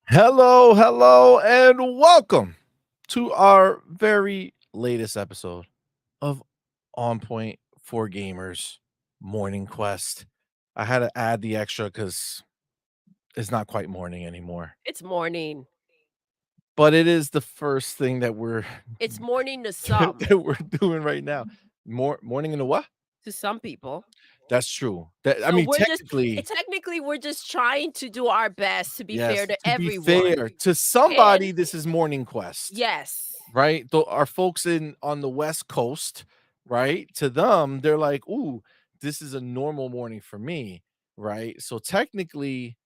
Hello, hello, and welcome to our very latest episode of On Point for Gamers Morning Quest. I had to add the extra because it's not quite morning anymore, It's morning. but it is the first thing that we're It's morning to some. that we're doing right now. Morning in the what? To some people. That's true. That I So mean, we're just technically, technically we're just trying to do our best to be fair yes. to To be everyone. fair to And somebody, this is Morning Quest. yes. Right? Our folks in on the West Coast, right? To them, they're like, "Ooh, this is a normal morning for me," right? So technically,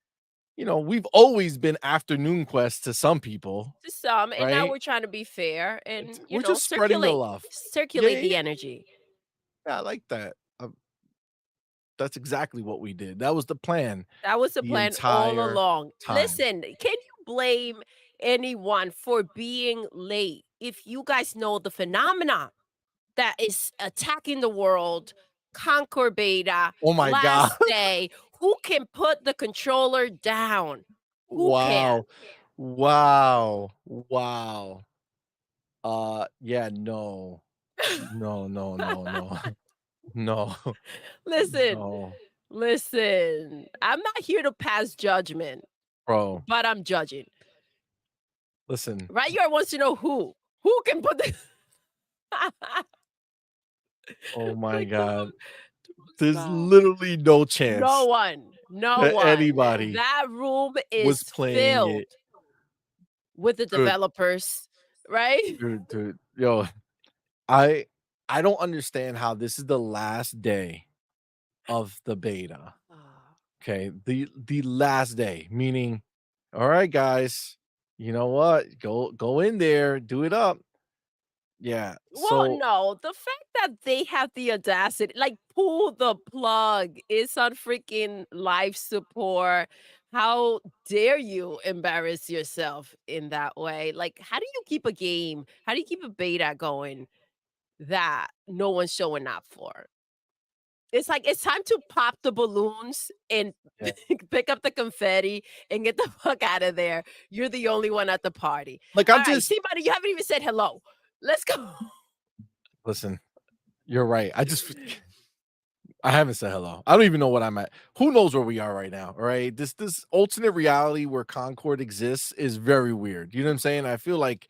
we've always been afternoon quest to some people, To some, and now right? we're trying to be fair and, We're just spreading the love. Yeah, circulate yeah, the yeah. energy. Yeah, I like that. That's exactly what we did. That was the plan That was the the plan all entire along. time. Listen, can you blame anyone for being late if you guys know the phenomena that is attacking the world, Concord Beta, Oh my god. last day. Who can put the controller down? Who can? Wow. Wow. Wow. Yeah, no. No, no, no, no. No, Listen, no, listen. I'm not here to pass judgment, bro, but I'm judging. listen. Right? You wants to know who. Who can put the Oh my like, come god. on. There's Stop. literally no No chance one. No that one. anybody That room was is playing filled it. with the Dude, developers, right? dude, yo, I I don't understand how this is the last day of the beta, Ah. okay? The last day, meaning, "All right, guys, you know what? Go in there, do it up." Yeah, Well, so no, the fact that they have the audacity, like, pull the plug. It's on freaking life support. How dare you embarrass yourself in that way? Like, how do you keep a game? How do you keep a beta going that no one's showing up for? It's like it's time to pop the balloons and yeah, pick up the confetti and get the fuck out of there. You're the only one at the party. like, All I'm right, just see, buddy, you haven't even said hello. Let's go. listen, you're right. I haven't said hello. I don't even know what I'm at. Who knows where we are right now, all right? This alternate reality where Concord exists is very weird. You know what I'm saying? I feel like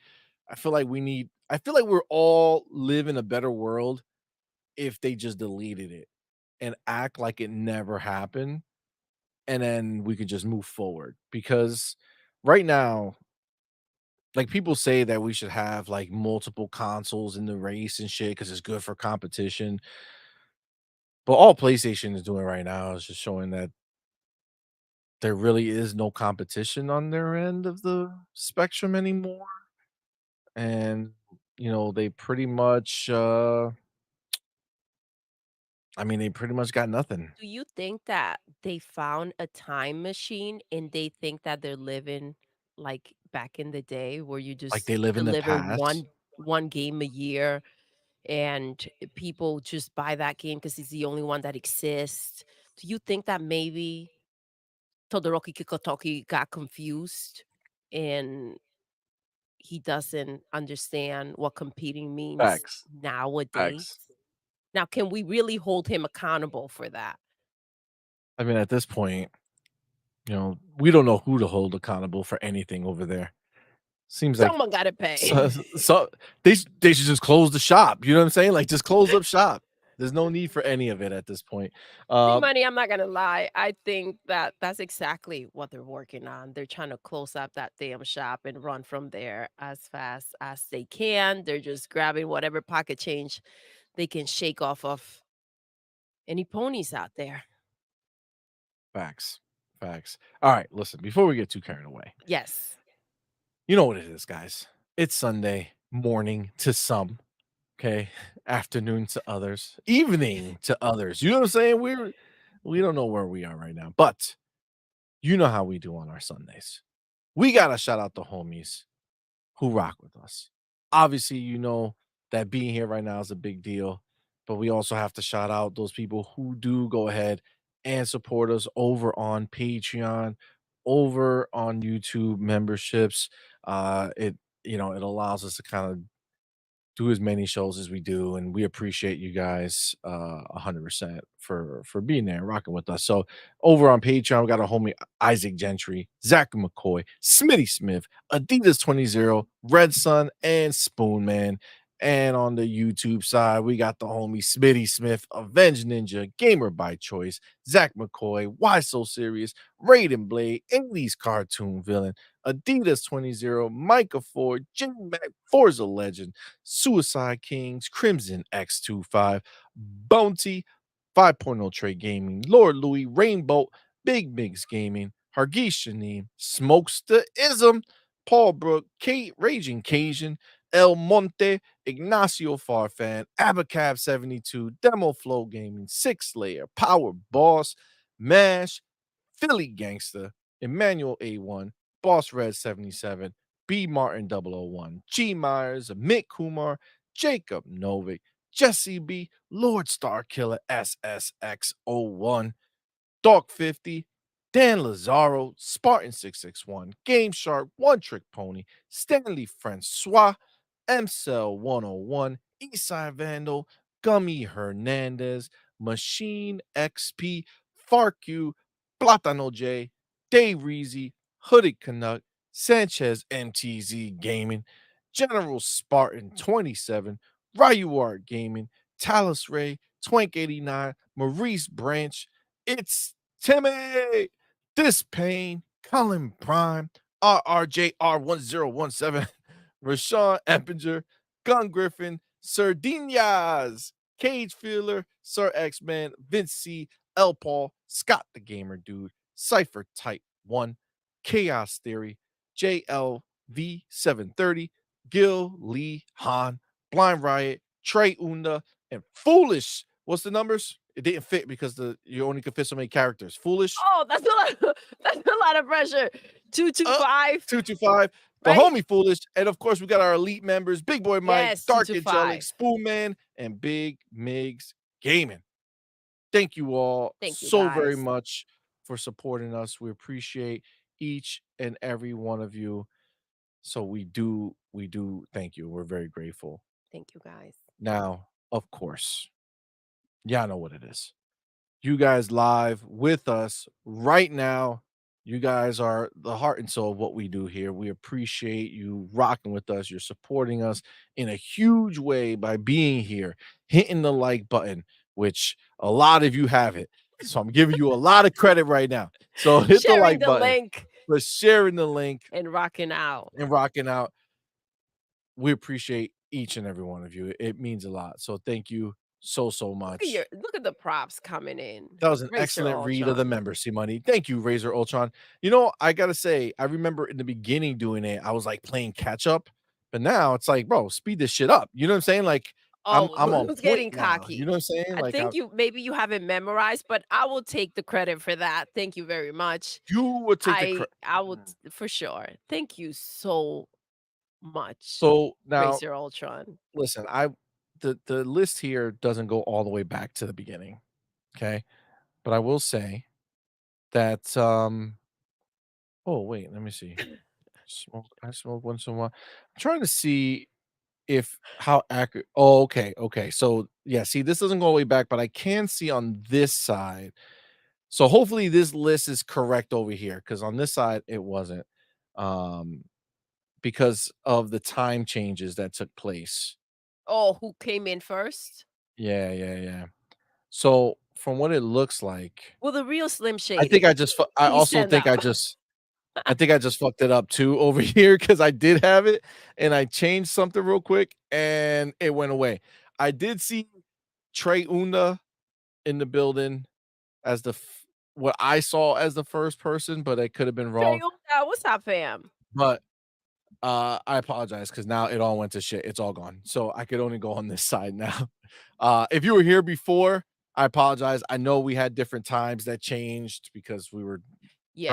we're all live in a better world if they just deleted it and act like it never happened, and then we could just move forward. Because right now, like, people say that we should have like multiple consoles in the race and shit because it's good for competition. But all PlayStation is doing right now is just showing that there really is no competition on their end of the spectrum anymore, and, they pretty much, I mean, they pretty much got nothing. Do you think that they found a time machine and they think that they're living like back in the day where you Like, just they live in the deliver past. one game a year and people just buy that game because it's the only one that exists? Do you think that maybe Todoroki Kikotoki got confused and he doesn't understand what competing means Facts, nowadays? facts. Now, can we really hold him accountable for that? I mean, at this point, we don't know who to hold accountable for anything over there. Seems like Someone gotta so pay. so they should just close the shop, you know what I'm saying? Like, just close up shop. There's no need for any of it at this point. See, Uh, money, I'm not gonna lie. I think that that's exactly what they're working on. They're trying to close up that damn shop and run from there as fast as they can. They're just grabbing whatever pocket change they can shake off of any ponies out there. Facts, facts. Alright, listen, before we get too carried away, Yes. you know what it is, guys. It's Sunday morning to some, okay? Afternoon to others, evening to others. You know what I'm saying? We don't know where we are right now, but you know how we do on our Sundays. We gotta shout out the homies who rock with us. Obviously, you know that being here right now is a big deal, but we also have to shout out those people who do go ahead and support us over on Patreon. over on YouTube memberships. It it allows us to kind of do as many shows as we do, and we appreciate you guys 100% for being there and rocking with us. So over on Patreon, we got our homie Isaac Gentry, Zach McCoy, Smitty Smith, Adidas 20, Red Sun, and Spoon Man. And on the YouTube side, we got the homie Smitty Smith, Avenge Ninja, Gamer by Choice, Zach McCoy, Why So Serious, Raiden Blade, English Cartoon Villain, Adidas 20, Micah Ford, Jimmy Mac, Forza Legend, Suicide Kings, Crimson X25, Bounty, 5.0 Trade Gaming, Lord Louis, Rainbow, Big Migs Gaming, Hargesh Shaneem, Smokester Ism, Paul Brook, Kate, Raging Cajun, El Monte, Ignacio Farfan, Abacab 72, Demo Flow Gaming, Six Layer, Power Boss, Mash, Philly Gangster, Emmanuel A1, Boss Red 77, B Martin 001, G Myers, Mick Kumar, Jacob Novik, Jesse B, Lord Star Killer SSX01, Dark 50, Dan Lazaro, Spartan 661, Game Shark, One Trick Pony, Stanley Francois, MCell 101, Eastside Vandal, Gummy Hernandez, Machine XP, Farq, Platano J, Dave Reezy, Hooded Canuck, Sanchez MTZ Gaming, General Spartan 27, Ryu Art Gaming, Talus Ray, Twank 89, Maurice Branch, it's Timmy, This Pain, Colin Prime, RRJR1017, Rashawn Eppinger, Gun Griffin, Sir Dinyaz, Cage Feeler, Sir X-Man, Vince C, L Paul, Scott the Gamer Dude, Cypher Type 1, Chaos Theory, JLV730, Gil Lee Han, Blind Riot, Trey Unda, and Foolish. What's the numbers? It didn't fit because you only could fit so many characters. Foolish, Oh, that's a lot that's a lot of pressure. uh, 225, 225, the right? homie Foolish, and of course we got our elite members, Big Boy Mike, Yes, Dark Angelic, 225. Spoon Man, and Big Migs Gaming. Thank you all Thank you, so very guys. much for supporting us. We appreciate each and every one of you. So we do thank you. We're very grateful. Thank you, guys. Now, of course, y'all know what it is. You guys live with us right now. You guys are the heart and soul of what we do here. We appreciate you rocking with us. You're supporting us in a huge way by being here, hitting the like button, which a lot of you have it. So I'm giving you a lot of credit right now. So hit the Sharing like the button, link for sharing the link and rocking out. and rocking out. We appreciate each and every one of you. It means a lot. So thank you so much. Look at the props coming in. That was an Racer excellent read of the Ultron. member, CMoney. Thank you, Razor Ultron. You know, I gotta say, I remember in the beginning doing it, I was like playing catch up, but now it's like, bro, speed this shit up. You know what I'm saying? Like, I'm Oh, I'm on who's point getting now. You know cocky? what I'm saying? I Like, think maybe you haven't memorized, but I will take the credit for that. Thank you very much. you would take the I will for sure. Thank you so much, so now Racer Ultron. listen, the list here doesn't go all the way back to the beginning. Okay. But I will say that oh wait, let me see. I smoke once in a while. I'm trying to see if how accurate. Oh, okay, okay. So yeah, see, this doesn't go all the way back, but I can see on this side. So hopefully this list is correct over here because on this side it wasn't. Um, because of the time changes that took place. Oh, who came in first? Yeah, yeah, yeah. So from what it looks like, Well, the real Slim I think Shady. I just I Please also stand think up. I think I just fucked it up too over here because I did have it and I changed something real quick and it went away. I did see Trey Unda in the building as what I saw as the first person, but I could have been wrong. What's up, fam? But I apologize because now it all went to shit. It's all gone. So I could only go on this side now. If you were here before, I apologize. I know we had different times that changed because we were trying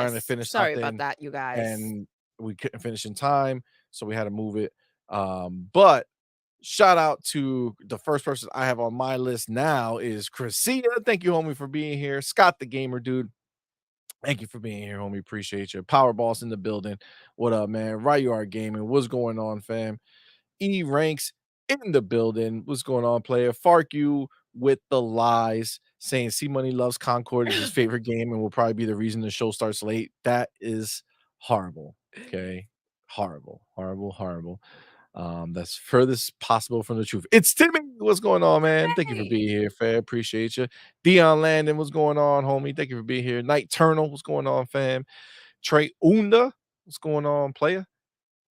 to Yes. finish Sorry about something that, you guys. and we couldn't finish in time, so we had to move it. But shout out to the first person I have on my list now is Chrisia. Thank you, homie, for being here. Scott the Gamer Dude, Thank you for being here, homie. Appreciate you. Power Boss in the building. What up, man? Ryard Gaming. What's going on, fam? E Ranks in the building. What's going on, player? Fark you with the lies, saying C Money loves Concord is his favorite game and will probably be the reason the show starts late. That is horrible. Okay. Horrible, horrible, horrible. That's furthest possible from the truth. It's Timmy. What's going on, man? Thank you for Hey, being here, fam. Appreciate you. Dion Landon, what's going on, homie? Thank you for being here. Night Eternal, what's going on, fam? Trey Unda, what's going on, player?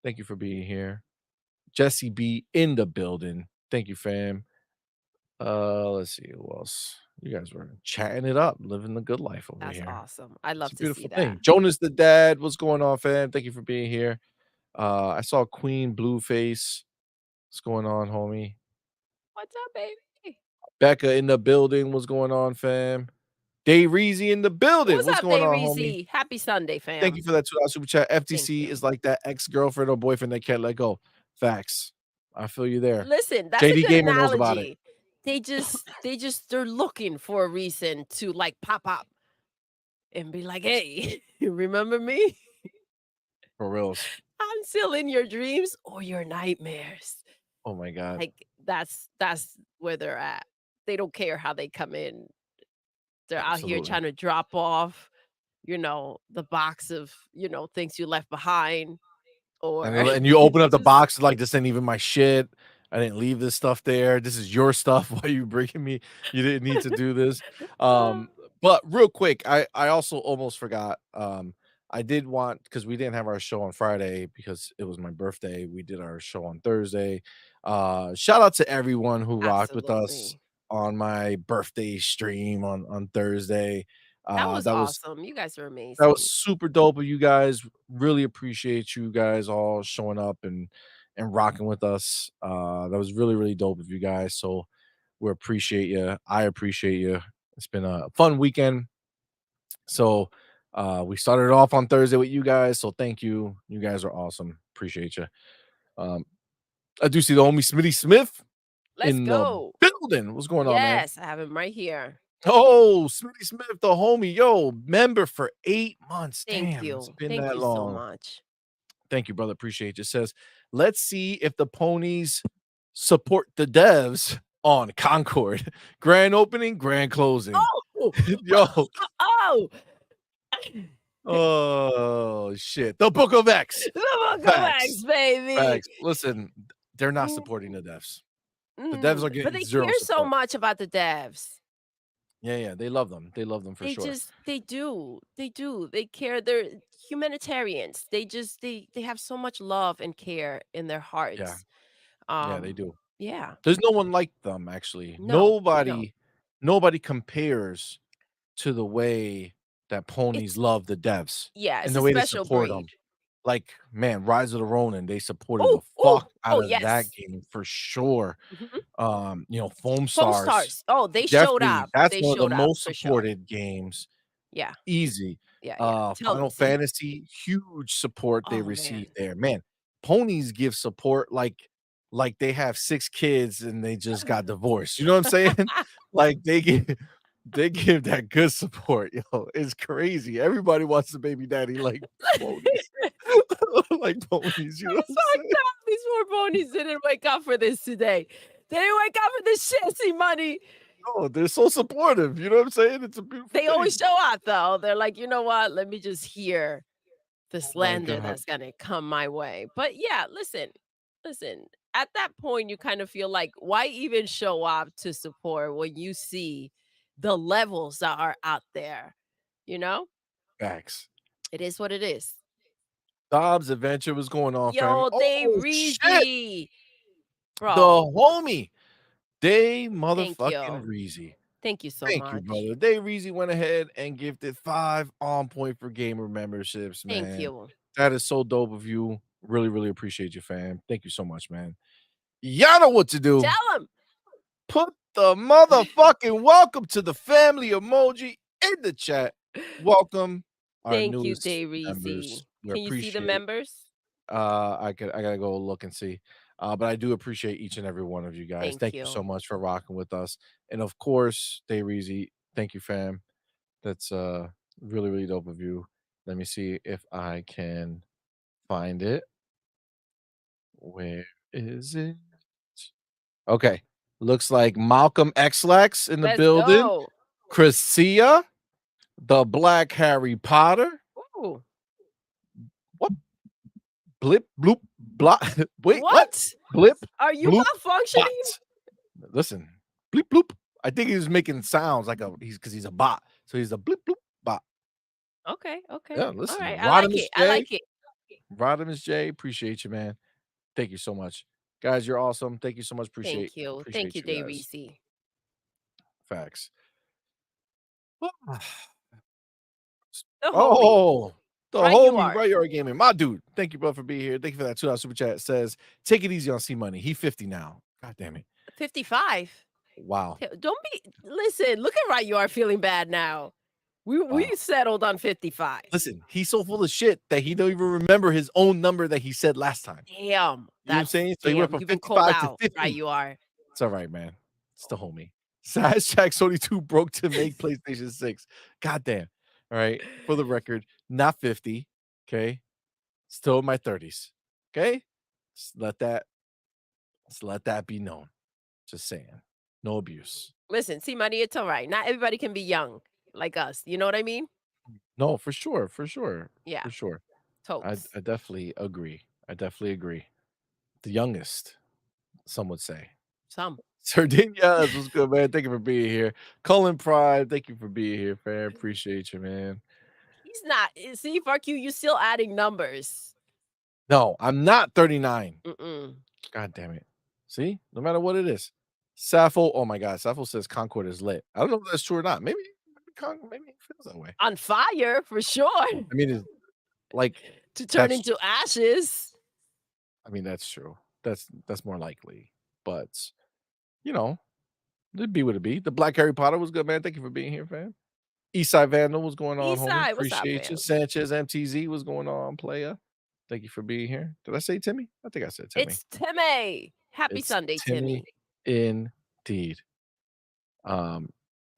Thank you for being here. Jesse B in the building. Thank you, fam. Let's see who else. You guys were chatting it up, living the good life over that's here. awesome. I It's love a to see beautiful that. thing. Jonas the dad, what's going on, fam? Thank you for being here. I saw Queen Blueface. What's going on, homie? What's up, baby? Becca in the building. What's going on, fam? Dave Reezy in the building. What's What's up, going Day on, homie? Reezy? Happy Sunday, Thank you fam. for that $2 super chat. Thank FTC you. is like that ex-girlfriend or boyfriend they can't let go. Facts. I feel you there. Listen, that's a JD good Gamer knows about it. analogy. They're looking for a reason to like pop up and be like, "Hey, you remember me? For reals. I'm still in your dreams or your nightmares." Oh my god. Like that's where they're at. They don't care how they come in. They're out here Absolutely. trying to drop off, the box of, things you left behind or And you open up the just box like this ain't even my shit. I didn't leave this stuff there. This is your stuff. Why are you bringing me? You didn't need to do this. uh, But real quick, I also almost forgot. I did want because we didn't have our show on Friday because it was my birthday. We did our show on Thursday. Shout out to everyone who rocked with us absolutely. on my birthday stream on Thursday. That was That was awesome. You guys are that was amazing. super dope of you guys. Really appreciate you guys all showing up and rocking with us. That was really, really dope of you guys. So we appreciate you. I appreciate you. It's been a fun weekend. So we started off on Thursday with you guys. So thank you. You guys are awesome. Appreciate you. Um, I do see the homie Smitty Smith Let's in the go. building. What's going on, man? Yes, I have him right here. Oh, Smitty Smith, the homie. Yo, member for 8 months. Thank Damn, it's you. been Thank that you so long. much. Thank you, brother. Appreciate you. Says, let's see if the ponies support the devs on Concord. Grand opening, grand closing. Oh! Yo, Oh! oh shit. The Book of X. The Book of Facts. X, baby. Facts. Listen, they're not supporting the devs. The devs are But getting they zero care so support. much about the devs. Yeah, yeah. They love them. They love them for sure. They do. They do. They care. They're humanitarians. They have so much love and care in their Yeah. hearts. Yeah, they Um, do. yeah. There's no one like them, actually. No, no. Nobody compares to the way that ponies It's love the devs yeah, and it's the a way they special support breed. them. Like, man, Rise of the Ronin, they supported the Oh, fuck oh, out oh, of that yes. game for sure. Mhm. Foam Foam Stars, Stars. Oh, they showed definitely, up. that's They one of the showed up most for sure. supported games, Yeah, easy. yeah, yeah. Tell Final see. Fantasy, huge support they Oh, received man. there. Man, ponies give support like they have 6 kids and they just got divorced, you know what I'm saying? Like, they give that good support, yo, it's crazy. Everybody wants a baby daddy like ponies. Like ponies, you know what It's I'm saying? fucked up. These poor ponies didn't wake up for this today. They didn't wake up for this shit, see money. No, they're so supportive, you know what I'm saying? It's a beautiful They always thing. show up though. They're like, "You know what? Let me just hear the Oh my slander god. that's gonna come my way." But yeah, listen, at that point, you kind of feel like, why even show up to support when you see the levels that are out there, you know? Facts. It is what it is. Dobbs Adventure was going on, fam. Yo, they Oh, shit! Reezy. The Bro, homie, Day thank motherfucking you. Reezy. Thank you so Thank you, much. brother. Day Reezy went ahead and gifted 5 on point for gamer memberships, Thank man. you. That is so dope of you. Really, really appreciate you, fam. Thank you so much, man. Y'all know what to Tell do. him. Put the motherfucking welcome to the family emoji in the chat. Welcome our Thank you, newest Day members. Reezy. We Can you see the appreciate. members? I gotta go look and see. But I do appreciate each and every one of you guys. Thank Thank you so you. much for rocking with us. And of course, Day Reezy, thank you, fam. That's Really, really dope of you. Let me see if I can find it. Where is it? Okay. Looks like Malcolm X Lex in the Let's building. go. Chrissia, the Black Harry Potter. Ooh. What? Blip, bloop, blop. Wait, what? What? Blip, Are you bloop, bot. malfunctioning? Listen, bleep, bloop. I think he's making sounds like because he's a bot. So he's a blip, bloop, bot. Okay, okay. Yeah, All listen, right. I like Rodimus it. I J. like it. Rodimus J. Appreciate you, man. Thank you so much. Guys, you're awesome. Thank you so much. Thank you. Thank Appreciate you, you guys. Davey. Facts. The homie. Oh, the Right you homie, are. right? You're gaming, my dude. Thank you, bro, for being here. Thank you for that $2 super chat. It says, take it easy on CMoney. He 50 now. God damn it. 55. Wow. Don't be listen, look at right you are feeling bad now. We Wow. settled on 55. Listen, he's so full of shit that he don't even remember his own number that he said last time. Damn. You know what I'm saying? So he went Damn. from You've been called 55 to out. Right 50. you are. It's all right, man. It's the homie. Sash Jack 22 broke to make PlayStation 6. God damn. All right. For the record, not 50. Okay. Still in my 30s. Okay. Just let that be known. Just saying. No abuse. Listen, see money, it's all right. Not everybody can be young like us. You know what I mean? No, for sure. For sure. Yeah. For sure. Totes. I definitely agree. I definitely agree. The youngest, some would say. Some. Sardinas, what's good, man? Thank you for being here. Cullen Pride, thank you for being here, fam. Appreciate you, man. He's not. See, fuck you. You're still adding numbers. No, I'm not 39. Mm-mm. God damn it. See, no matter what it is. Sappho, oh my God, Sappho says Concord is lit. I don't know if that's true or not. Maybe it feels that way. On fire for sure. I mean, it's like To turn that's into ashes. I mean, that's true. That's more likely. But you know, it'd be what it be. The Black Harry Potter was good, man. Thank you for being here, fam. Eastside Vandal, what's going on, homie? Eastside, what's up, Appreciate you. fam? Sanchez MTZ, what's going on, player? Thank you for being here. Did I say Timmy? I think I said Timmy. It's Timmy. Happy It's Sunday, Timmy Timmy. indeed.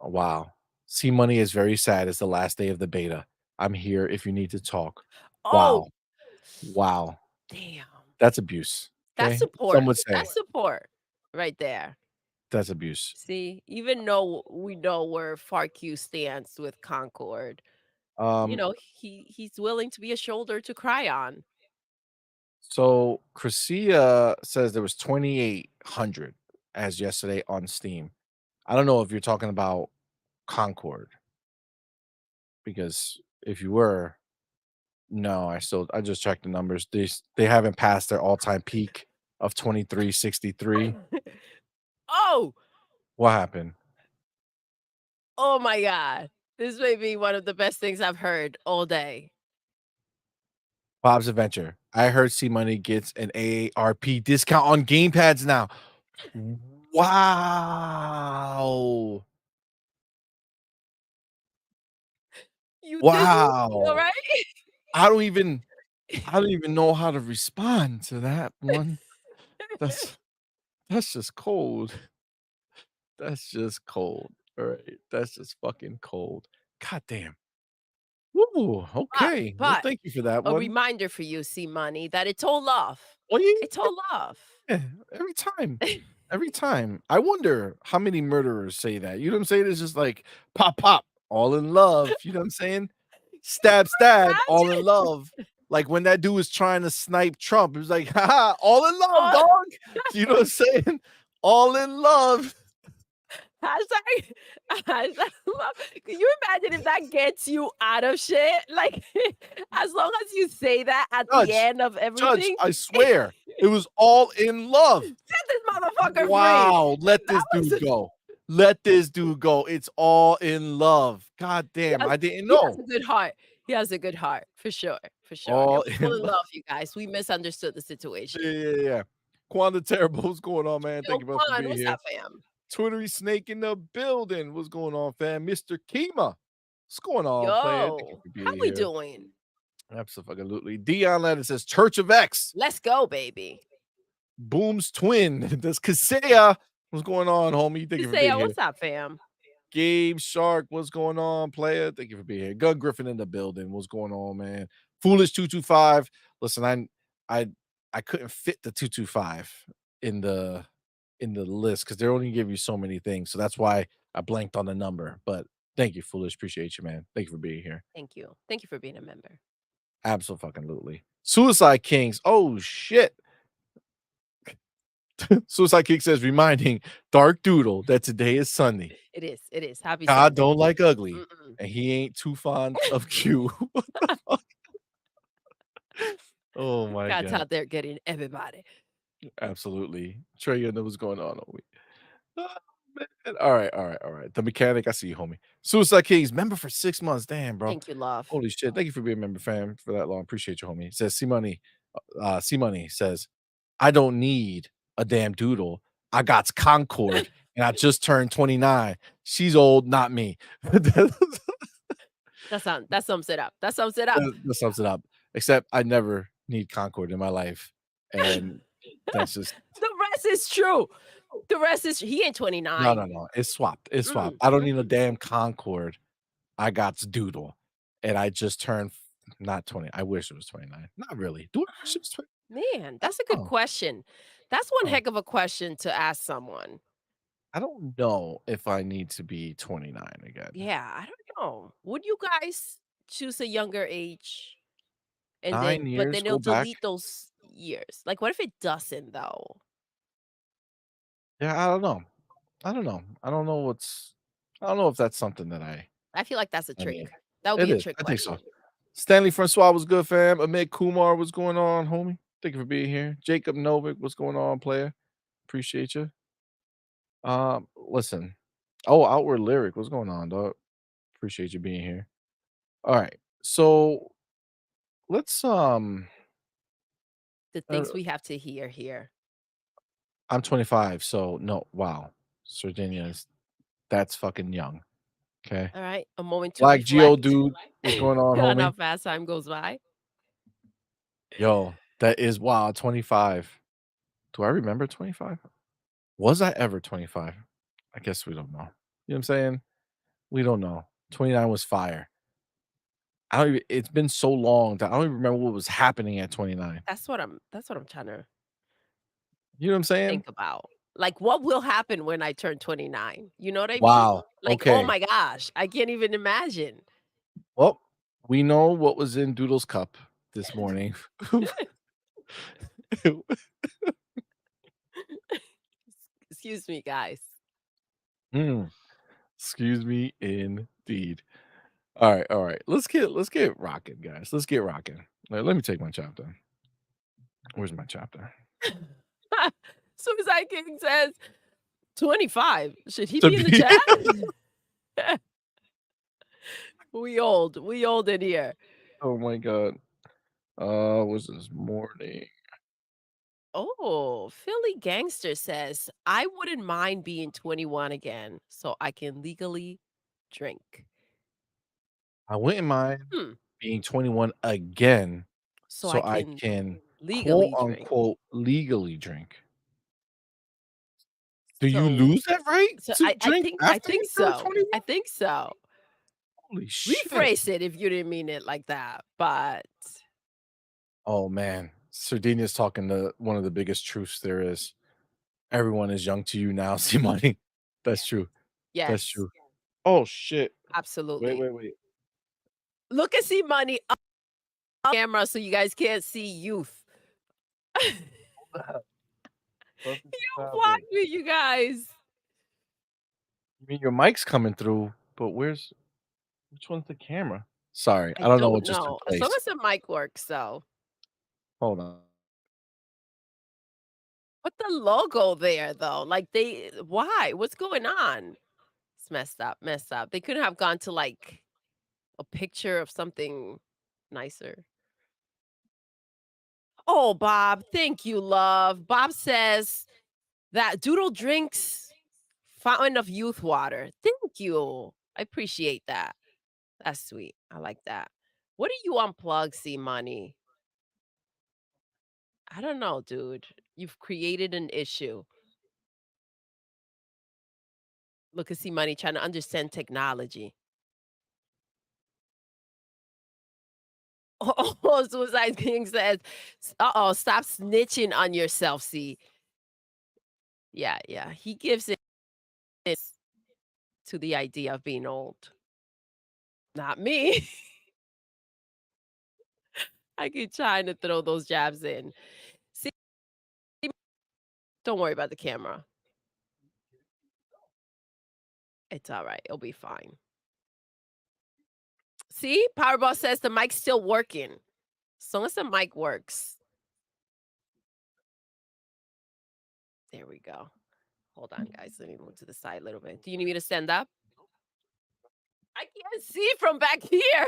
Wow. C Money is very sad. It's the last day of the beta. I'm here if you need to talk. Oh, Wow. Wow. damn. That's abuse. That's Okay. Some support. would say That's support right there. that's abuse. See, even though we know where FARQ stands with Concord, you Um, know, he's willing to be a shoulder to cry on. so Chrisia says there was 2,800 as yesterday on Steam. I don't know if you're talking about Concord because if you were, no, I just checked the numbers. They haven't passed their all-time peak of 2363. Oh, What happened? oh my God. This may be one of the best things I've heard all day. Bob's Adventure. I heard C Money gets an AARP discount on gamepads now. Wow. You didn't, all Wow. right? I don't even know how to respond to that one. That's that's just cold. That's just cold. All right. That's just fucking cold. God damn. Woo. Okay. Well, But thank you for that a one. reminder for you, C Money, that it's all love. Well, yeah, It's all love. yeah, every time. Every time. I wonder how many murderers say that. You know what I'm saying? It's just like pop, pop, all in love. You know what I'm saying? Stab, stab, all in Imagine. love. Like when that dude was trying to snipe Trump, it was like, haha, all in love, Oh, dog. You know what I'm saying? All in love. hashtag, hashtag love. Can you imagine if that gets you out of shit? Like, as long as you say that at the Judge, end of Judge, everything, I swear it was all in love. set this motherfucker free. Wow, let That this dude was go. Let this dude go. It's all in love. God damn, I didn't he has know. a good heart. He has a good heart, for sure, for sure. And All we're all in in love. love, you guys. We misunderstood the situation. Yeah. Quanda Terrible, what's going on, man? Yo, Thank you, bro, for Quan, being what's here. up, fam? Twittery Snake in the building. What's going on, fam? Mr. Kima. What's going on, player? Thank you Yo, for how being we here. doing? Absolutely. Dion Leonard says Church of X. Let's go, baby. Boom's twin. That's Kaseya. What's going on, homie? Thank you for being Isaiah, here. what's up, fam? Gabe Shark, what's going on, player? Thank you for being here. Gun Griffin in the building. What's going on, man? Foolish 225. Listen, I I couldn't fit the 225 in the list because they only give you so many things. So that's why I blanked on the number. But thank you, Foolish. Appreciate you, man. Thank you for being here. Thank you. Thank you for being a member. Absolutely. Suicide Kings. Oh shit. Suicide King says, reminding Dark Doodle that today is Sunday. It is. It is. Happy God Sunday. don't like ugly, Mm-mm. and he ain't too fond of Q. What the fuck? Oh my God's god. out there getting everybody. Absolutely. Trey, you know what's going on, homie. Oh, man. All right. The mechanic, I see you, homie. Suicide Kings, member for 6 months. Damn, bro. Thank you, love. Holy shit. Thank you for being a member, fam, for that long. Appreciate you, homie. Says C-Money. C-Money says, I don't need a damn doodle. I got Concord, and I just turned 29. She's old, not me. That sums it up. That sums it up. That sums it up. Except I never need Concord in my life, and that's just The rest is true. The rest is he ain't no, 29. no, no. It's swapped. It's swapped. Mm, I don't need a mm. damn Concord. I got Doodle, and I just turned not 20. I wish it was 29. Not really. Do I wish it was 20? Man, that's a good Oh, question. That's one oh. heck of a question to ask someone. I don't know if I need to be 29 again. Yeah, I don't know. Would you guys choose a younger age and 9 then but years, then they'll go back. delete those years? Like, what if it doesn't though? Yeah, I don't know. I don't know if that's something that I feel like that's a I need. trick. That would It be a is. trick I think so. question. Stanley Francois was good, fam. Ahmed Kumar, what's going on, homie? Thank you for being here. Jacob Novik, what's going on, player? Appreciate you. Listen. Oh, Outward Lyric, what's going on, dog? Appreciate you being here. All right. So let's The uh, things we have to hear here. I'm 25, so no, wow. Sardinia is that's fucking young. Okay. All right, a moment to Black Geo reflect dude, what's going on, on how homie? fast time goes by. Yo, that is wow, 25. Do I remember 25? Was I ever 25? I guess we don't know. You know what I'm saying? We don't know. 29 was fire. I don't even it's been so long that I don't even remember what was happening at 29. That's what I'm trying to You know what I'm saying? think about. Like, what will happen when I turn 29? You know what I mean? Wow. Like, oh Okay. my gosh, I can't even imagine. Well, we know what was in Doodle's cup this morning. Excuse me, guys. Mm, excuse me, indeed. All right. Let's get rocking, guys. Let's get rocking. Let me take my chapter. Where's my chapter? Suicide King says 25. Should he To be in the be chat? We old in here. oh my god. Was this morning? Oh, Philly Gangster says, I wouldn't mind being 21 again so I can legally drink. I wouldn't mind Hmm. being 21 again So so I I can can quote legally drink. unquote legally drink. Do you So lose that right so to I drink think I after think you turn so. 21? I think so. Holy shit. Rephrase it if you didn't mean it like that. But Oh man. Sardinia's talking to one of the biggest truths there is. Everyone is young to you now, see money. That's true. That's yes, true. Oh shit. Wait, absolutely. wait, wait. Look at money on camera so you guys can't see youth. What the just Why happened? do you guys? You mean your mic's coming through, but which one's the camera? Sorry, I I don't know what don't just took know. As long place. as the mic works, so Hold on. put the logo there though. Like they why? What's going on? It's messed up, messed up. They couldn't have gone to like a picture of something nicer. Oh, Bob, thank you, love. Bob says that Doodle drinks fountain of youth water. Thank you. I appreciate that. That's sweet. I like that. What do you unplug, see money? I don't know, dude. You've created an issue. Look at CMoney trying to understand technology. Oh, Suicide King says, "Uh-oh, stop snitching on yourself, see." Yeah, yeah, he gives it to the idea of being old. Not me. I keep trying to throw those jabs in. See, don't worry about the camera. It's alright, it'll be fine. See, Powerball says the mic's still working. As long as the mic works. There we go. Hold on, guys. Let me move to the side a little bit. Do you need me to stand up? I can't see from back here.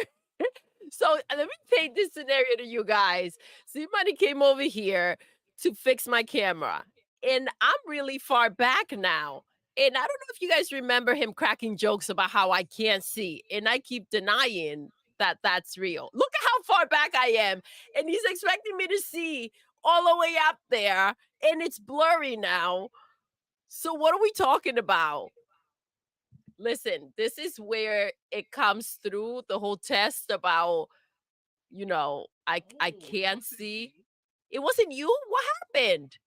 So let me paint this scenario to you guys. Somebody came over here to fix my camera, and I'm really far back now. And I don't know if you guys remember him cracking jokes about how I can't see, and I keep denying that that's real. Look at how far back I am, and he's expecting me to see all the way up there, and it's blurry now. So what are we talking about? Listen, this is where it comes through the whole test about, I can't see. It wasn't you? What happened?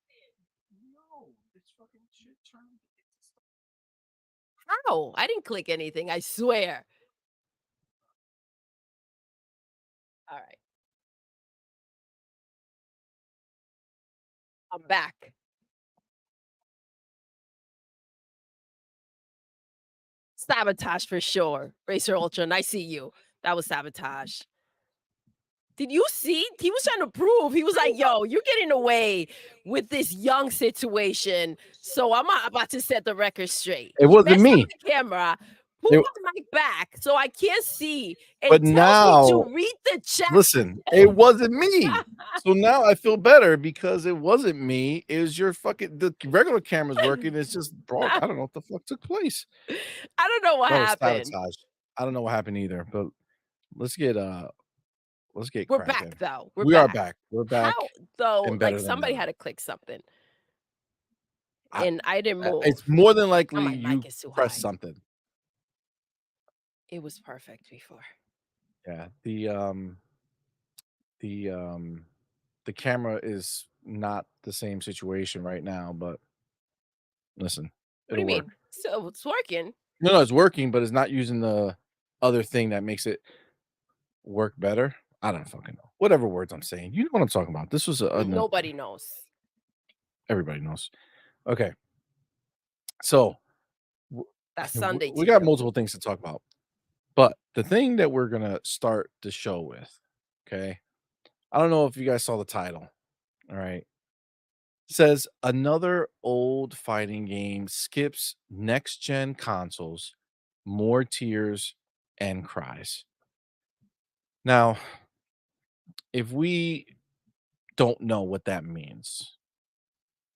How? I didn't click anything, I swear. All right, I'm back. Sabotage for sure. Racer Ultron, I see you. That was sabotage. Did you see? He was trying to prove. He was like, "Yo, you're getting away with this young situation, so I'm about to set the record straight." It He wasn't messed up me. the camera, pulled It my mic back so I can't see, but and tells me now to read the chat. listen, it wasn't me. So now I feel better because it wasn't me. It was your fucking the regular camera's working. It's just broke. I don't know what the fuck took place. I don't know what That was happened. sabotage. I don't know what happened either, but let's get We're back cracking. though. We're We are back. back. We're How back though? and Like better than somebody ever. had to click something, I, and I didn't move. it's more than Now likely my mic you is too pressed high. something. It was perfect before. Yeah. The the camera is not the same situation right now, but listen, What do it'll you mean? work. So it's working. No, it's working, but it's not using the other thing that makes it work better. I don't fucking know. Whatever words I'm saying. You know what I'm talking about. This was a no, Nobody knows. everybody knows. Okay. So w- That's Sunday we to got you. multiple things to talk about. But the thing that we're going to start the show with, okay? I don't know if you guys saw the title. All right. Says another old fighting game skips next gen consoles, more tears and cries. Now, if we don't know what that means,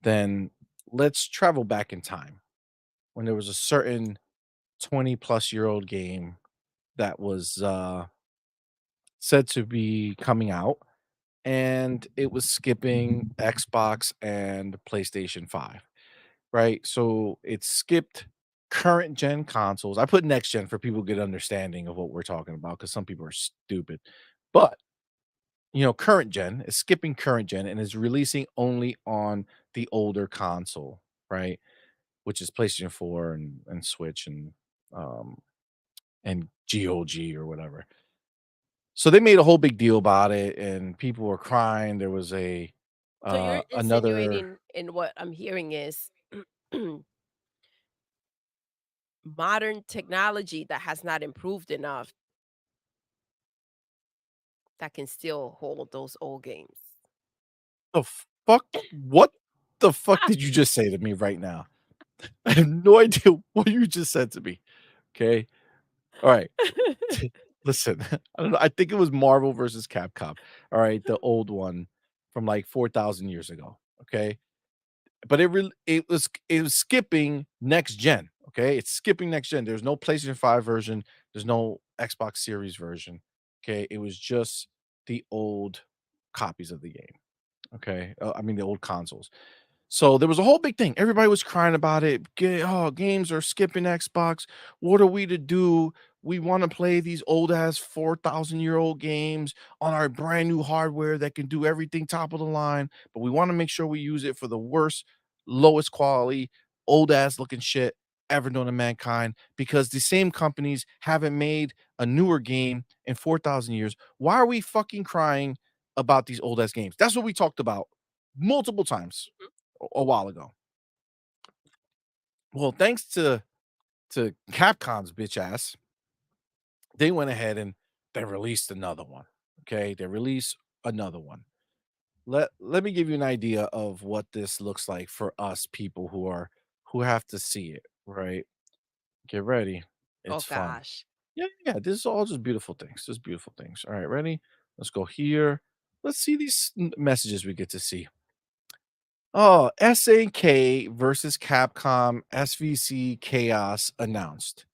then let's travel back in time when there was a certain 20 plus year old game that was said to be coming out and it was skipping Xbox and PlayStation 5, right? So it skipped current gen consoles. I put next gen for people to get understanding of what we're talking about because some people are stupid. But current gen is skipping current gen and is releasing only on the older console, right? Which is PlayStation 4 and Switch um and GOG or whatever. So they made a whole big deal about it and people were crying. There was a So you're another insinuating, and what I'm hearing is modern technology that has not improved enough that can still hold those old games. the fuck what the fuck did you just say to me right now? I have no idea what you just said to me. Okay. All right. Listen, I don't know. I think it was Marvel versus Capcom. All right, the old one from like 4,000 years ago. Okay, but it was skipping next gen. Okay, it's skipping next gen. There's no PlayStation 5 version. There's no Xbox Series version. Okay, it was just the old copies of the game. Okay, I mean the old consoles. So there was a whole big thing. Everybody was crying about it. Oh, games are skipping Xbox. What are we to do? We want to play these old ass 4,000-year-old games on our brand new hardware that can do everything top of the line, but we want to make sure we use it for the worst, lowest quality, old ass looking shit ever known to mankind because the same companies haven't made a newer game in 4,000 years. Why are we fucking crying about these old ass games? That's what we talked about multiple times a while ago. Well, thanks to Capcom's bitch ass, they went ahead and they released another one. Okay, they released another one. Let me give you an idea of what this looks like for us people who have to see it. Right, get ready. Oh It's fun. gosh. Yeah, yeah. This is all just beautiful things. Just beautiful things. All right, ready? Let's go here. Let's see these messages we get to see. Oh, SNK versus Capcom SVC Chaos announced.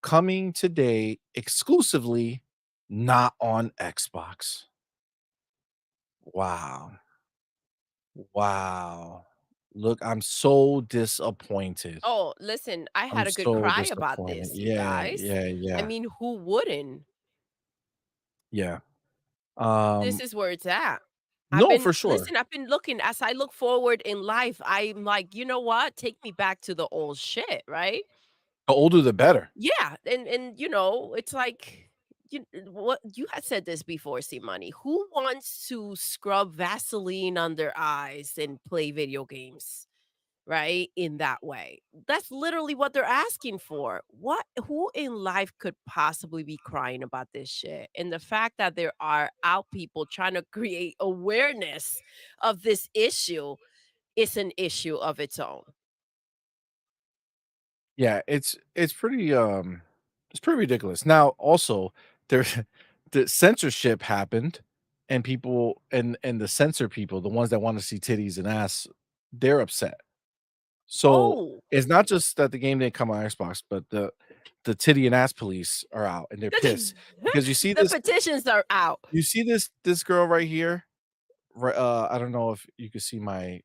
Coming today exclusively, not on Xbox. Wow. Wow. Look, I'm so disappointed. Oh, listen, I I'm had a good so cry about disappointed. this, you Yeah, guys. yeah, I yeah, mean, who wouldn't? yeah. This Um, is where it's at. no, for sure. I've been looking as I look forward in life, I'm like, you know what? Take me back to the old shit, right? The older the better. Yeah, and it's like what you had said this before, see money. Who wants to scrub Vaseline on their eyes and play video games? Right? In that way. That's literally what they're asking for. What who in life could possibly be crying about this shit? And the fact that there are out people trying to create awareness of this issue is an issue of its own. Yeah, it's pretty ridiculous. Now, also, there's the censorship happened and people and the censor people, the ones that want to see titties and ass, they're upset. So Oh, it's not just that the game didn't come on Xbox, but the titty and ass police are out and they're pissed because the petitions are out. you see this girl right here, right? I don't know if you can see my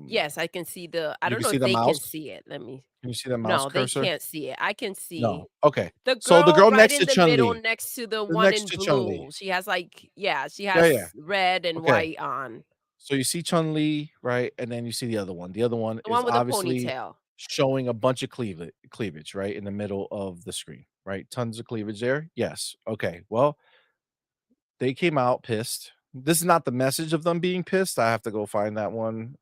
Yes, I can see the I you don't can know see if the they can mouse. see it. Let me Can you see the mouse No, they cursor? can't see it. I can No. see Okay. the So the girl girl right next in to the Chun middle Li, next to the the one next in to Chun Li. blue. She has like yeah, she Yeah, yeah. has red and Okay. white on. So you see Chun-Li, right? And then you see the other one. The other one The is one with the obviously ponytail. showing a bunch of cleavage, right? In the middle of the screen, right? Tons of cleavage there. Yes. Okay. Well, they came out pissed. This is not the message of them being pissed. I have to go find that one.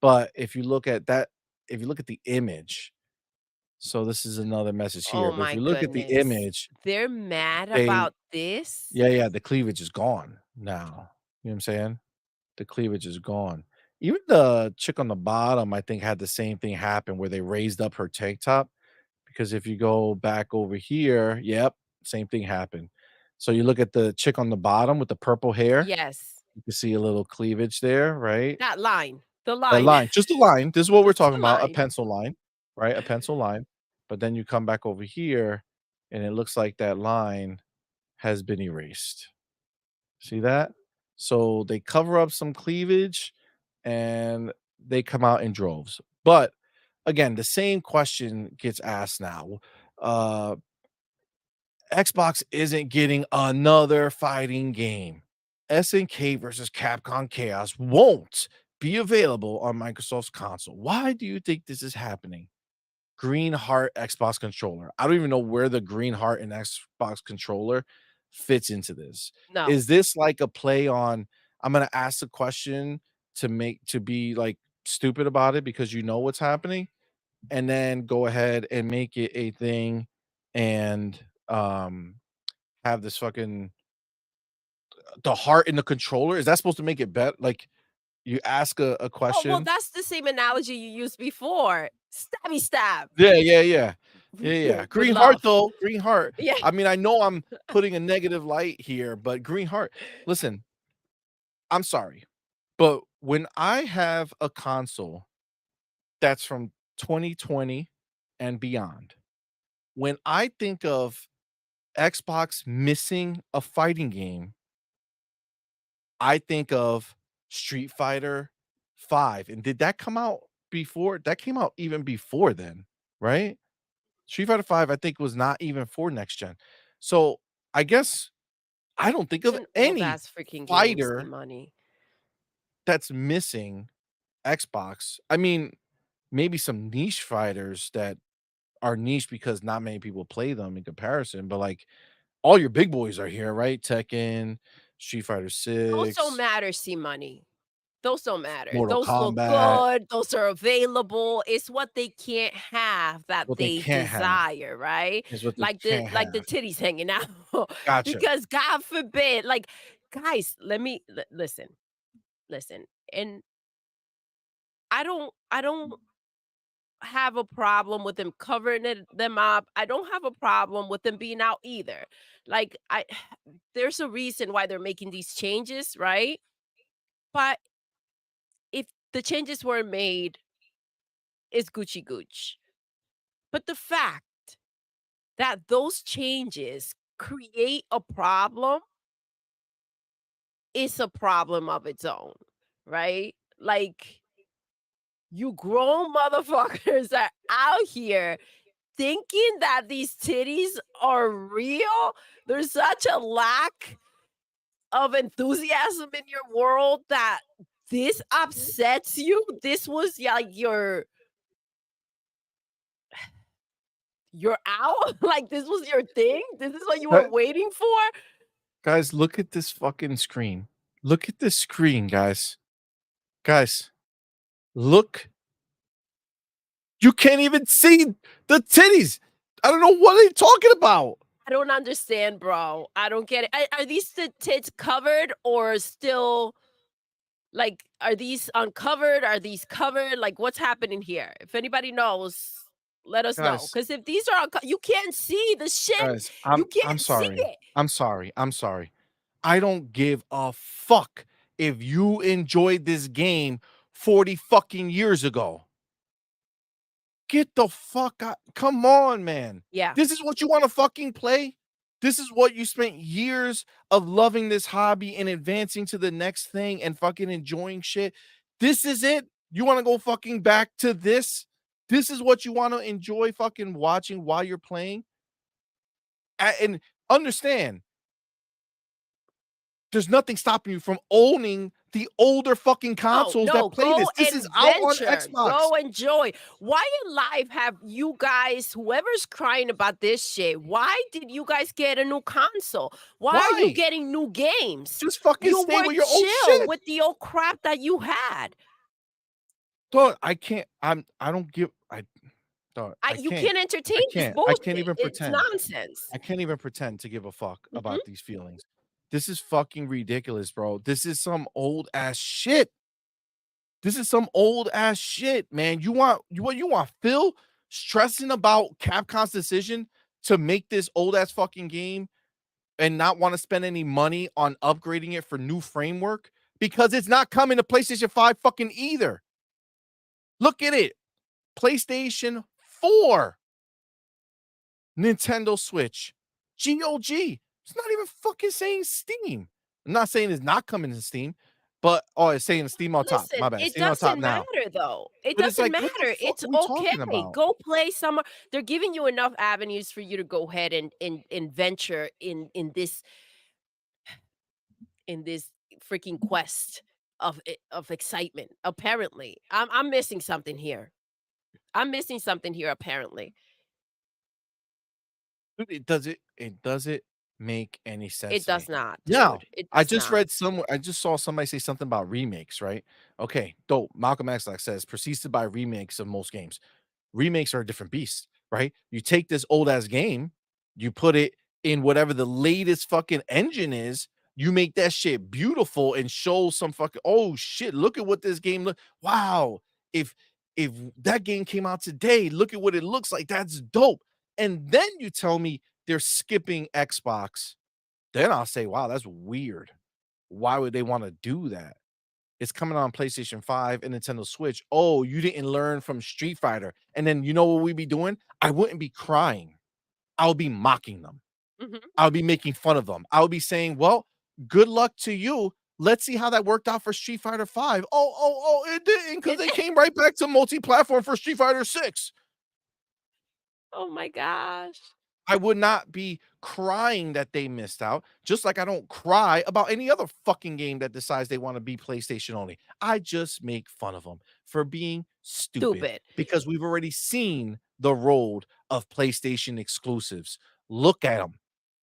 But if you look at the image, so this is another message here. Oh But if my you look at the goodness. image, They're mad they about this? yeah, yeah, the cleavage is gone now. You know what I'm saying? The cleavage is gone. Even the chick on the bottom, I think, had the same thing happen where they raised up her tank top, because if you go back over here, yep, same thing happened. So you look at the chick on the bottom with the purple hair, Yes. you can see a little cleavage there, right? That line. The That line. line, just a line. This is what we're Just talking the about, a line. pencil line, right? A pencil line. But then you come back over here and it looks like that line has been erased. See that? So they cover up some cleavage and they come out in droves. But again, the same question gets asked now. Uh Xbox isn't getting another fighting game. SNK versus Capcom Chaos won't be available on Microsoft's console. Why do you think this is happening? Green heart Xbox controller. I don't even know where the green heart and Xbox controller fits into this. No. Is this like a play on I'm gonna ask the question to be like stupid about it because you know what's happening, and then go ahead and make it a thing and have this fucking the heart in the controller? Is that supposed to make it better? Like you ask a Oh, well, question. that's the same analogy you used before. Stabby stab. Yeah, yeah, yeah. Yeah, yeah. With Green heart love. though, green heart. Yeah. I mean, I know I'm putting a negative light here, but green heart. Listen, I'm sorry, but when I have a console that's from 2020 and beyond, when I think of Xbox missing a fighting game, I think of Street Fighter 5, and did that come out before? That came out even before then, right? Street Fighter 5, I think, was not even for next gen. So, I guess I don't think It's of an old any ass freaking game, fighter CMoney. that's missing Xbox. I mean, maybe some niche fighters that are niche because not many people play them in comparison, but, like, all your big boys are here, right? Tekken, Street Fighter Those don't 6, matter, CMoney. Those don't matter. Mortal Those look Kombat. good, those are available. It's what they can't have that What they they can't have desire, right? is what they Like the can't like the have. titties hanging out. Gotcha. Because God forbid, like, guys, let me listen, listen. And I don't have a problem with them covering them up. I don't have a problem with them being out either. Like there's a reason why they're making these changes, right? But if the changes were made, it's Gucci Gooch. But the fact that those changes create a problem is a problem of its own, right? Like, you grown motherfuckers are out here thinking that these titties are real. There's such a lack of enthusiasm in your world that this upsets you. This was like you're out? Like, this was your thing? This is what you were Gu waiting for? guys, look at this fucking screen. Look at this screen, guys. Guys, look. You can't even see the titties. I don't know what are you talking about. I don't understand, bro. I don't get it. Are these the tits covered or still like, are these uncovered? Are these covered? Like, what's happening here? If anybody knows, let us know. Guys, Because if these are you can't see the shit. guys, You I'm can't see sorry. it. I'm sorry. I'm sorry. I don't give a fuck if you enjoyed this game 40 fucking years ago. Get the fuck out. Come on, man. Yeah. This is what you want to fucking play? This is what you spent years of loving this hobby and advancing to the next thing and fucking enjoying shit. This is it? You want to go fucking back to this? This is what you want to enjoy fucking watching while you're playing? And understand, there's nothing stopping you from owning the older fucking No, consoles no, that play go this. This is and out on venture. Xbox. Go enjoy. Why in life have you guys, whoever's crying about this shit, why did you guys get a new console? Why are you Why? getting new games? Just fucking You stay were with your old chill shit. with the old crap that you had. Dog, I can't. I don't give. Dog, You can't I entertain this can't. I can't bullshit. even It's pretend. nonsense. I can't even pretend to give a fuck Mhm. about these feelings. This is fucking ridiculous, bro. This is some old ass shit. This is some old ass shit, man. You want Phil stressing about Capcom's decision to make this old ass fucking game and not want to spend any money on upgrading it for new framework because it's not coming to PlayStation 5 fucking either. Look at it. PlayStation 4, Nintendo Switch, GOG. It's not even fucking saying Steam. I'm not saying it's not coming to Steam, but oh, it's saying Steam on top. Listen, My bad. it Steam on top doesn't now. matter though. It But it's doesn't like, what the matter. fuck It's are we talking okay. about? Go play somewhere. They're giving you enough avenues for you to go ahead and venture in this freaking quest of excitement. Apparently, I'm missing something here. I'm missing something here. Apparently, Dude, it doesn't make any sense it to does me. not, Now, dude. It does not. I just saw somebody say something about remakes, right? Okay, dope. Malcolm X like says proceeds to buy remakes of most games. Remakes are a different beast, right? You take this old ass game, you put it in whatever the latest fucking engine is, you make that shit beautiful and show some fucking oh shit, look at what this game look. Wow. If if that game came out today, look at what it looks like. That's dope. And then you tell me they're skipping Xbox, then I'll say, wow, that's weird. Why would they want to do that? It's coming on PlayStation 5 and Nintendo Switch. Oh, you didn't learn from Street Fighter. And then you know what we'd be doing? I wouldn't be crying. I'll be mocking them. Mhm. I'll be making fun of them. I'll be saying, well, good luck to you. Let's see how that worked out for Street Fighter 5. Oh, it didn't because It they came right back to multi-platform for Street Fighter 6. oh my gosh. I would not be crying that they missed out, just like I don't cry about any other fucking game that decides they wanna be PlayStation only. I just make fun of them for being stupid Stupid. because we've already seen the road of PlayStation exclusives. Look at them.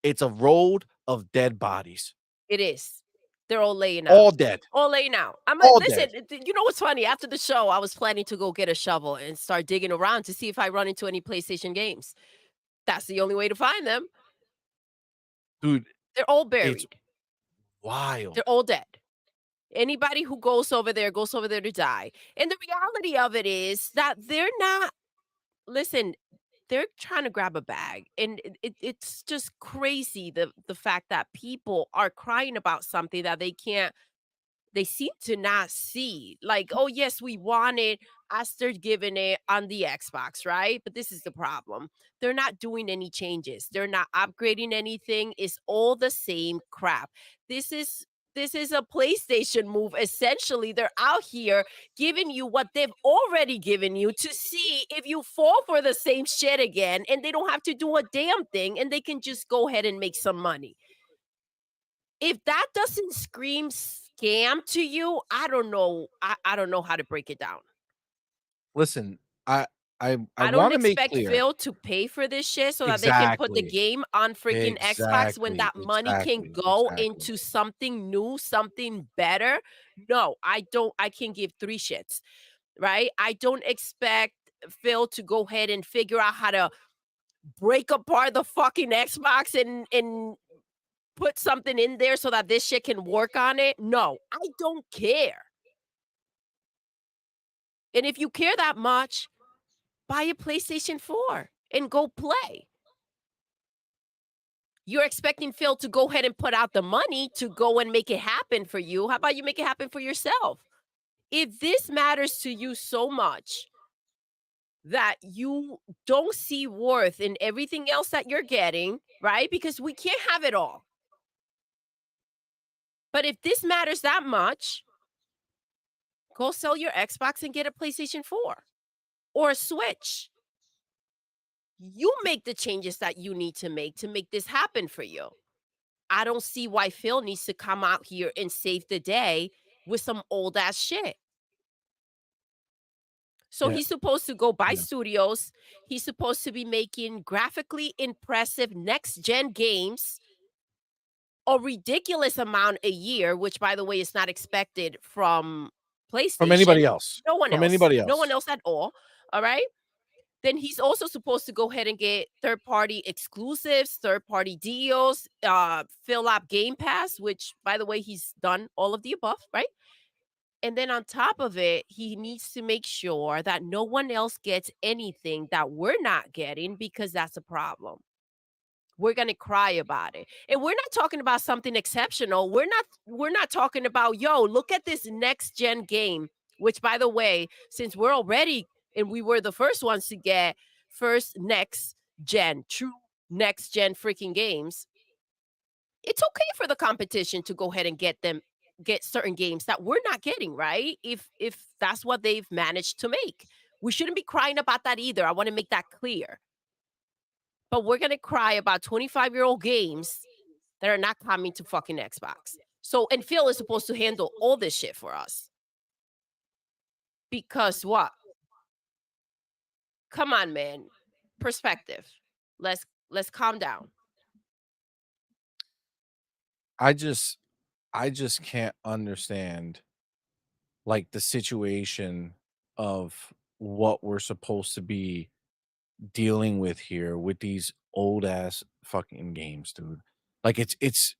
It's a road of dead bodies. It is. They're all laying out. All dead. All laying out. I'm like, All listen, dead. you know what's funny? After the show, I was planning to go get a shovel and start digging around to see if I run into any PlayStation games. That's the only way to find them. Dude, They're all it's buried. They're wild. all dead. Anybody who goes over there to die. And the reality of it is that they're not listen, they're trying to grab a bag. And it's just crazy the fact that people are crying about something that they seem to not see. Like, oh, yes, we want it as they're giving it on the Xbox, right? But this is the problem. They're not doing any changes. They're not upgrading anything. It's all the same crap. This is this is a PlayStation move. Essentially, they're out here giving you what they've already given you to see if you fall for the same shit again, and they don't have to do a damn thing and they can just go ahead and make some money. If that doesn't scream scam to you, I don't know. I don't know how to break it down. Listen, I I don't wanna make expect clear. Phil to pay for this shit so that they can put the Exactly. game on freaking Xbox when Exactly, that money can exactly, go exactly. into something new, something better. No, I can give 3 shits, right? I don't expect Phil to go ahead and figure out how to break apart the fucking Xbox and put something in there so that this shit can work on it. No, I don't care. And if you care that much, buy a PlayStation 4 and go play. You're expecting Phil to go ahead and put out the money to go and make it happen for you. How about you make it happen for yourself? If this matters to you so much that you don't see worth in everything else that you're getting, right? Because we can't have it all. But if this matters that much, go sell your Xbox and get a PlayStation 4 or a Switch. You make the changes that you need to make this happen for you. I don't see why Phil needs to come out here and save the day with some old ass shit. So Yeah, he's supposed to go buy yeah. studios. He's supposed to be making graphically impressive next gen games, a ridiculous amount a year, which by the way is not expected from From PlayStation. anybody else. No one From else. anybody No one else. else at all. All right. Then he's also supposed to go ahead and get third party exclusives, third party deals, fill up Game Pass, which by the way, he's done all of the above, right? And then on top of it, he needs to make sure that no one else gets anything that we're not getting because that's a problem. We're going to cry about it. And we're not talking about something exceptional. We're not talking about, yo, look at this next gen game, which by the way, since we're already and we were the first ones to get first next gen, true next gen freaking games, it's okay for the competition to go ahead and get certain games that we're not getting, right? If that's what they've managed to make. We shouldn't be crying about that either. I want to make that clear. But we're going to cry about 25-year-old games that are not coming to fucking Xbox. So, and Phil is supposed to handle all this shit for us. Because what? Come on, man. Perspective. Let's calm down. I just I just can't understand, like, the situation of what we're supposed to be dealing with here with these old ass fucking games, dude. Like, it's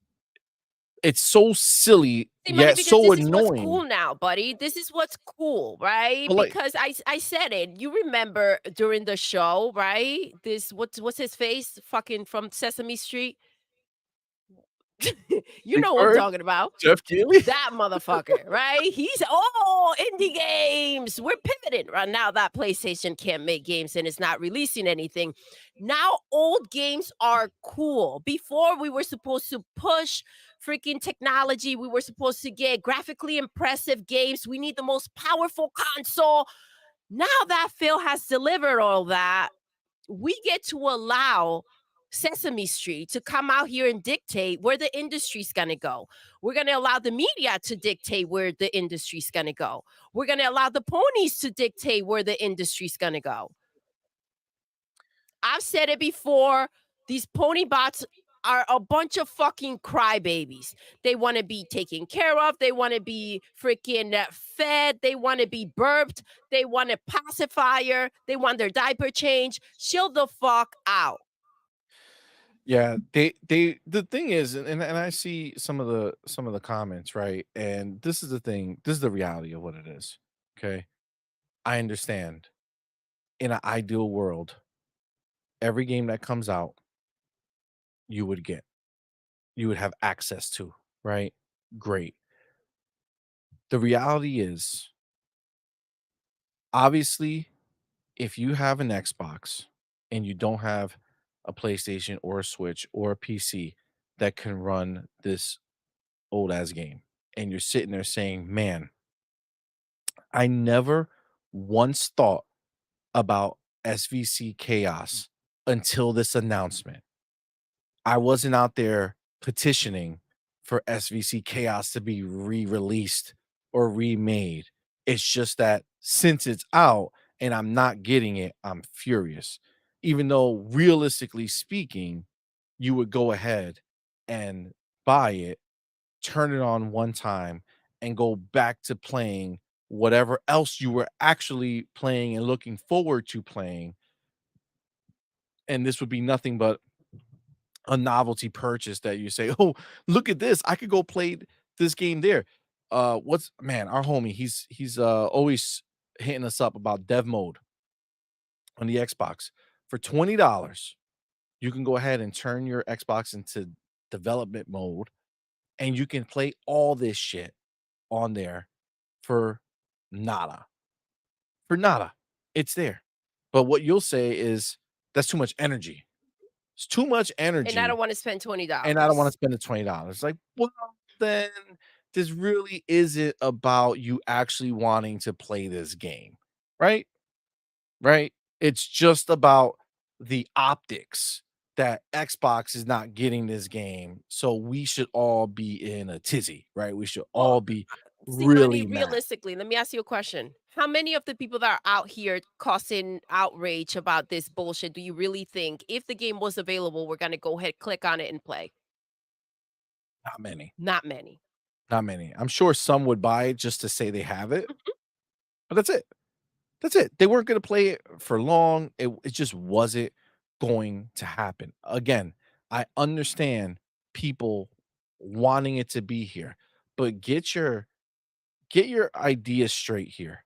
so silly, See, money yet because so this is what's cool annoying. now, buddy. This is what's cool, right? But, like, Because I said it. You remember during the show, right? This what's his face? Fucking from Sesame Street. You Big know what I'm Bird, talking about. Jeff Keighley? That motherfucker, right? He's oh, indie games. We're pivoting right now that PlayStation can't make games and is not releasing anything. Now old games are cool. Before we were supposed to push freaking technology. We were supposed to get graphically impressive games. We need the most powerful console. Now that Phil has delivered all that, we get to allow Sesame Street to come out here and dictate where the industry's going to go. We're going to allow the media to dictate where the industry's going to go. We're going to allow the ponies to dictate where the industry's going to go. I've said it before. These pony bots are a bunch of fucking crybabies. They want to be taken care of. They want to be freaking fed. They want to be burped. They want a pacifier. They want their diaper change. Chill the fuck out. Yeah, the thing is, and I see some of the comments, right? And this is the thing, this is the reality of what it is. Okay. I understand. In an ideal world, every game that comes out, you would get, you would have access to, right? Great. The reality is, obviously, if you have an Xbox and you don't have a PlayStation or a Switch or a PC that can run this old ass game, and you're sitting there saying, man, I never once thought about SVC chaos until this announcement. I wasn't out there petitioning for SVC chaos to be re-released or remade. It's just that since it's out and I'm not getting it, I'm furious. Even though realistically speaking, you would go ahead and buy it, turn it on one time, and go back to playing whatever else you were actually playing and looking forward to playing. And this would be nothing but a novelty purchase that you say, "Oh, look at this. I could go play this game there." What's man, our homie, he's always hitting us up about dev mode on the Xbox. For $20, you can go ahead and turn your Xbox into development mode and you can play all this shit on there for nada. For nada. It's there. But what you'll say is that's too much energy. It's too much And I don't energy want to spend and I don't wanna $20. spend the $20. Like, well, then this really isn't about you actually wanting to play this game, right? Right? It's just about the optics that Xbox is not getting this game, so we should all be in a tizzy, right? We should Well, all be see, money, really mad. realistically, let me ask you a question. How many of the people that are out here causing outrage about this bullshit do you really think, if the game was available, we're gonna go ahead, click on it, and play? Not many, Not many. not many. I'm sure some would buy it just to say they have it, but that's it. That's it. They weren't gonna play it for long. It just wasn't going to happen. Again, I understand people wanting it to be here, but get your ideas straight here.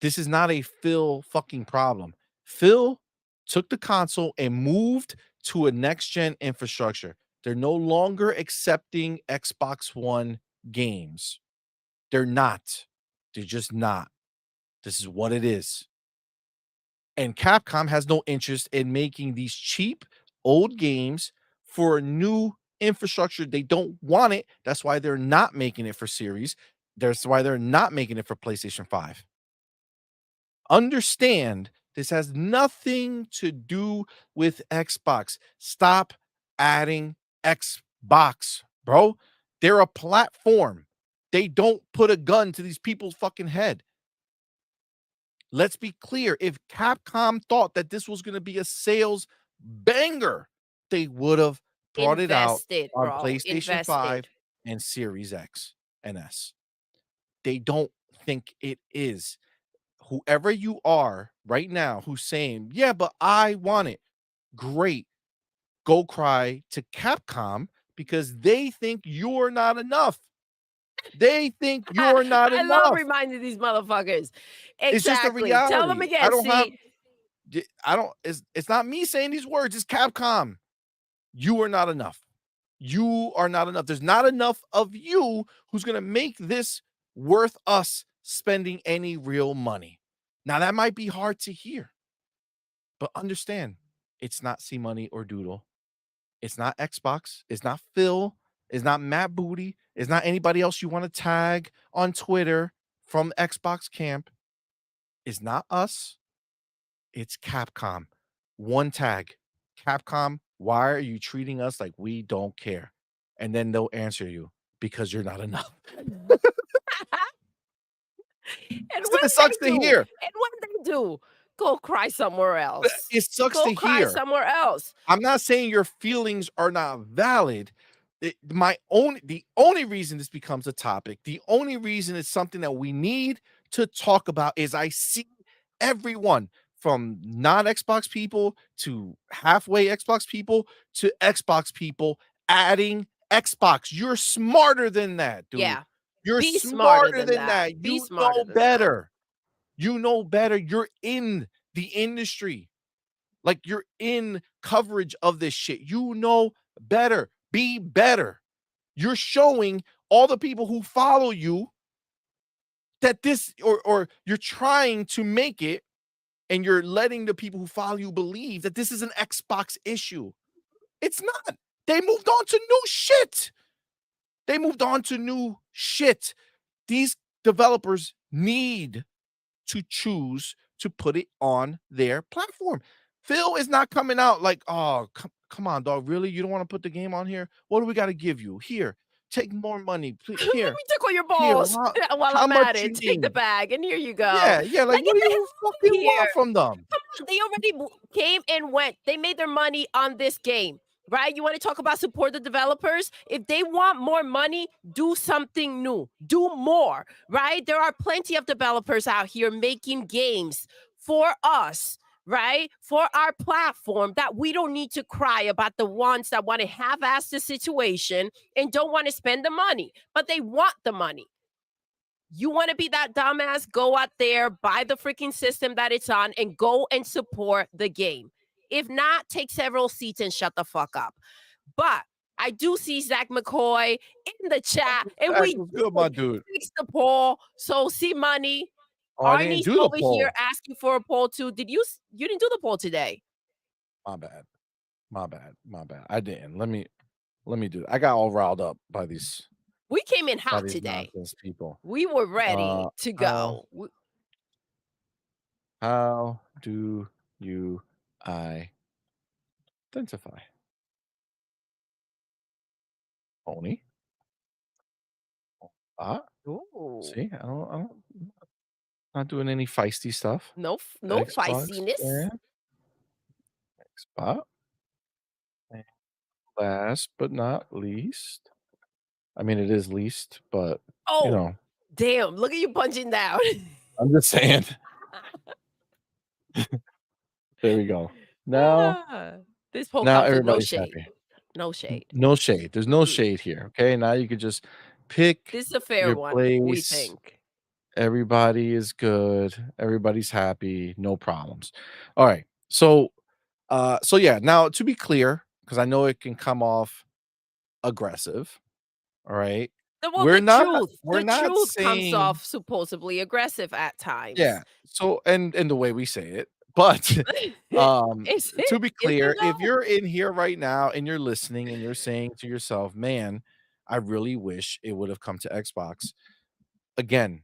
This is not a Phil fucking problem. Phil took the console and moved to a next gen infrastructure. They're no longer accepting Xbox One games. They're not. They're just not. This is what it is. And Capcom has no interest in making these cheap old games for a new infrastructure. They don't want it. That's why they're not making it for series. That's why they're not making it for PlayStation 5. Understand this has nothing to do with Xbox. Stop adding Xbox, bro. They're a platform. They don't put a gun to these people's fucking head. Let's be clear. If Capcom thought that this was going to be a sales banger, they would have brought it out Invested, on bro. PlayStation 5 Invested. and Series X and S. They don't think it is. Whoever you are right now who's saying, "Yeah, but I want it." Great. Go cry to Capcom because they think you're not enough. They think you're not I love enough. reminding these motherfuckers. It's just a Exactly. Tell them reality. I again. don't have See, I don't it's not me saying these words, it's Capcom. You are not enough. You are not enough. There's not enough of you who's going to make this worth us spending any real money. Now that might be hard to hear, but understand it's not CMoney or Doodle. It's not Xbox. It's not Phil. It's not Matt Booty. It's not anybody else you want to tag on Twitter from Xbox camp. It's not us. It's Capcom. One tag. Capcom, why are you treating us like we don't care? And then they'll answer you because you're not enough. And Listen, when it sucks to hear. they do, go cry somewhere else. It sucks Go to cry hear. somewhere else. I'm not saying your feelings are not valid. The only reason this becomes a topic, the only reason it's something that we need to talk about is I see everyone from non-Xbox people to halfway Xbox people to Xbox people adding Xbox. You're smarter than that, dude. Yeah. You're Be smarter smarter than than that. that. Be You smarter know than that. better. You know better. You're in the industry. Like, you're in coverage of this shit. You know better. Be better. You're showing all the people who follow you that this or you're trying to make it, and you're letting the people who follow you believe that this is an Xbox issue. It's not. They moved on to new shit. They moved on to new shit. These developers need to choose to put it on their platform. Phil is not coming out like, "Oh, come on, dog. Really? You don't want to put the game on here? What do we got to give you? Here, take more money. Let Here, me tickle your here. balls while How I'm at much it. you Take the need?" bag and here you go. Yeah, yeah. Like, Like, what get do the you hell out fucking of here. want from them? They already came and went. They made their money on this game, right? You want to talk about support the developers? If they want more money, do something new. Do more, right? There are plenty of developers out here making games for us, right? For our platform that we don't need to cry about the ones that want to half-ass the situation and don't want to spend the money, but they want the money. You want to be that dumbass? Go out there, buy the freaking system that it's on, and go and support the game. If not, take several seats and shut the fuck up. But I do see Zach McCoy in the chat, and Zach we was good, did my dude. fix the poll. So CMoney, Oh, I didn't Arnie's do the over here poll. asking for a poll too. You didn't do the poll today? My bad. My bad. My bad. I didn't. Let me do it. I got all riled up We came in by hot these today. nonsense people. We were Uh, ready to how go. how do you identify? Pony? Ooh. See, not doing any feisty stuff. No Xbox feistiness. and Xbox. And last but not least, I mean, it is least, but you Oh, know, damn, look at you punching down. I'm just saying. There we go. Now, Ah, this poll now comes with no everybody's shade. happy. No shade. No shade. There's no Mm. shade here. Okay. Now you could just pick This is a fair your one, we place. think. Everybody is good. Everybody's happy. No problems. All right. So yeah, now to be clear, because I know it can come off aggressive. All right. Well, We're not we're the not truth comes saying off supposedly aggressive at yeah. times. So and the way we say it, but Is it? to be Is it clear, if though? you're in here right now and you're listening and you're saying to yourself, man, I really wish it would have come to Xbox. Again,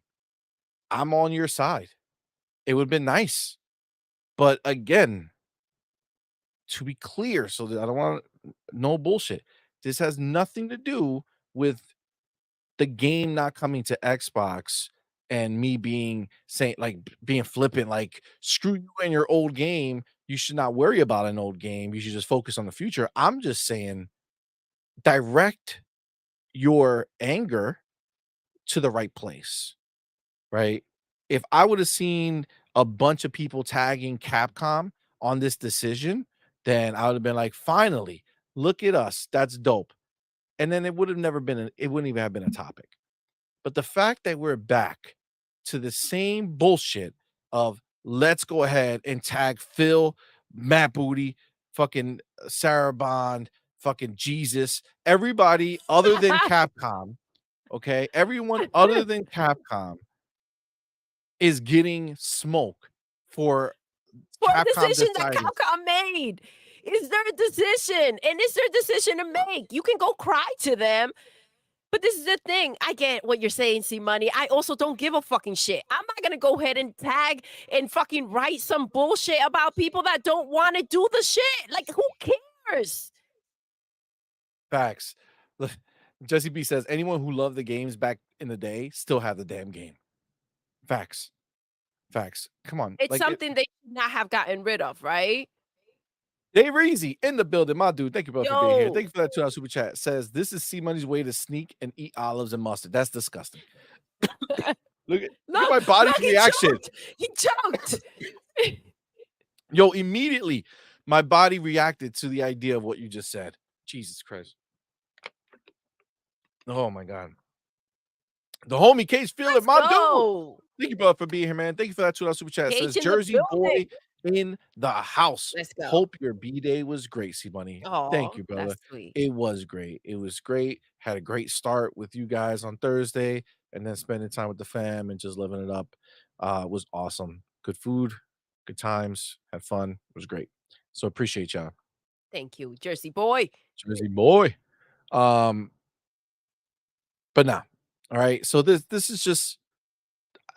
I'm on your side. It would have been nice. But again, to be clear, so that I don't want no bullshit. This has nothing to do with the game not coming to Xbox and me being saying like being flippant, like screw you and your old game. You should not worry about an old game. You should just focus on the future. I'm just saying direct your anger to the right place, right? If I would have seen a bunch of people tagging Capcom on this decision, then I would have been like, finally, look at us. That's dope. And then it would have never been, it wouldn't even have been a topic. But the fact that we're back to the same bullshit of let's go ahead and tag Phil, Matt Booty, fucking Sarah Bond, fucking Jesus, everybody other than Capcom, okay? Everyone other than Capcom is getting smoke for For a Capcom decision that deciding. Capcom made. It's their decision, and it's their decision to make. You can go cry to them, but this is the thing. I get what you're saying, C Money. I also don't give a fucking shit. I'm not gonna go ahead and tag and fucking write some bullshit about people that don't want to do the shit. Like, who cares? Facts. Look, Jesse B says anyone who loved the games back in the day still have the damn game. Facts. Facts. Come on. It's Like it something they should not have gotten rid of, right? Dave Reezy in the building, my dude. Thank you, bro, for being here. Thank Yo, you for that $2 super chat. Says this is C Money's way to sneak and eat olives and mustard. That's disgusting. Look at no, my no, body's he reaction. choked. He choked. Yo, immediately my body reacted to the idea of what you just said. Jesus Christ. Oh my God. The homie Case Feel It, Let's my dude. go. Thank you, brother, for being here, man. Thank you for that $2 super chat. It says Cage in the Jersey building. boy in the house. Let's go. Hope your B-Day was great, C Money. Thank Oh, you, brother. that's sweet. It was great. It was great. Had a great start with you guys on Thursday, and then spending time with the fam and just living it up. Was awesome. Good food, good times, had fun. It was great. So appreciate y'all. Thank you, Jersey boy. Jersey boy. Um, but now, all right. So this is just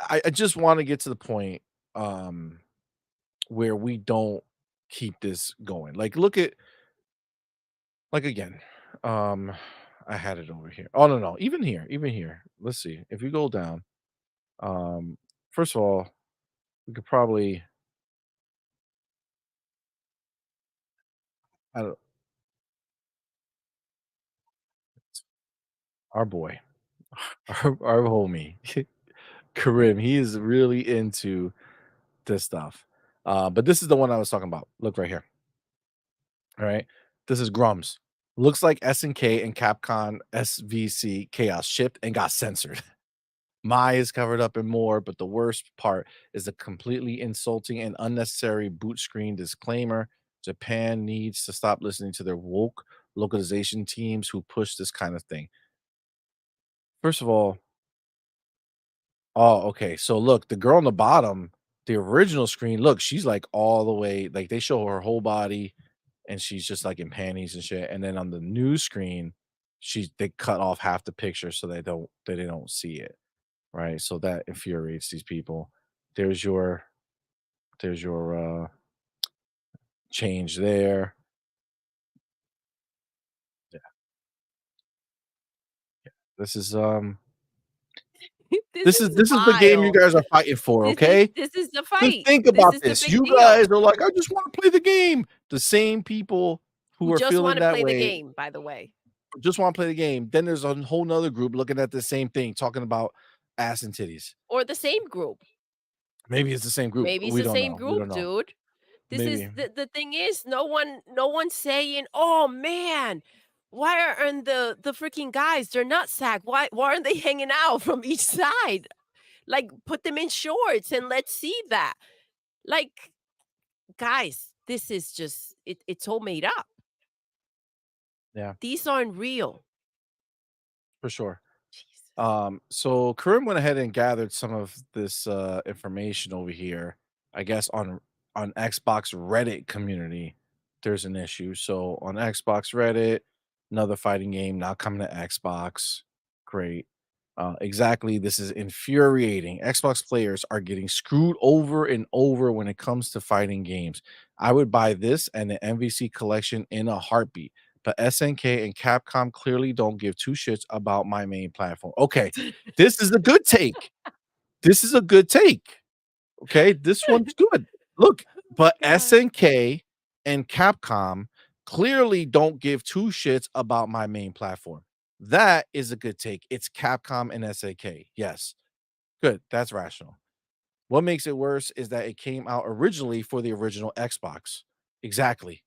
I just want to get to the point where we don't keep this going. Like, look at like again. Um, I had it over here. Oh no, even here, even here. Let's see. If you go down, um, first of all, we could probably I don't our boy, our homie, Karim, he is really into this stuff. But this is the one I was talking about. Look right here. All right. This is Grums. Looks like SNK and Capcom SVC Chaos shipped and got censored. My is covered up in more, but the worst part is a completely insulting and unnecessary boot screen disclaimer. Japan needs to stop listening to their woke localization teams who push this kind of thing. First of all, oh, okay. So look, the girl on the bottom, the original screen, look, she's like all the way, like they show her whole body and she's just like in panties and shit. And then on the new screen, they cut off half the picture so they don't see it. Right. So that infuriates these people. There's your there's your change there. Yeah. This is This is this is the game you wild. guys are fighting for, okay? This is the Just fight. think This about is the this. big You deal. guys are like, I just want to play the game. The same people who Who are just feeling wanna that play the way game, by the way. just want to play the game. Then there's a whole nother group looking at the same thing, talking about ass and titties. Or the same group. Maybe it's the same group. Maybe it's We the don't same know. We don't group, know. dude. This is Maybe. the thing is no one's saying, "Oh, man, why aren't the freaking guys, they're not sack. Why aren't they hanging out from each side? Like, put them in shorts and let's see that." Like, guys, this is just it's all made up. Yeah, These aren't real. for sure. Jesus. So Karim went ahead and gathered some of this information over here. I guess on Xbox Reddit community, there's an issue. So on Xbox Reddit, another fighting game now coming to Xbox. Great. Exactly. This is infuriating. Xbox players are getting screwed over and over when it comes to fighting games. I would buy this and the MVC collection in a heartbeat, but SNK and Capcom clearly don't give two shits about my main platform. Okay, this is a good take. This is a good take. Okay, this one's good. Look, Oh but god. SNK and Capcom clearly don't give two shits about my main platform. That is a good take. It's Capcom and SNK. Yes, good. That's rational. What makes it worse is that it came out originally for the original Xbox. Exactly.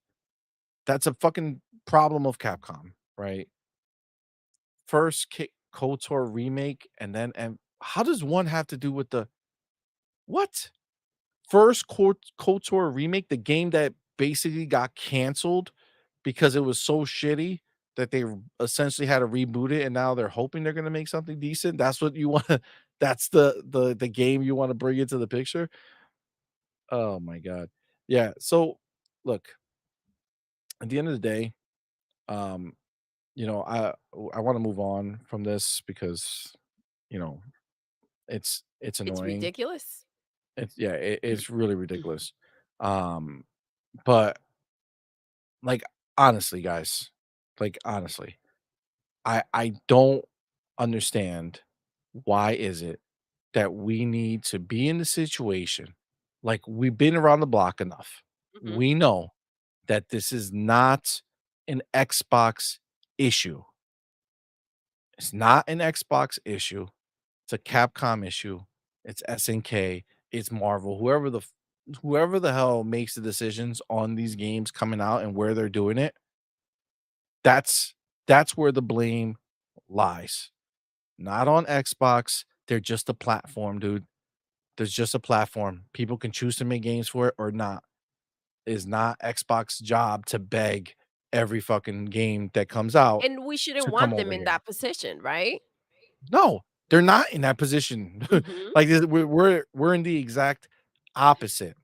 That's a fucking problem of Capcom, right? First KOTOR remake and then and how does one have to do with the what? First KOTOR remake, the game that basically got canceled because it was so shitty that they essentially had to reboot it and now they're hoping they're gonna make something decent. That's what you wanna that's the game you wanna bring into the picture? Oh my god. Yeah, so look. At the end of the day, um, I want to move on from this because you know it's It's annoying. ridiculous. It's really ridiculous. Um, but like honestly, guys, like honestly, I don't understand why is it that we need to be in the situation like we've been around the block enough. Mhm. We know that this is not an Xbox issue. It's not an Xbox issue. It's a Capcom issue. It's SNK. It's Marvel. Whoever the hell makes the decisions on these games coming out and where they're doing it, that's that's where the blame lies. Not on Xbox. They're just a platform, dude. There's just a platform. People can choose to make games for it or not. It is not Xbox job to beg every fucking game that comes out And we shouldn't to come want them over in here. that position, right? No, they're not in that position. Mhm. Like, we're in the exact opposite,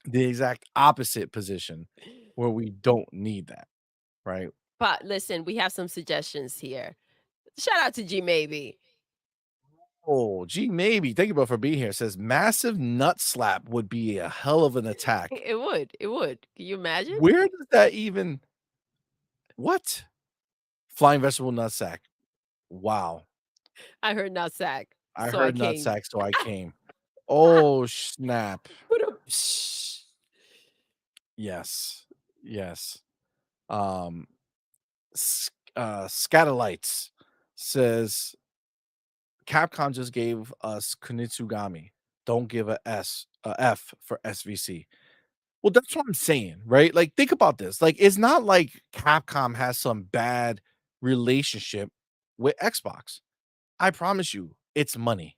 the exact opposite position where we don't need that, right? But listen, we have some suggestions here. Shout out to G Maybe. Oh, gee, maybe. Thank you both for being here. It says massive nut slap would be a hell of an attack. It would, it would. Can you imagine? Where does that even what? Flying vegetable nutsack. Wow. I heard not sack, I so I heard came. nutsack, so I came. Oh, snap. What a psh. Yes. Yes. Um, Scatolites says Capcom just gave us Kunitsugami. Don't give a F for SVC. Well, that's what I'm saying, right? Like, think about this. Like, it's not like Capcom has some bad relationship with Xbox. I promise you, it's money.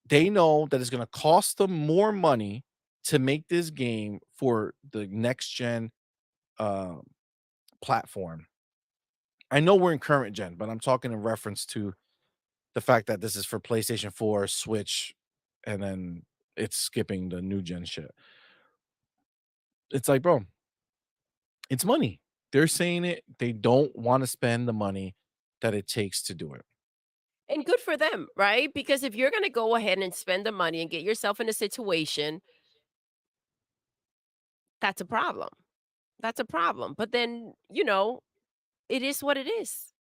They know that it's gonna cost them more money to make this game for the next gen, um, platform. I know we're in current gen, but I'm talking in reference to the fact that this is for PlayStation 4, Switch, and then it's skipping the new gen shit. It's like, bro, it's money. They're saying it. They don't wanna spend the money that it takes to do it. And good for them, right? Because if you're gonna go ahead and spend the money and get yourself in a situation, that's a problem. That's a problem. But then, it is what it is.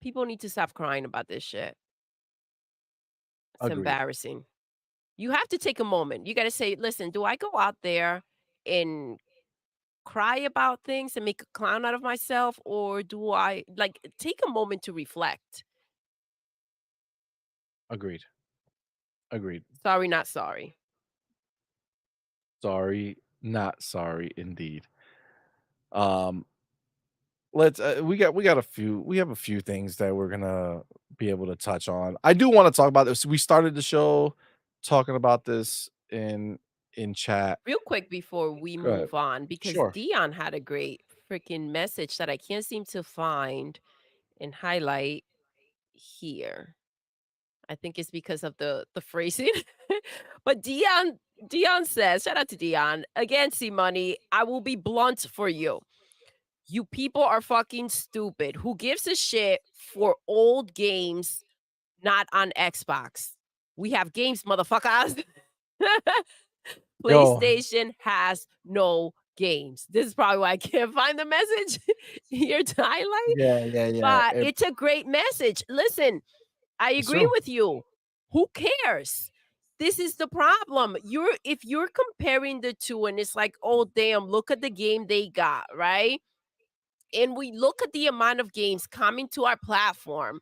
People need to stop crying about this shit. It's Agreed. embarrassing. You have to take a moment. You gotta say, "Listen, do I go out there and cry about things and make a clown out of myself, or do I like, take a moment to reflect?" Agreed. Agreed. Sorry, not sorry. Sorry, not sorry indeed. Um, let's we have a few things that we're gonna be able to touch on. I do want to talk about this. We started the show talking about this in chat. Real quick before we Go ahead. move on, because Sure. Dion had a great freaking message that I can't seem to find and highlight here. I think it's because of the phrasing. But Dion says, shout out to Dion. Again, CMoney, I will be blunt for you. You people are fucking stupid. Who gives a shit for old games not on Xbox? We have games, motherfuckers. Yo, PlayStation has no games. This is probably why I can't find the message here to highlight, yeah. but it's a great message. Listen, I It's agree true. with you. Who cares? This is the problem. If you're comparing the two and it's like, "Oh, damn, look at the game they got," right? And we look at the amount of games coming to our platform,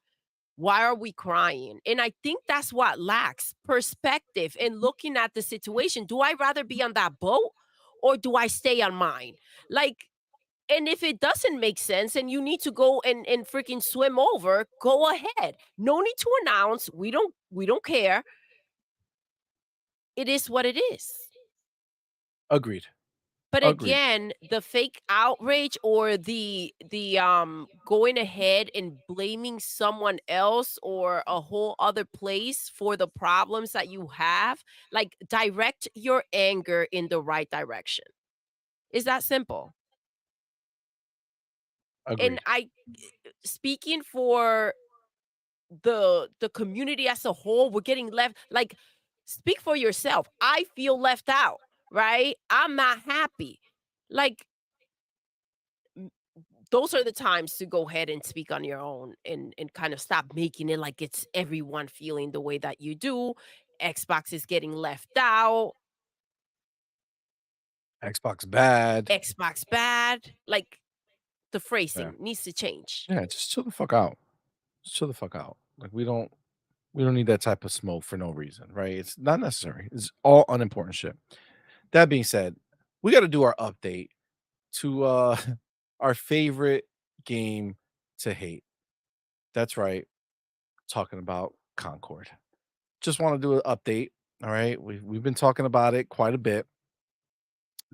why are we crying? And I think that's what lacks perspective and looking at the situation. Do I rather be on that boat or do I stay on mine? Like, and if it doesn't make sense and you need to go and freaking swim over, go ahead. No need to announce. We don't care. It is what it is. Agreed. But Agreed. again, the fake outrage or the going ahead and blaming someone else or a whole other place for the problems that you have, like, direct your anger in the right direction. It's that simple. And Agreed. I speaking for the community as a whole, we're getting left like, speak for yourself. I feel left out, right? I'm not happy. Like, those are the times to go ahead and speak on your own and kind of stop making it like it's everyone feeling the way that you do. Xbox is getting left out. Xbox bad. Xbox bad. Like, the Yeah. phrasing needs to change. Yeah, just chill the fuck out. Just chill the fuck out. Like we don't need that type of smoke for no reason, right? It's not necessary. It's all unimportant shit. That being said, we got to do our update to our favorite game to hate. That's right. Talking about Concord. Just want to do an update. All right. We've been talking about it quite a bit,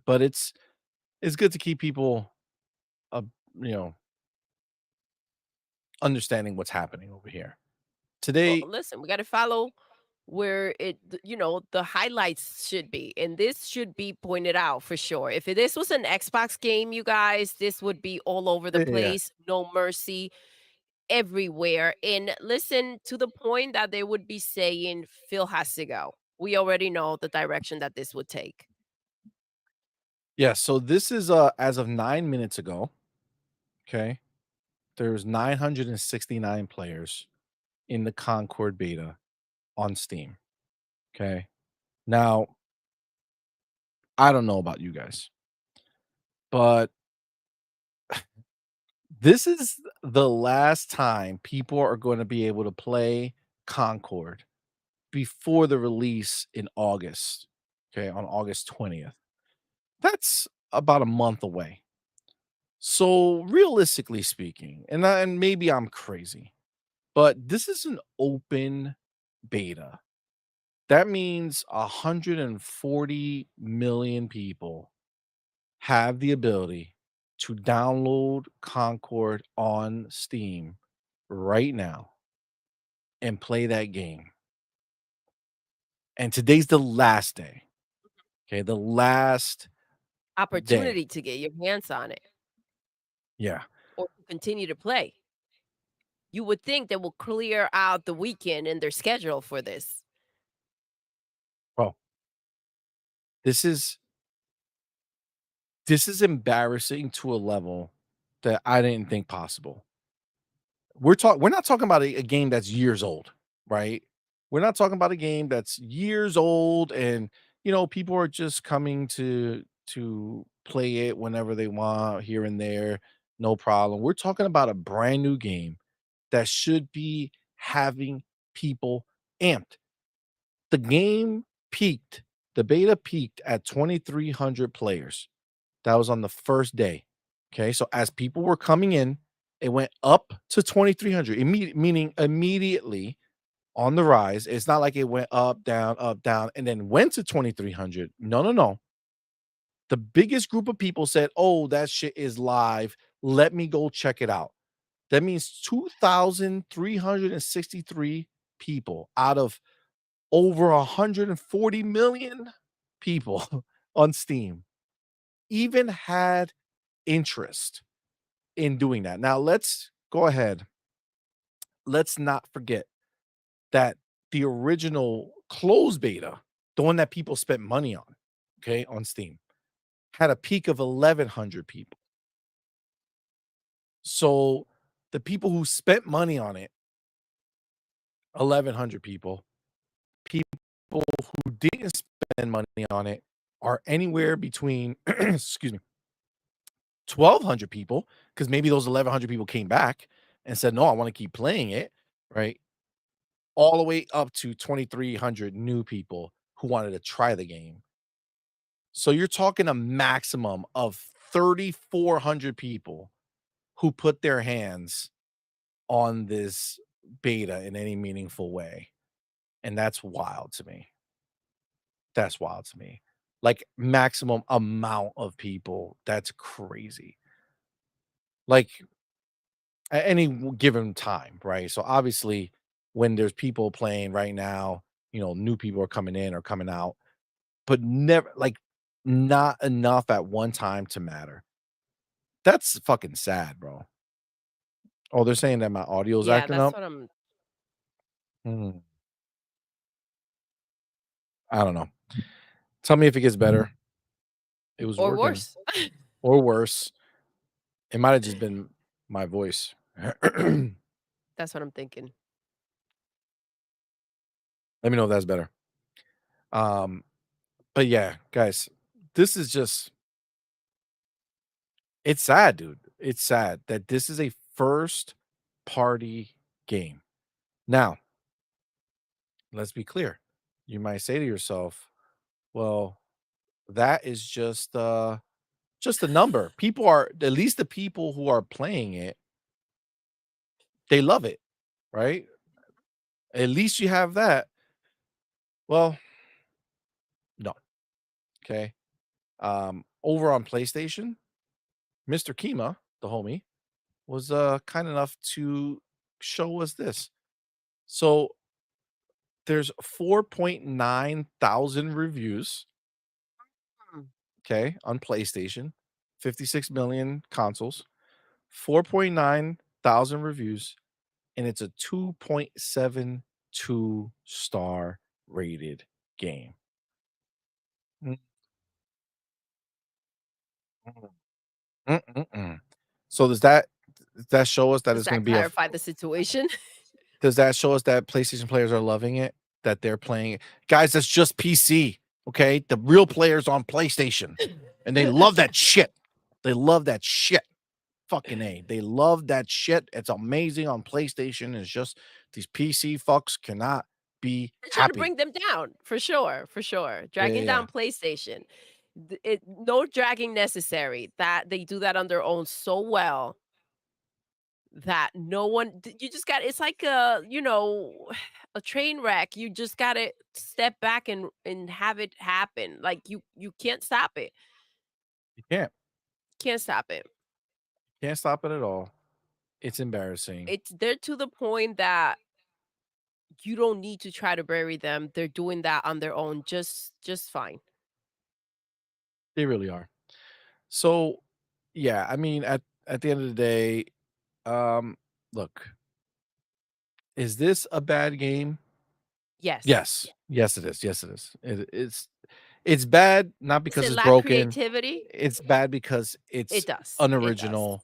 but it's good to keep people uh, you know, understanding what's happening over here. Well, Today, listen, we got to follow where the highlights should be. And this should be pointed out for sure. If this was an Xbox game, you guys, this would be all over the yeah. place. No mercy everywhere. And listen to the point that they would be saying Phil has to go. We already know the direction that this would take. Yeah, so this is as of 9 minutes ago. Okay. There's 969 players in the Concord beta on Steam. Okay. Now, I don't know about you guys, but this is the last time people are going to be able to play Concord before the release in August. Okay. On August 20th. That's about a month away. So, realistically speaking, and maybe I'm crazy, but this is an open beta. That means 140 million people have the ability to download Concord on Steam right now and play that game. And today's the last day. Okay, the last day. Opportunity to get your hands on it Yeah. or to continue to play. You would think they will clear out the weekend in their schedule for this. Well, this is this is embarrassing to a level that I didn't think possible. We're not talking about a game that's years old, right? We're not talking about a game that's years old and people are just coming to play it whenever they want here and there, no problem. We're talking about a brand new game that should be having people amped. The game peaked, the beta peaked at 2,300 players. That was on the first day. Okay, so as people were coming in, it went up to 2,300, meaning immediately on the rise. It's not like it went up, down, and then went to 2,300. No, no, no. The biggest group of people said, "Oh, that shit is live. Let me go check it out." That means 2,363 people out of over 140 million people on Steam even had interest in doing that. Now let's go ahead. Let's not forget that the original closed beta, the one that people spent money on, okay, on Steam, had a peak of 1,100 people. So the people who spent money on it, 1,100 people, people who didn't spend money on it are anywhere between, excuse me, 1,200 people, because maybe those 1,100 people came back and said, no, I want to keep playing it, right? All the way up to 2,300 new people who wanted to try the game. So you're talking a maximum of 3,400 people who put their hands on this beta in any meaningful way. And that's wild to me. That's wild to me. Like maximum amount of people. That's crazy. Like at any given time, right? So obviously, when there's people playing right now, new people are coming in or coming out, but never like not enough at one time to matter. That's fucking sad, bro. Oh, they're saying that my audio is Yeah, acting that's up? what I'm Hmm, I don't know. Tell me if it gets better. It was or working. worse. Or worse. It might have just been my voice. Let That's what I'm thinking. me know if that's better. Um, but yeah, guys, this is just it's sad, dude. It's sad that this is a first party game. Now, let's be clear. You might say to yourself, well, that is just a number. People are at least the people who are playing it, they love it, right? At least you have that. Well, no. Okay. Over on PlayStation, Mr. Kima, the homie, was kind enough to show us this. So there's 4.9 thousand reviews, Mm. okay, on PlayStation, 56 million consoles, 4.9 thousand reviews, and it's a 2.72 star rated game. Mm, mm, mm. So does that show us that Does it's going that to be a clarify the situation? does that show us that PlayStation players are loving it? That they're playing it? Guys, that's just PC, okay? The real players on PlayStation, and they love that shit. They love that shit. Fucking A. They love that shit. It's amazing on PlayStation. It's just these PC fucks cannot be They're trying to happy. bring them down, for sure, for sure. Yeah, yeah, Dragging yeah. down PlayStation. No dragging necessary. That they do that on their own so well that no one you just got it's like a train wreck. You just gotta step back and have it happen. Like you can't stop it. You can't. Can't stop it. Can't stop it at all. It's embarrassing. It's they're to the point that you don't need to try to bury them. They're doing that on their own just fine. They really are. So, yeah, I mean, at the end of the day, um, look, is this a bad game? Yes. Yes. Yes, it is. Yes, it is. It's bad not Does because it it's lack broken. creativity? It's bad because It it's does. It does. unoriginal.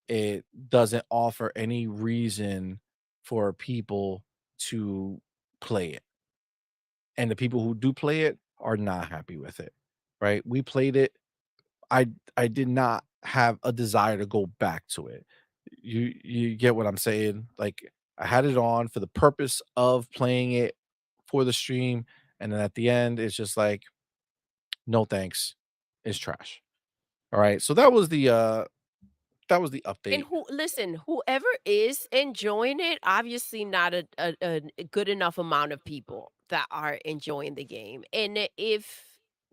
It doesn't offer any reason for people to play it. And the people who do play it are not happy with it. Right? We played it. I I did not have a desire to go back to it. You get what I'm saying? Like I had it on for the purpose of playing it for the stream, and then at the end, it's just like, no thanks. It's trash. All right. So that was the And update. who listen, whoever is enjoying it, obviously not a good enough amount of people that are enjoying the game. And if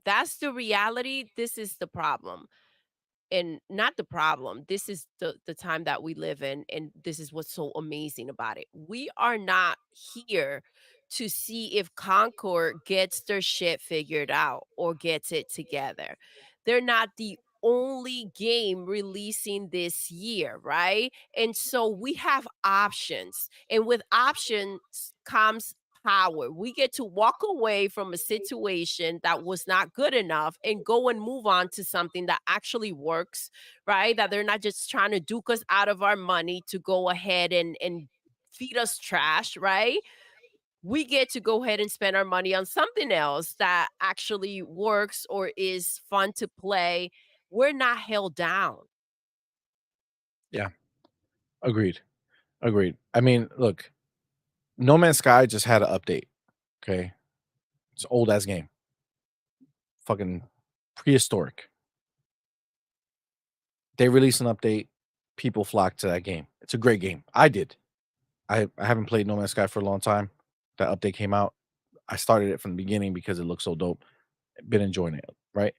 that's the reality, this is the problem. And not the problem. This is the time that we live in, and this is what's so amazing about it. We are not here to see if Concord gets their shit figured out or gets it together. They're not the only game releasing this year, right? And so we have options. And with options comes power. We get to walk away from a situation that was not good enough and go and move on to something that actually works, right? That they're not just trying to duke us out of our money to go ahead and feed us trash, right? We get to go ahead and spend our money on something else that actually works or is fun to play. We're not held down. Yeah. Agreed. Agreed. I mean, look, No Man's Sky just had an update. Okay. It's an old ass game. Fucking prehistoric. They release an update. People flock to that game. It's a great game. I did. I haven't played No Man's Sky for a long time. That update came out. I started it from the beginning because it looked so dope. Been enjoying it, right?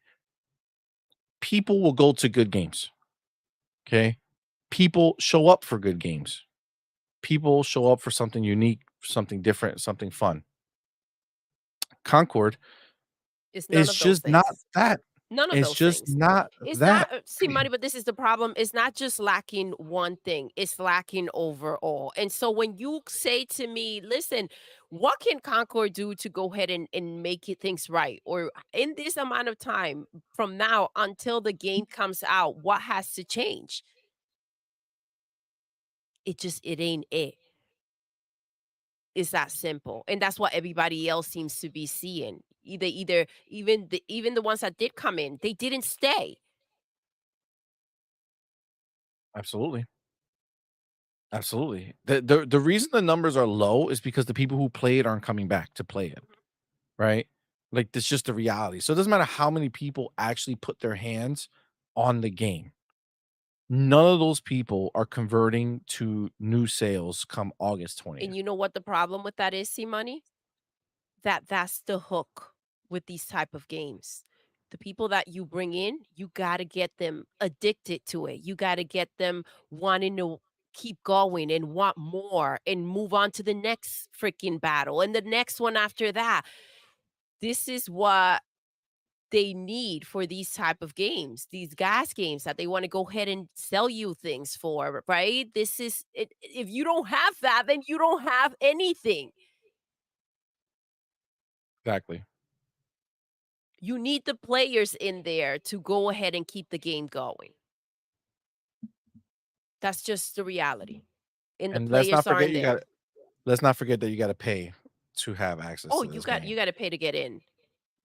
People will go to good games. Okay. People show up for good games. People show up for something unique, something different, something fun. Concord It's none is of those just not things. that. None of It's those just things. not It's not that. see, money, but this is the problem. It's not just lacking one thing, it's lacking overall. And so when you say to me, listen, what can Concord do to go ahead and make it things right? Or in this amount of time from now until the game comes out, what has to change? It ain't it. It's that simple. And that's what everybody else seems to be seeing. Either even the ones that did come in, they didn't stay. Absolutely. Absolutely. The reason the numbers are low is because the people who play it aren't coming back to play it, right? Like, that's just the reality. So it doesn't matter how many people actually put their hands on the game. None of those people are converting to new sales come August And 20th. you know what the problem with that is, see, money? That's the hook with these type of games. The people that you bring in, you got to get them addicted to it. You got to get them wanting to keep going and want more and move on to the next freaking battle and the next one after that. This is what they need for these type of games, these gas games that they want to go ahead and sell you things for, right? This is it, if you don't have that, then you don't have anything. Exactly. You need the players in there to go ahead and keep the game going. That's just the reality, and the And let's not players forget aren't you got there. let's not forget that you gotta pay to have access Oh, to this game. you gotta pay to get in,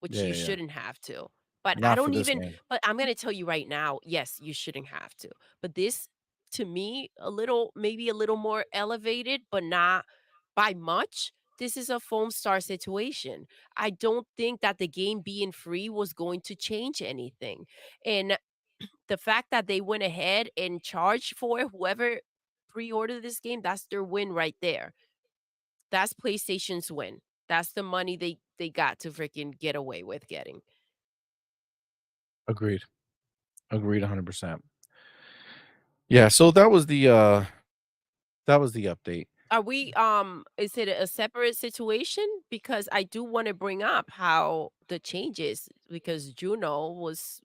which Yeah, you yeah, yeah. shouldn't have to. But I Not for don't this even game. but I'm gonna tell you right now, yes, you shouldn't have to. But this, to me, a little maybe a little more elevated, but not by much. This is a foam star situation. I don't think that the game being free was going to change anything. And the fact that they went ahead and charged for it, whoever pre-ordered this game, that's their win right there. That's PlayStation's win. That's the money they got to freaking get away with getting. Agreed. Agreed 100%. Yeah, so that was the update. Are we is it a separate situation? Because I do want to bring up how the changes because Juno was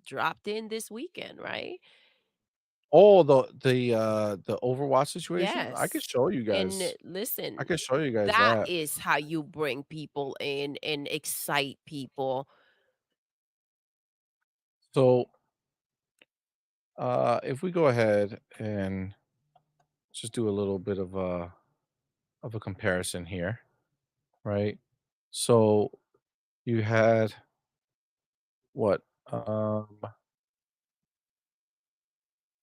dropped in this weekend, right? Oh, the Overwatch situation? I could Yes. show you And guys. I listen, could show you guys that that. is how you bring people in and excite people. So, if we go ahead and just do a little bit of a comparison here, right? So, you had what?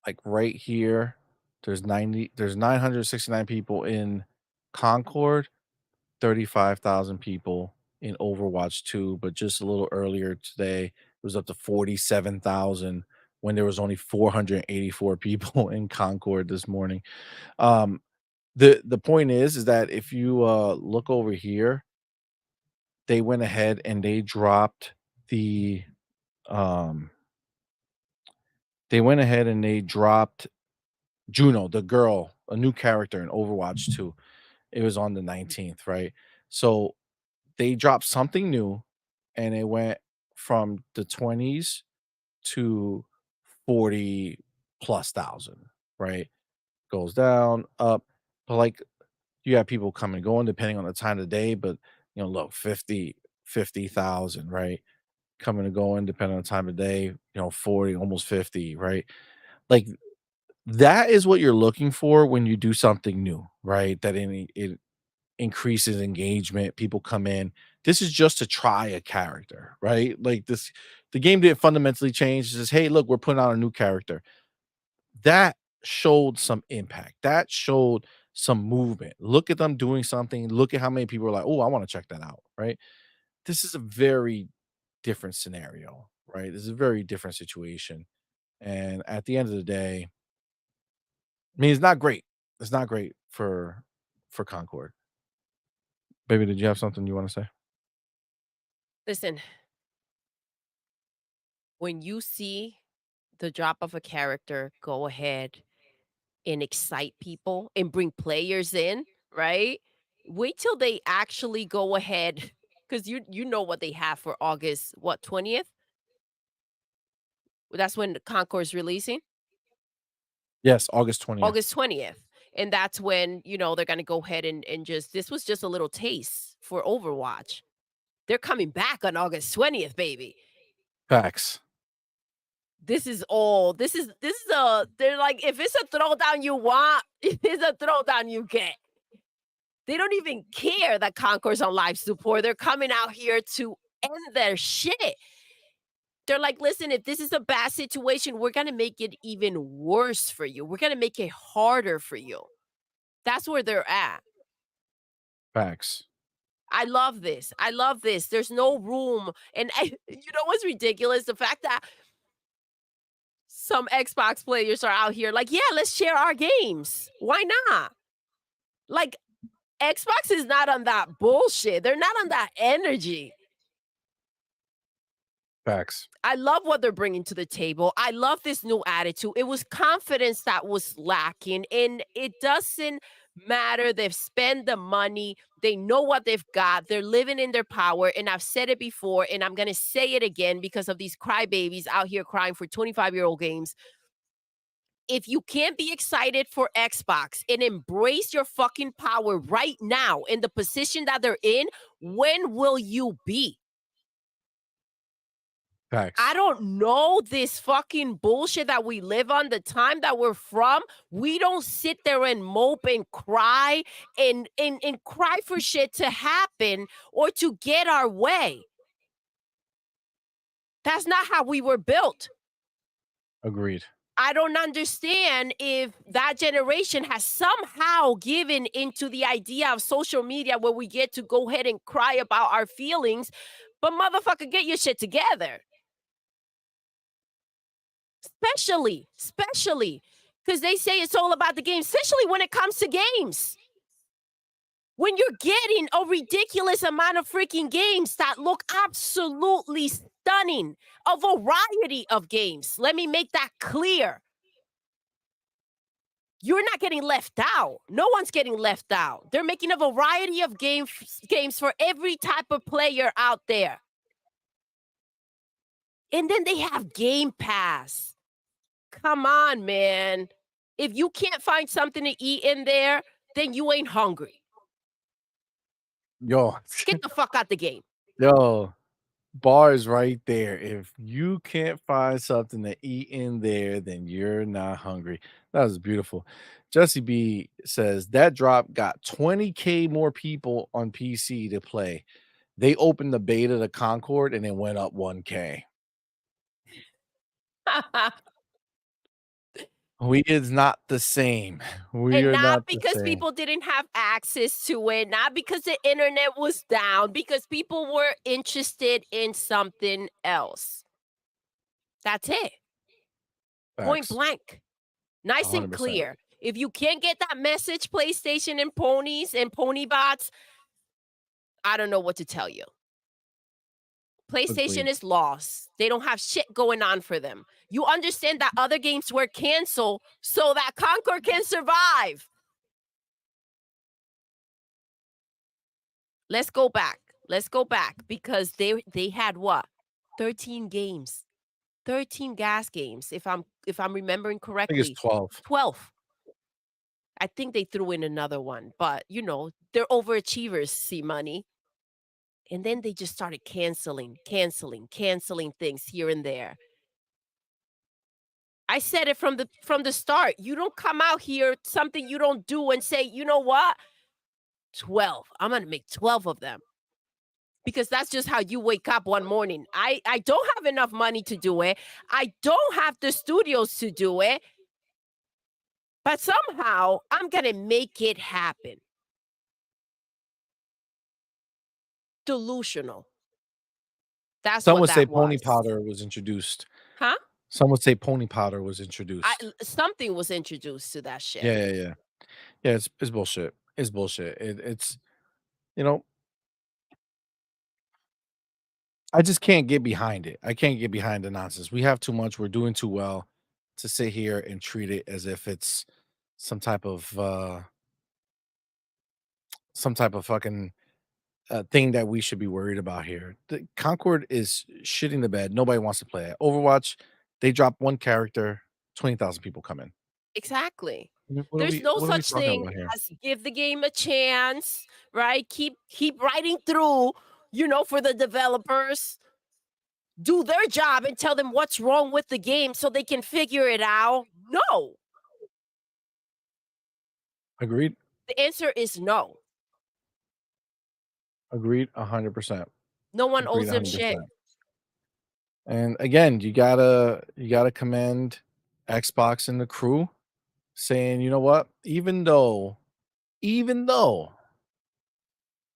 Like right here, there's 969 people in Concord, 35,000 people in Overwatch 2, but just a little earlier today, it was up to 47,000 when there was only 484 people in Concord this morning. Um, the point is that if you, look over here, they went ahead and the, um they went ahead and they dropped Juno, the girl, a new character in Overwatch 2. It was on the 19th, right? So they dropped something new and it went from the 20s to 40 plus thousand, right? Goes down, up, but like you have people coming and going depending on the time of the day, but look, 50,000, right? Coming and going depending on the time of day, 40, almost 50, right? Like that is what you're looking for when you do something new, right? That it increases engagement, people come in. This is just to try a character, right? Like the game didn't fundamentally change. It says, "Hey, look, we're putting out a new character." That showed some impact. That showed some movement. Look at them doing something. Look at how many people are like, "Oh, I want to check that out," right? This is a very different scenario, right? This is a very different situation. And at the end of the day, I mean, it's not great. It's not great for Concord. Baby, did you have something you want to say? Listen, when you see the drop of a character go ahead and excite people and bring players in, right? Wait till they actually go ahead because you know what they have for August, what, 20th? That's when Concord's releasing? Yes, August 20th. August 20th. And that's when, they're gonna go ahead and just this was just a little taste for Overwatch. They're coming back on August 20th, baby. Facts. This is a they're like, if it's a throwdown you want, it's a throwdown you get. They don't even care that Concord's on live support. They're coming out here to end their shit. They're like, "Listen, if this is a bad situation, we're gonna make it even worse for you. We're gonna make it harder for you." That's where they're at. Facts. I love this. I love this. There's no room. And you know what's ridiculous? The fact that some Xbox players are out here like, yeah, let's share our games. Why not? Like, Xbox is not on that bullshit. They're not on that energy. Facts. I love what they're bringing to the table. I love this new attitude. It was confidence that was lacking, and it doesn't matter. They've spent the money, they know what they've got, they're living in their power. And I've said it before, and I'm going to say it again because of these crybabies out here crying for 25-year-old games. If you can't be excited for Xbox and embrace your fucking power right now in the position that they're in, when will you be? I Facts. don't know this fucking bullshit that we live on, the time that we're from. We don't sit there and mope and cry and cry for shit to happen or to get our way. That's not how we were built. Agreed. I don't understand if that generation has somehow given into the idea of social media where we get to go ahead and cry about our feelings, but motherfucker, get your shit together. Especially, because they say it's all about the game, especially when it comes to games. When you're getting a ridiculous amount of freaking games that look absolutely stunning, a variety of games. Let me make that clear. You're not getting left out. No one's getting left out. They're making a variety of games for every type of player out there. And then they have Game Pass. Come on, man. If you can't find something to eat in there, then you ain't hungry. Yo, Get the fuck out the game. yo, bars right there. If you can't find something to eat in there, then you're not hungry. That was beautiful. Jesse B says that drop got 20K more people on PC to play. They opened the beta to Concord and it went up 1K. We is not the same. We And are not not the because same. people didn't have access to it, not because the internet was down, because people were interested in something else. That's it. Point Facts. blank. Nice and 100%. clear. If you can't get that message, PlayStation and ponies and pony bots, I don't know what to tell you. PlayStation Agreed. is lost. They don't have shit going on for them. You understand that other games were canceled so that Concord can survive. Let's go back. Let's go back because they had what? 13 games. 13 gas games if I'm remembering I think it's correctly. 12. 12. I think they threw in another one, but they're overachievers, CMoney. And then they just started canceling things here and there. I said it from the start. You don't come out here, something you don't do and say, "You know what? 12. I'm going to make 12 of them." Because that's just how you wake up one morning. I don't have enough money to do it. I don't have the studios to do it. But somehow I'm going to make it happen. Delusional. That's Some what would say that pony was. powder was introduced. Huh? Some would say pony powder was introduced. Something was introduced to that shit. Yeah, yeah, yeah. Yeah, it's bullshit. It's bullshit. It's you know, I just can't get behind it. I can't get behind the nonsense. We have too much. We're doing too well to sit here and treat it as if it's some type of some type of fucking thing that we should be worried about here. The Concord is shitting the bed. Nobody wants to play it. Overwatch, They drop one character, 20,000 people come in. Exactly. There's no What are we such talking thing about here? as give the game a chance, right? Keep writing through, for the developers. Do their job and tell them what's wrong with the game so they can figure it out. No. Agreed. The answer is no. Agreed 100%. No one Agreed owes them shit. 100%. And again, you gotta commend Xbox and the crew saying, "You know what? Even though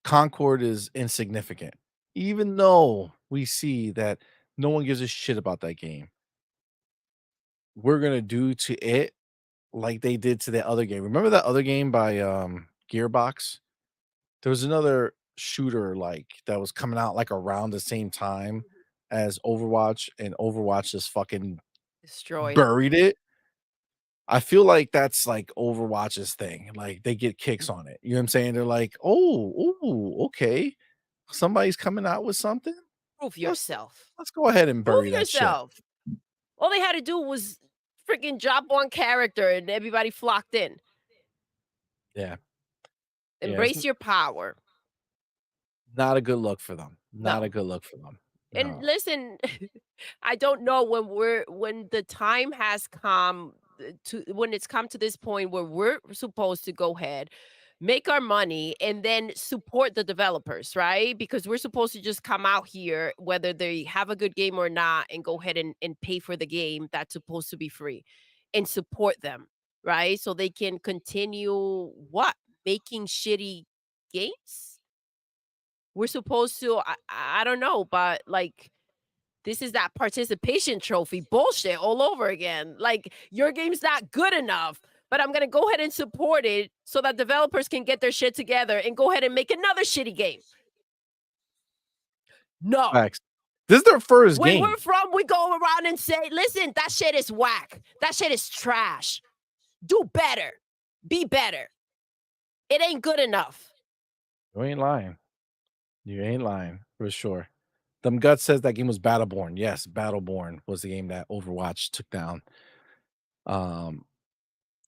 Concord is insignificant, even though we see that no one gives a shit about that game, we're gonna do to it like they did to the other game." Remember that other game by, Gearbox? There was another shooter, like, that was coming out, like, around the same time as Overwatch, and Overwatch just fucking Destroyed. buried it. I feel like that's, like, Overwatch's thing, like, they get kicks on it, you know what I'm saying? They're like, "Oh, ooh, okay. Somebody's coming out with something? Prove Let's yourself. let's go ahead and Prove bury that shit." yourself. All they had to do was freaking drop one character and everybody flocked in. Yeah, yeah, it's Embrace your power. not a good look for them, not a No. good look for them. And No. listen, I don't know when the time has come to when it's come to this point where we're supposed to go ahead, make our money, and then support the developers, right? Because we're supposed to just come out here, whether they have a good game or not, and go ahead and pay for the game that's supposed to be free and support them, right? So they can continue what? Making shitty games? We're supposed to I don't know, but, like, this is that participation trophy bullshit all over again. Like, your game's not good enough, but I'm gonna go ahead and support it so that developers can get their shit together and go ahead and make another shitty game. No. Facts. This is their first When game. we're from, we go around and say, "Listen, that shit is whack. That shit is trash. Do better. Be better. It ain't good enough." You ain't lying. You ain't lying, for sure. Them Guts says that game was Battleborn. Yes, Battleborn was the game that Overwatch took down. Um,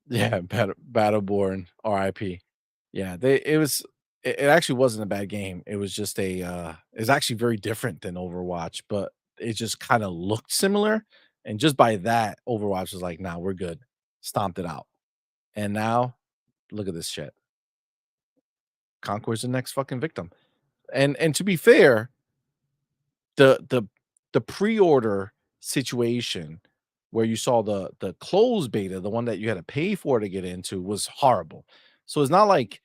yeah, Battleborn, RIP. Yeah, it actually wasn't a bad game. It was just it's actually very different than Overwatch, but it just kinda looked similar, and just by that, Overwatch was like, "Nah, we're good." Stomped it out. And now, look at this shit. Concord's the next fucking victim. And to be fair, the the pre-order situation where you saw the closed beta, the one that you had to pay for to get into was horrible. So it's not like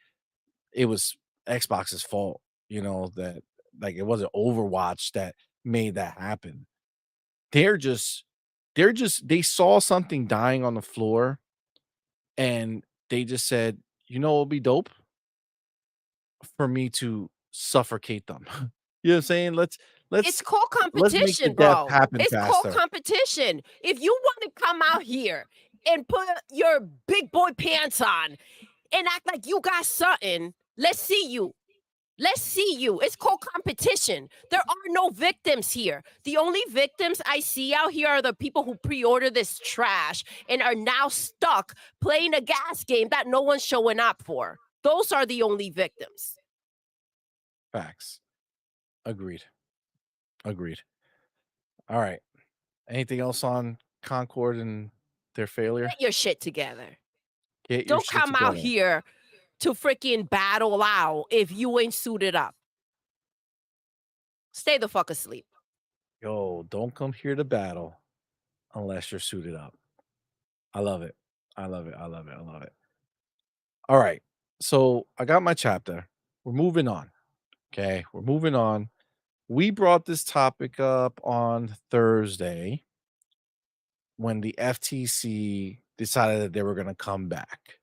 it was Xbox's fault, that like it wasn't Overwatch that made that happen. They're just they saw something dying on the floor and they just said, "You know what'll be dope? For me to suffocate them." You know what I'm saying? It's Let's called let's make the competition, death bro. happen It's called faster. competition. If you wanna come out here and put your big boy pants on and act like you got something, let's see you. Let's see you. It's called competition. There are no victims here. The only victims I see out here are the people who pre-order this trash and are now stuck playing a gas game that no one's showing up for. Those are the only victims. Facts. Agreed. Agreed. All right. Anything else on Concord and their failure? Get your shit together. Get your Don't shit come out together. here to freaking battle out if you ain't suited up. Stay the fuck asleep. Yo, don't come here to battle unless you're suited up. I love it. I love it. I love it. I love it. All right. So I got my chapter. We're moving on. Okay. We're moving on. We brought this topic up on Thursday when the FTC decided that they were going to come back.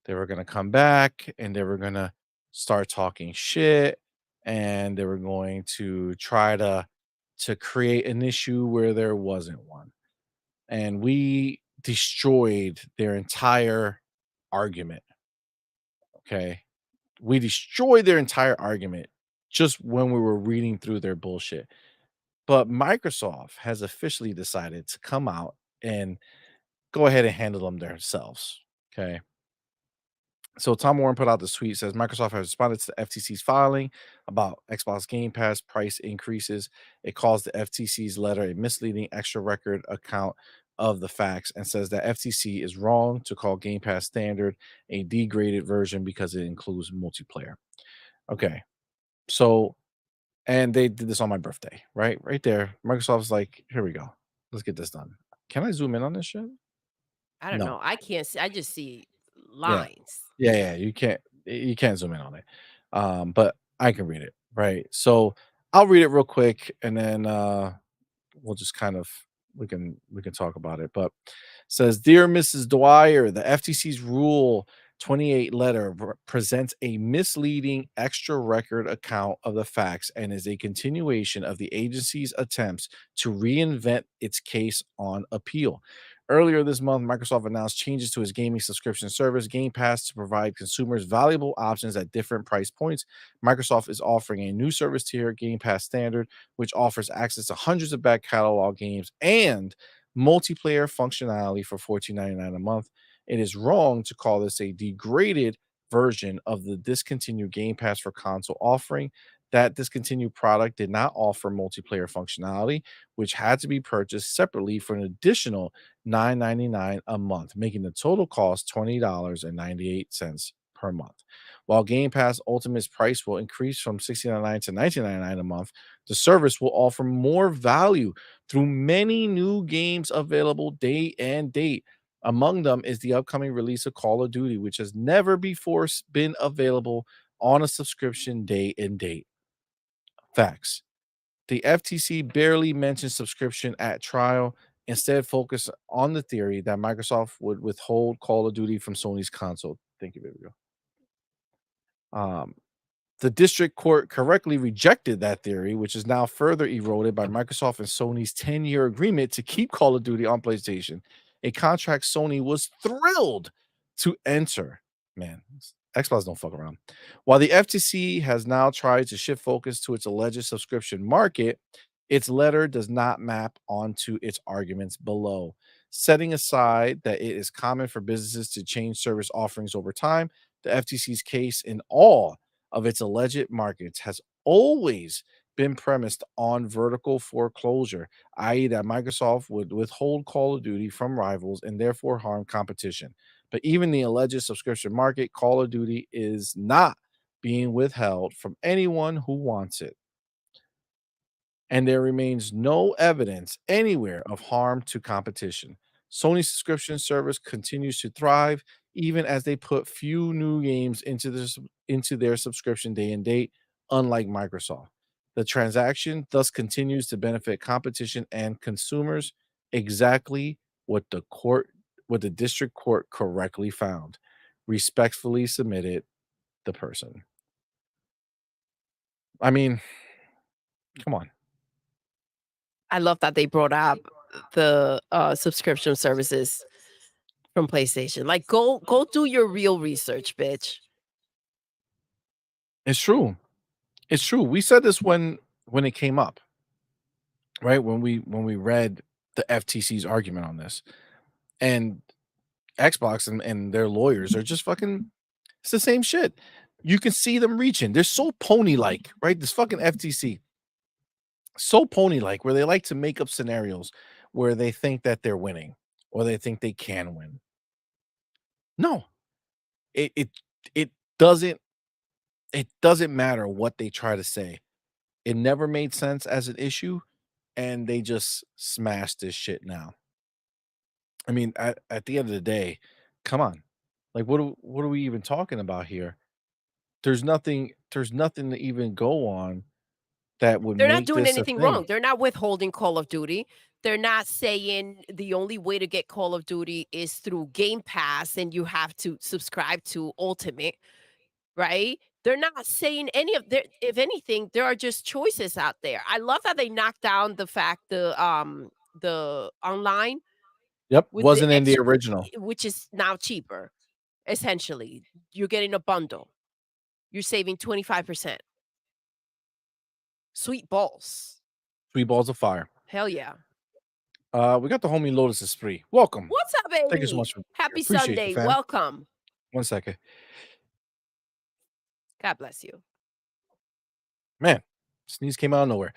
They were gonna come back and they were gonna start talking shit, and they were going to try to create an issue where there wasn't one. And we destroyed their entire argument. Okay. We destroyed their entire argument just when we were reading through their bullshit. But Microsoft has officially decided to come out and go ahead and handle them themselves. Okay. So Tom Warren put out the tweet says Microsoft has responded to the FTC's filing about Xbox Game Pass price increases. It calls the FTC's letter a misleading extra record account of the facts and says that FTC is wrong to call Game Pass standard a degraded version because it includes multiplayer. Okay. So and they did this on my birthday, right? Right there. Microsoft's like, here we go. Let's get this done. Can I zoom in on this shit? I don't No. know. I can't see. I just see Yeah. lines. Yeah, you can't zoom in on it. But I can read it, right? So I'll read it real quick and then we'll just kind of we can talk about it. But says, "Dear Mrs. Dwyer, the FTC's Rule 28 letter presents a misleading extra record account of the facts and is a continuation of the agency's attempts to reinvent its case on appeal. Earlier this month, Microsoft announced changes to its gaming subscription service, Game Pass, to provide consumers valuable options at different price points. Microsoft is offering a new service tier, Game Pass Standard, which offers access to hundreds of back catalog games and multiplayer functionality for $14.99 a month. It is wrong to call this a degraded version of the discontinued Game Pass for console offering. That discontinued product did not offer multiplayer functionality, which had to be purchased separately for an additional $9.99 a month, making the total cost $20.98 per month. While Game Pass Ultimate's price will increase from $16.99 to $19.99 a month, the service will offer more value through many new games available day and date. Among them is the upcoming release of Call of Duty, which has never before been available on a subscription day and date. Facts. The FTC barely mentioned subscription at trial, instead focus on the theory that Microsoft would withhold Call of Duty from Sony's console. Thank you, baby girl. The district court correctly rejected that theory, which is now further eroded by Microsoft and Sony's 10-year agreement to keep Call of Duty on PlayStation, a contract Sony was thrilled to enter. Man, Xbox don't fuck around. While the FTC has now tried to shift focus to its alleged subscription market, its letter does not map onto its arguments below. Setting aside that it is common for businesses to change service offerings over time, the FTC's case in all of its alleged markets has always been premised on vertical foreclosure, i.e., that Microsoft would withhold Call of Duty from rivals and therefore harm competition. But even the alleged subscription market, Call of Duty is not being withheld from anyone who wants it, and there remains no evidence anywhere of harm to competition. Sony's subscription service continues to thrive even as they put few new games into their subscription day and date, unlike Microsoft. The transaction thus continues to benefit competition and consumers, exactly what the district court correctly found. Respectfully submitted, the person. I mean, come on. I love that they brought up the, subscription services from PlayStation. Like, go do your real research, bitch. It's true. It's true. We said this when it came up, right? When we read the FTC's argument on this, and Xbox and their lawyers are just fucking. It's the same shit. You can see them reaching. They're so pony like, right? This fucking FTC, so pony like, where they like to make up scenarios where they think that they're winning or they think they can win. No, it it it doesn't it doesn't matter what they try to say. It never made sense as an issue, and they just smashed this shit now. I mean, at the end of the day, come on. Like what are we even talking about here? There's nothing to even go on that would They're not make doing this a anything thing. wrong. They're not withholding Call of Duty. They're not saying the only way to get Call of Duty is through Game Pass and you have to subscribe to Ultimate, right? They're not saying any of their if anything, there are just choices out there. I love that they knocked down the online Yep, with the wasn't in the extra original. which is now cheaper, essentially. You're getting a bundle. You're saving 25%. Sweet balls. Three balls of fire. Hell yeah. We got the homie Lotus Esprit. Welcome. What's up, Thank you so Amy? much for being here. Happy Appreciate you, Sunday. fam. Welcome. 1 second. God bless you. Man, sneeze came out of nowhere.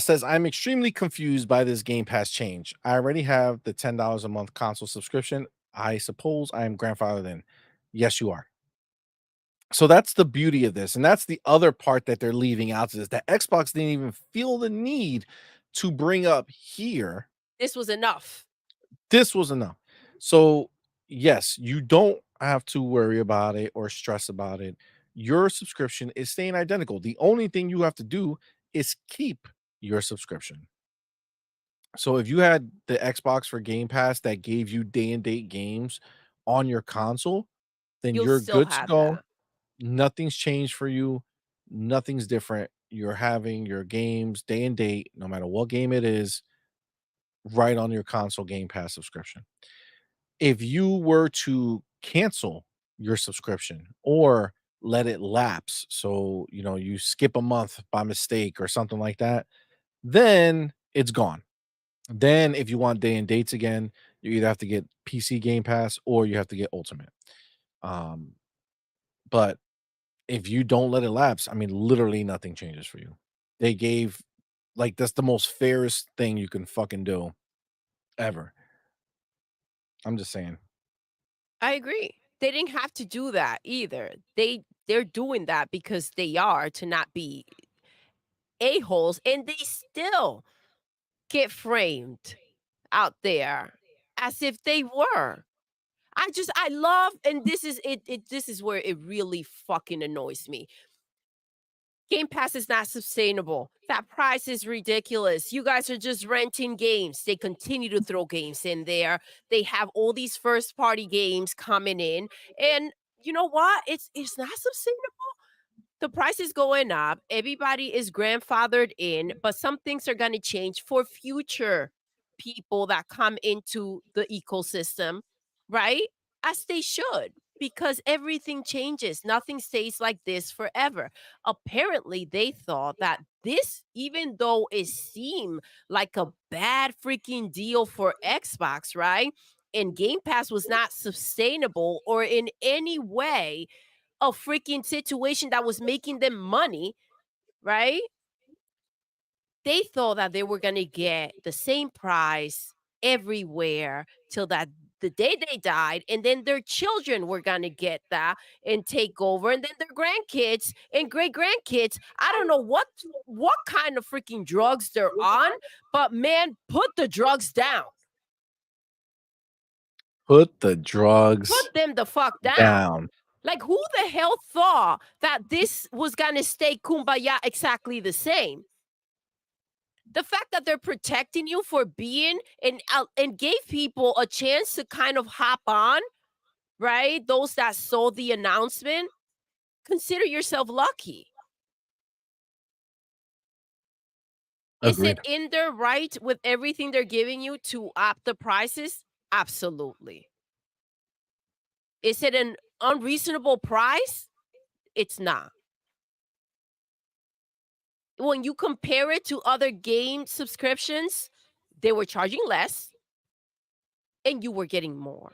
Says, I'm extremely confused by this Game Pass change. I already have the $10 a month console subscription. I suppose I am grandfathered in. Yes, you are. So that's the beauty of this. And that's the other part that they're leaving out, is that Xbox didn't even feel the need to bring up here. This was enough. This was enough. So, yes, you don't have to worry about it or stress about it. Your subscription is staying identical. The only thing you have to do is keep your subscription. So, if you had the Xbox for Game Pass that gave you day and date games on your console, then You'll you're still good to have go. that. Nothing's changed for you. Nothing's different. You're having your games day and date, no matter what game it is, right on your console Game Pass subscription. If you were to cancel your subscription or let it lapse, so you skip a month by mistake or something like that, then it's gone. Then if you want day and dates again, you either have to get PC Game Pass or you have to get Ultimate. Um, but if you don't let it lapse, I mean, literally nothing changes for you. They gave like that's the most fairest thing you can fucking do ever. I'm just saying. I agree. They didn't have to do that either. They're doing that because they are to not be a-holes, and they still get framed out there as if they were. I love, and this is where it really fucking annoys me. Game Pass is not sustainable. That price is ridiculous. You guys are just renting games. They continue to throw games in there. They have all these first party games coming in. And you know what? It's not sustainable. The price is going up. Everybody is grandfathered in, but some things are going to change for future people that come into the ecosystem, right? As they should, because everything changes. Nothing stays like this forever. Apparently, they thought that this, even though it seemed like a bad freaking deal for Xbox, right? And Game Pass was not sustainable or in any way a freaking situation that was making them money, right? They thought that they were gonna get the same price everywhere till that the day they died, and then their children were gonna get that and take over, and then their grandkids and great grandkids. I don't know what kind of freaking drugs they're on, but man, put the drugs down. Put the drugs Put them the fuck down. down. Like, who the hell thought that this was gonna stay kumbaya exactly the same? The fact that they're protecting you for being and gave people a chance to kind of hop on, right? Those that saw the announcement, consider yourself lucky. Is it Agreed. in their right with everything they're giving you to up the prices? Absolutely. Is it an unreasonable price? It's not. When you compare it to other game subscriptions, they were charging less and you were getting more.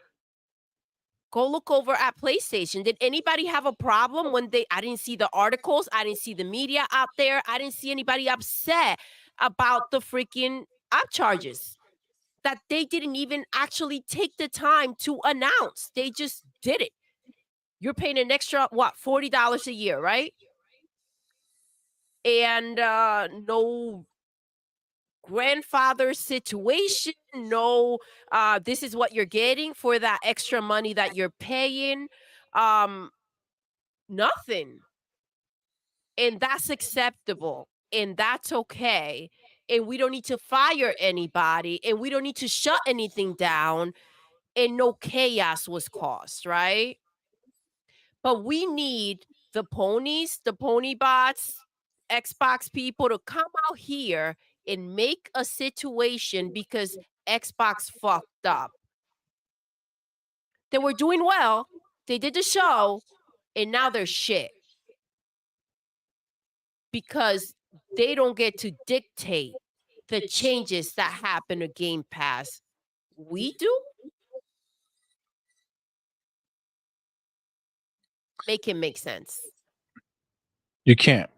Go look over at PlayStation. Did anybody have a problem when I didn't see the articles, I didn't see the media out there, I didn't see anybody upset about the freaking app charges that they didn't even actually take the time to announce. They just did it. You're paying an extra what, $40 a year, right? And no grandfather situation, no, this is what you're getting for that extra money that you're paying. Um, Nothing. And that's acceptable. And that's okay. And we don't need to fire anybody. And we don't need to shut anything down. And no chaos was caused, right? But we need the ponies, the pony bots, Xbox people to come out here and make a situation because Xbox fucked up. They were doing well, they did the show, and now they're shit because they don't get to dictate. the changes that happen to Game Pass. We do? Make it make sense. You can't.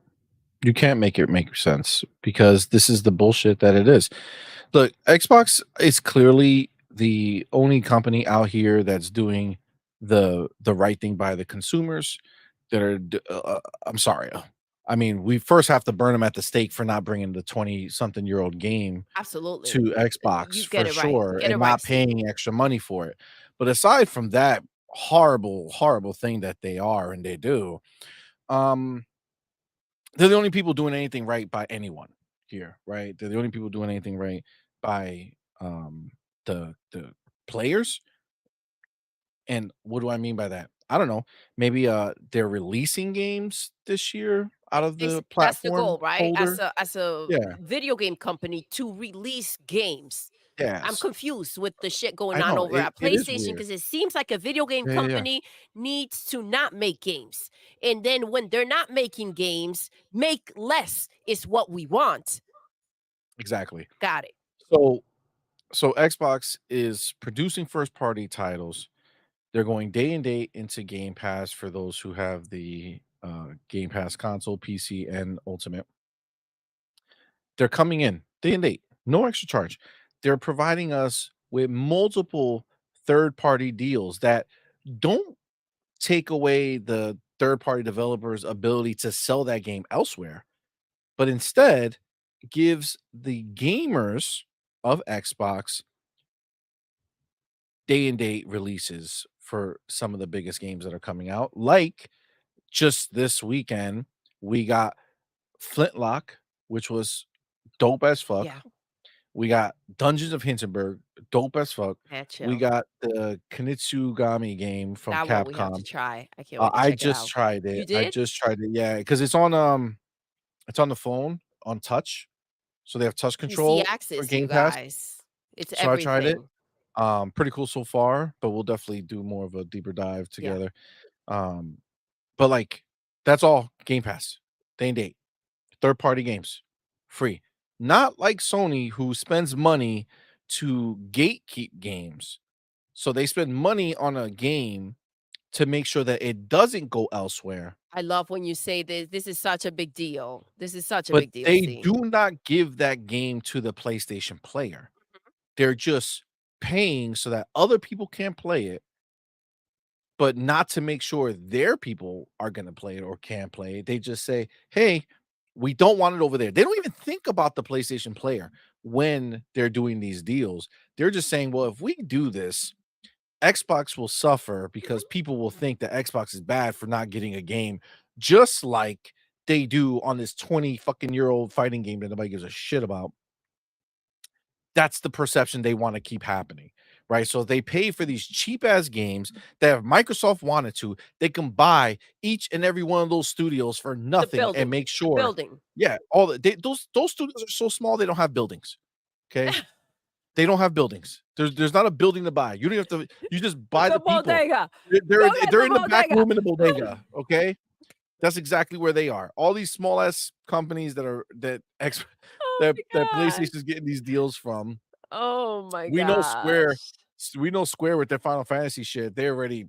You can't make it make sense because this is the bullshit that it is. Look, Xbox is clearly the only company out here that's doing the right thing by the consumers that are I'm sorry. I mean, we first have to burn them at the stake for not bringing the 20 something year old game Absolutely. to Xbox You for get it right. sure Get it and right, not C. paying extra money for it. But aside from that horrible, horrible thing that they are and they do, um, they're the only people doing anything right by anyone here, right? They're the only people doing anything right by the players. And what do I mean by that? I don't know. Maybe they're releasing games this year out of It's the that's the platform goal, right? holder. As a Yeah. video game company to release games. I'm Yes. confused with the shit going I on know. over at It is PlayStation weird. because it seems like a video game Yeah, yeah, yeah. company needs to not make games. And then when they're not making games, make less is what we want. Exactly. Got it. So Xbox is producing first party titles. They're going day and date into Game Pass for those who have the Game Pass console, PC, and Ultimate. They're coming in day and date, no extra charge. They're providing us with multiple third party deals that don't take away the third party developers' ability to sell that game elsewhere, but instead gives the gamers of Xbox day and date releases for some of the biggest games that are coming out. Like just this weekend, we got Flintlock, which was dope as fuck. Yeah. We got Dungeons of Hinterberg, dope as fuck. Man, We chill. got the Kunitsugami game from That one we have to Capcom. try. I can't wait to I check it just out. tried it. You did? Yeah, because it's on the phone on touch. So they have touch PC control for access, you Game Pass. guys. It's So I tried it. everything. Pretty cool so far, but we'll definitely do more of a deeper dive Yeah. together. Um, but like that's all Game Pass, day and date, third party games, free. Not like Sony who spends money to gatekeep games. So they spend money on a game to make sure that it doesn't go elsewhere, I love when you say this. This is such a big deal. This is such a but big deal, they C. do not give that game to the PlayStation player. They're just paying so that other people can play it, but not to make sure their people are gonna play it or can play it. They just say, "Hey, we don't want it over there." They don't even think about the PlayStation player when they're doing these deals. They're just saying, "Well, if we do this, Xbox will suffer because people will think that Xbox is bad for not getting a game, just like they do on this 20 fucking year old fighting game that nobody gives a shit about." That's the perception they wanna keep happening, right? So they pay for these cheap ass games that if Microsoft wanted to, they can buy each and every one of those studios for The nothing and building. make The sure. building. Yeah, all the those studios are so small, they don't have buildings, okay? They don't have buildings. There's not a building to buy. You don't have to you just buy The the people. bodega. They're Go get they're the in the back bodega. room in the bodega, okay? That's exactly where they are. All these small ass companies that are that X Oh that my god. PlayStation's getting these deals from. Oh my We know Square gosh. we know Square with their Final Fantasy shit, they already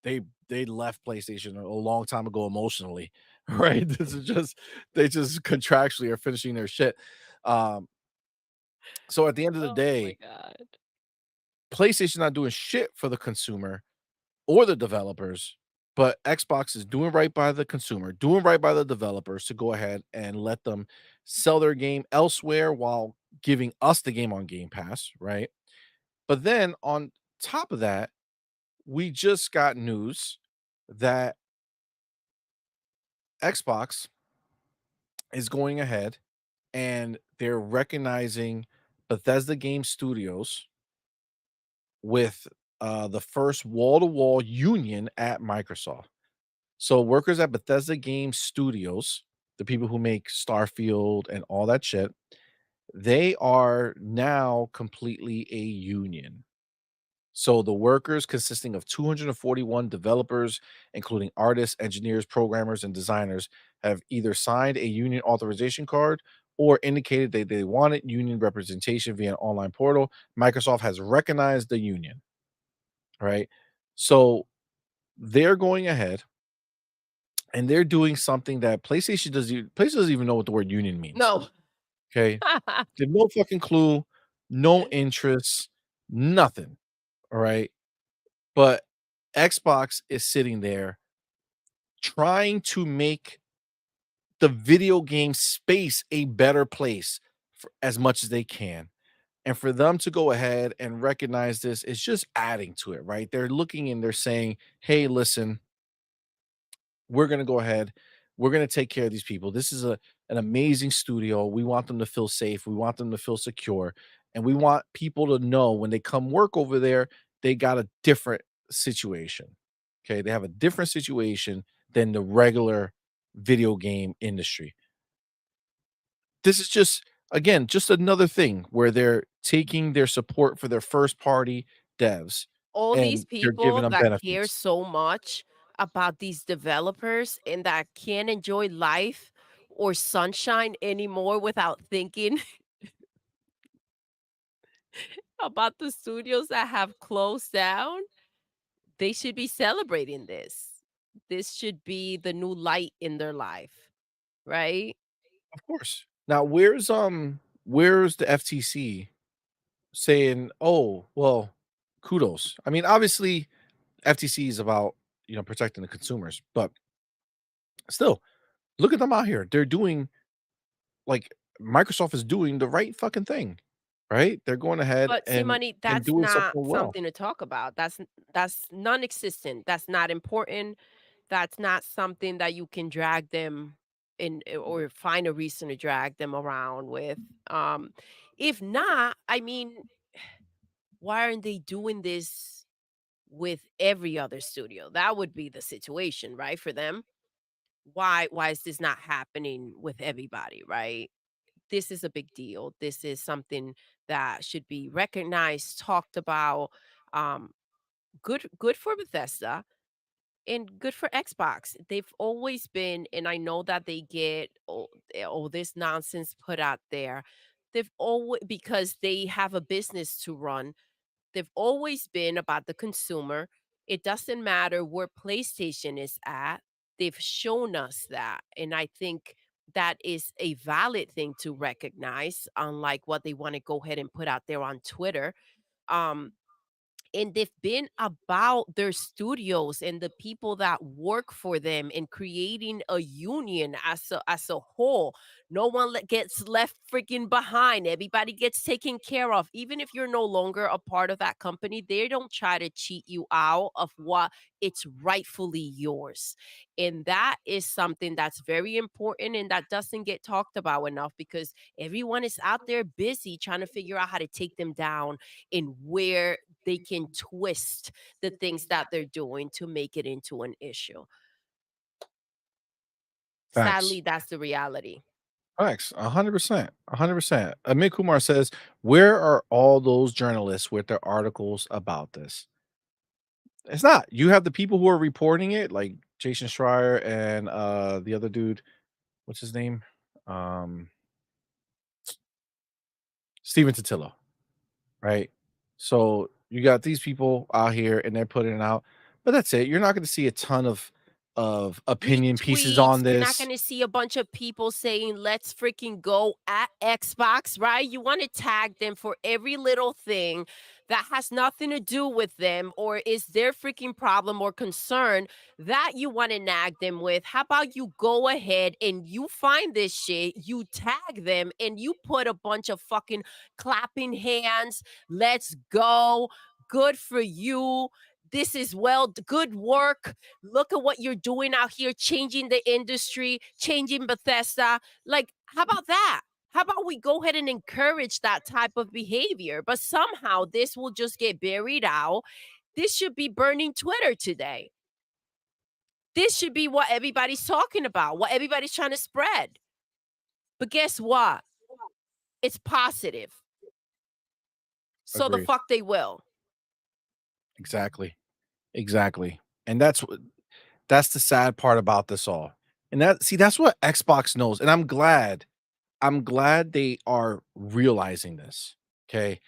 they they left PlayStation a long time ago emotionally, right? This is just they just contractually are finishing their shit. Um, so at the end of the Oh my day, god. PlayStation not doing shit for the consumer or the developers, but Xbox is doing right by the consumer, doing right by the developers to go ahead and let them sell their game elsewhere while giving us the game on Game Pass, right? But then on top of that, we just got news that Xbox is going ahead and they're recognizing Bethesda Game Studios with the first wall to wall union at Microsoft. So, workers at Bethesda Game Studios, the people who make Starfield and all that shit, they are now completely a union. So the workers, consisting of 241 developers, including artists, engineers, programmers, and designers, have either signed a union authorization card or indicated that they wanted union representation via an online portal. Microsoft has recognized the union, right? So they're going ahead and they're doing something that PlayStation doesn't even know what the word union means. No. Okay. They have no fucking clue, no interest, nothing. All right. But Xbox is sitting there trying to make the video game space a better place for as much as they can. And for them to go ahead and recognize this is just adding to it, right? They're looking and they're saying, hey, listen, we're going to go ahead. We're going to take care of these people. This is an amazing studio. We want them to feel safe. We want them to feel secure. And we want people to know when they come work over there, they got a different situation. Okay. They have a different situation than the regular video game industry. This is just, again, just another thing where they're taking their support for their first party devs All these and they're giving people them that care benefits. so much about these developers and that can't enjoy life or sunshine anymore without thinking about the studios that have closed down, they should be celebrating this. This should be the new light in their life, right? Of course. Now, where's the FTC saying, "Oh, well, kudos." I mean, obviously, FTC is about, protecting the consumers, but still, look at them out here. They're doing like Microsoft is doing the right fucking thing, right? They're going ahead But see, and money, and that's doing not something well. something to talk about. That's non-existent. That's not important. That's not something that you can drag them in or find a reason to drag them around with. Um, if not, I mean, why aren't they doing this with every other studio? That would be the situation, right? For them. Why is this not happening with everybody, right? This is a big deal. This is something that should be recognized, talked about. Um, good for Bethesda and good for Xbox. They've always been, and I know that they get all this nonsense put out there. They've always because they have a business to run. They've always been about the consumer. It doesn't matter where PlayStation is at. They've shown us that. And I think that is a valid thing to recognize, unlike what they want to go ahead and put out there on Twitter. Um, and they've been about their studios and the people that work for them and creating a union as a whole. No one gets left freaking behind. Everybody gets taken care of. Even if you're no longer a part of that company, they don't try to cheat you out of what it's rightfully yours. And that is something that's very important and that doesn't get talked about enough because everyone is out there busy trying to figure out how to take them down and where they can twist the things that they're doing to make it into an issue. Facts. Sadly, that's the reality. Facts. 100%. 100%. Amit Kumar says, "Where are all those journalists with their articles about this?" It's not. You have the people who are reporting it, like Jason Schreier and the other dude, what's his name? Um Steven Totillo, right? So you got these people out here and they're putting it out, but that's it. You're not going to see a ton of opinion pieces Retweets, on you're not this. gonna see a bunch of people saying, "Let's freaking go at Xbox," right? You wanna tag them for every little thing that has nothing to do with them or is their freaking problem or concern that you wanna nag them with. How about you go ahead and you find this shit, you tag them, and you put a bunch of fucking clapping hands, "Let's go, good for you, this is good work, look at what you're doing out here, changing the industry, changing Bethesda." Like, how about that? How about we go ahead and encourage that type of behavior? But somehow this will just get buried out. This should be burning Twitter today. This should be what everybody's talking about, what everybody's trying to spread. But guess what? It's positive. So the Agreed. fuck they will. Exactly. Exactly. And that's the sad part about this all. And that's what Xbox knows. And I'm glad I'm glad they are realizing this, okay?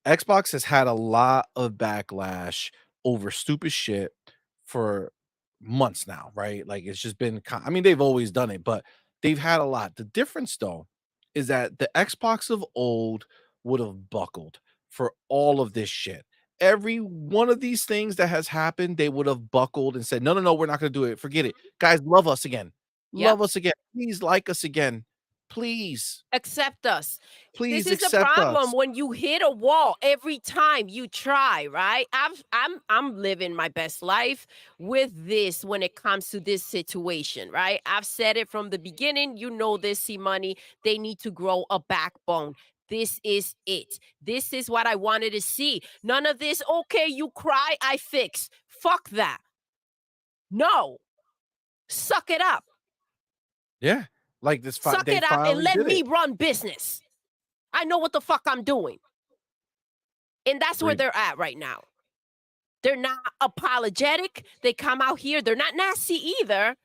Xbox has had a lot of backlash over stupid shit for months now, right? Like it's just been I mean, they've always done it, but they've had a lot. The difference though is that the Xbox of old would have buckled for all of this shit. Every one of these things that has happened, they would have buckled and said, "No, no, no, we're not going to do it. Forget it. Guys, love us again. Yep. Love us again. Please like us again. Please, Accept us. This please is the accept problem us." when you hit a wall every time you try, right? I'm living my best life with this when it comes to this situation, right? I've said it from the beginning. You know this, CMoney. They need to grow a backbone. This is it. This is what I wanted to see. None of this, okay, you cry, I fix. Fuck that. No. Suck it up. Yeah. Like this Suck they it up and finally let did me it. run business. I know what the fuck I'm doing. And that's where Agreed. they're at right now. They're not apologetic. They come out here. They're not nasty either,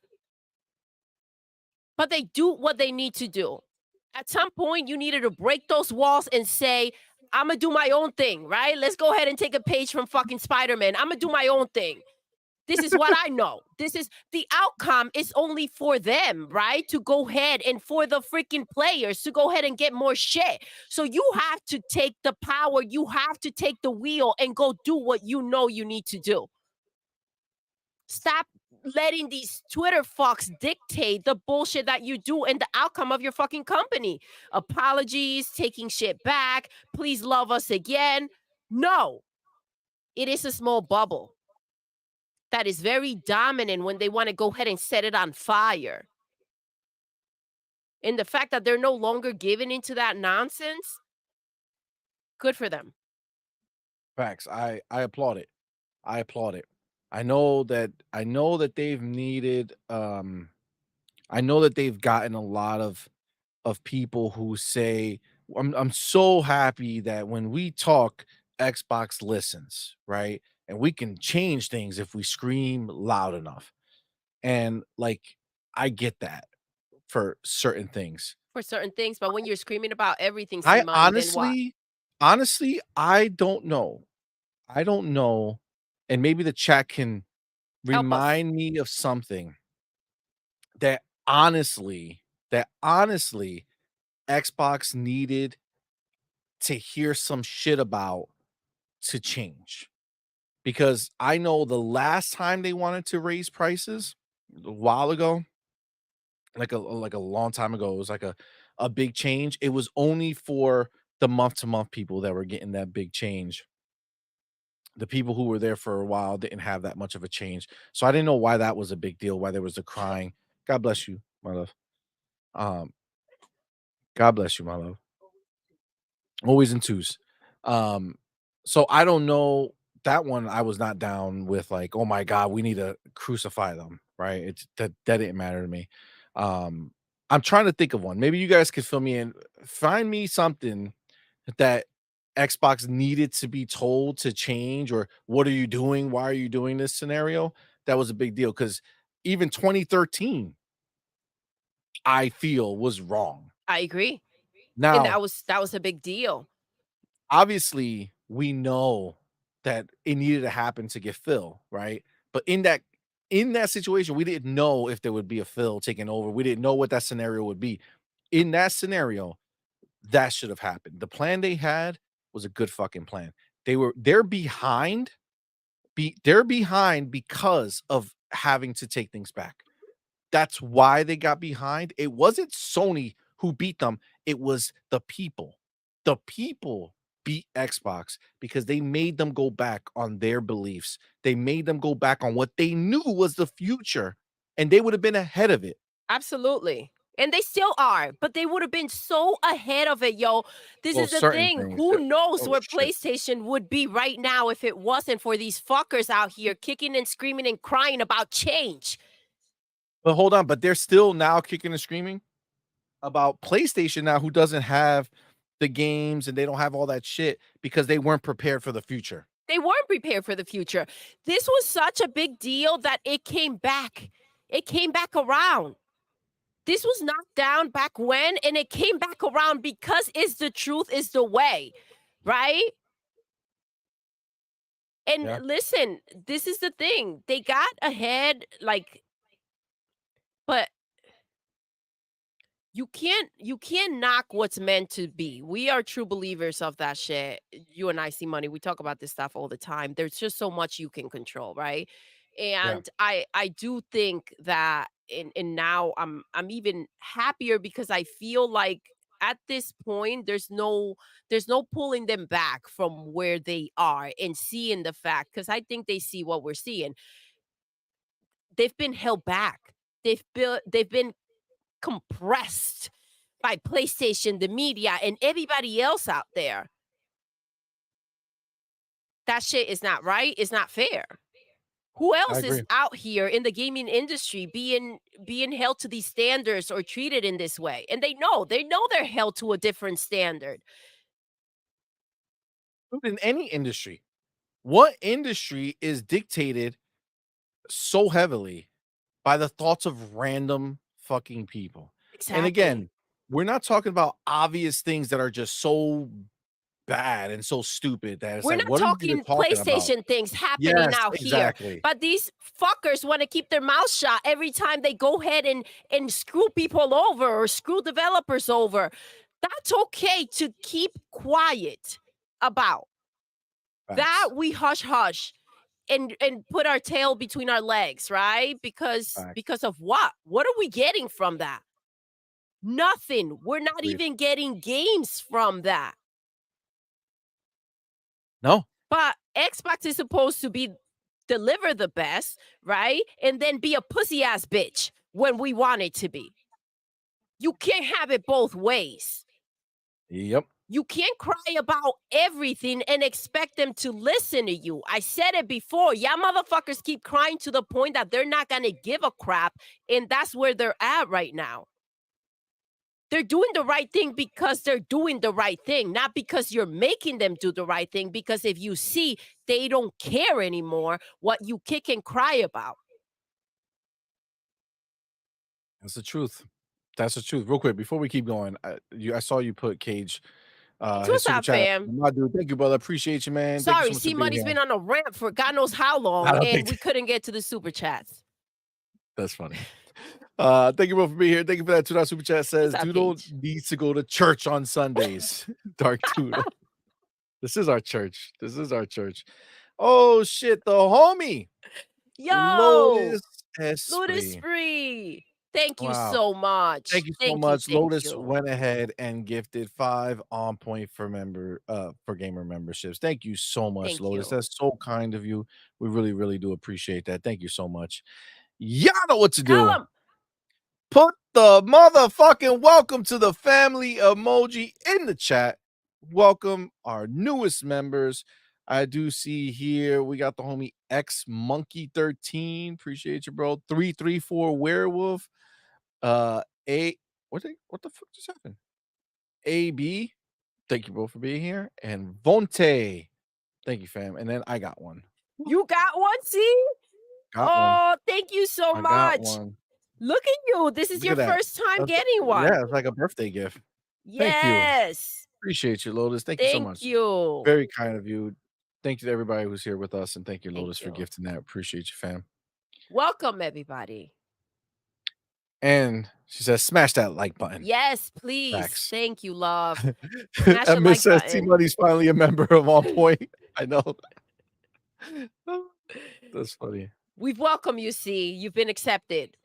but they do what they need to do. At some point, you needed to break those walls and say, I'm going to do my own thing, right? Let's go ahead and take a page from fucking Spider-Man. I'm going to do my own thing. This is what I know. This is the outcome is only for them, right? To go ahead and for the freaking players to go ahead and get more shit. So you have to take the power, you have to take the wheel and go do what you know you need to do. Stop letting these Twitter fucks dictate the bullshit that you do and the outcome of your fucking company. Apologies, taking shit back, please love us again. No, it is a small bubble that is very dominant when they want to go ahead and set it on fire. And the fact that they're no longer giving into that nonsense, good for them. Facts. I applaud it. I applaud it. I know that they've needed I know that they've gotten a lot of people who say I'm so happy that when we talk Xbox listens, right? And we can change things if we scream loud enough. And like I get that for certain things. For certain things, but when you're screaming about everything, see I money, then what? honestly, I don't know. I don't know, and maybe the chat can Help us. remind me of something that honestly Xbox needed to hear some shit about to change. Because I know the last time they wanted to raise prices a while ago, like a long time ago, it was like a big change. It was only for the month to month people that were getting that big change. The people who were there for a while didn't have that much of a change. So I didn't know why that was a big deal, why there was the crying. God bless you, my love. Um, God bless you, my love. Always in twos. Um, so I don't know that one I was not down with like, oh my God, we need to crucify them, right? It's that didn't matter to me. Um, I'm trying to think of one. Maybe you guys could fill me in. Find me something that Xbox needed to be told to change, or what are you doing? Why are you doing this scenario? That was a big deal because even 2013, I feel was wrong. I agree. And Now, that was a big deal. obviously, we know that it needed to happen to get Phil, right? But in that situation, we didn't know if there would be a Phil taking over. We didn't know what that scenario would be. In that scenario, that should have happened. The plan they had was a good fucking plan. They're behind they're behind because of having to take things back. That's why they got behind. It wasn't Sony who beat them, it was the people. The people beat Xbox because they made them go back on their beliefs. They made them go back on what they knew was the future, and they would have been ahead of it. Absolutely. And they still are, but they would have been so ahead of it, yo. This Well, is the certain thing. things. Who knows Oh where shit. PlayStation would be right now if it wasn't for these fuckers out here kicking and screaming and crying about change? But hold on, but they're still now kicking and screaming about PlayStation now, who doesn't have the games and they don't have all that shit because they weren't prepared for the future. They weren't prepared for the future. This was such a big deal that it came back. It came back around. This was knocked down back when, and it came back around because it's the truth is the way, right? And Yeah, listen, this is the thing. They got ahead, like, but you can't knock what's meant to be. We are true believers of that shit. You and I see money. We talk about this stuff all the time. There's just so much you can control, right? yeah. And I do think that and now I'm even happier because I feel like at this point there's no pulling them back from where they are and seeing the fact because I think they see what we're seeing. They've been held back. They've been compressed by PlayStation, the media, and everybody else out there. That shit is not right. It's not fair. Who I else is agree. out here in the gaming industry being held to these standards or treated in this way? And they know they're held to a different standard. Dude, in any industry, what industry is dictated so heavily by the thoughts of random fucking people? And Exactly. again, we're not talking about obvious things that are just so bad and so stupid that it's We're like, not what are you even talking talking about? PlayStation things happening Yes, out here, exactly. but these fuckers want to keep their mouth shut every time they go ahead and screw people over or screw developers over. That's okay to keep quiet about. That Facts. we hush hush and put our tail between our legs, right? Facts. Because of what? What are we getting from that? Nothing. We're not Agreed. even getting games from that. No, But Xbox is supposed to be deliver the best, right? And then be a pussy ass bitch when we want it to be. You can't have it both ways. yep. You can't cry about everything and expect them to listen to you. I said it before. Y'all motherfuckers keep crying to the point that they're not going to give a crap. And that's where they're at right now. They're doing the right thing because they're doing the right thing, not because you're making them do the right thing. Because if you see they don't care anymore what you kick and cry about. That's the truth. That's the truth. Real quick, before we keep going, I saw you put Cage, his What's super up, chat. fam? My dude, thank you, brother. Appreciate you, man. Thank you so Sorry, much for C being Money's here. been on a rant for God knows how I long, don't and think we couldn't get to the super chats. that's funny. Thank you both for being here. Thank you for that $2 super chat. What's Says up, Doodle Cage? needs to go to church on Sundays. Dark Doodle. This is our church. This is our church. Oh shit, the homie Yo, Lotus Lotus Esprit. Free. Thank you Wow. so much. Thank you so Thank you. much. Thank Lotus you. went ahead and gifted 5 on point for gamer memberships. Thank you so much, Thank Lotus. you. That's so kind of you. We really, really do appreciate that. Thank you so much. Y'all know what to Tell do. them. Put the motherfucking welcome to the family emoji in the chat. Welcome our newest members. I do see here we got the homie X Monkey 13. Appreciate you, bro. 334 Werewolf. A what the fuck just happened? AB. Thank you both for being here. And Vonte. Thank you, fam. And then I got one. You got one, see? Got one. Oh, thank you so I got much. one. Look at you. This is Look your at that. first time That's getting one. yeah, it's like a birthday gift. Thank you. Yes. Appreciate you, Lotus. Thank you so Thank much. you. Very kind of you. Thank you to everybody who's here with us, and thank you, Lotus, Thank for you. gifting that. Appreciate you, fam. Welcome, everybody. And she says, smash that like button. Yes, please. Facts. Thank you, love. Smash the And Miss like says, T button. Money's finally a member of On Point. I know. That's funny. We've welcomed you, C. You've been accepted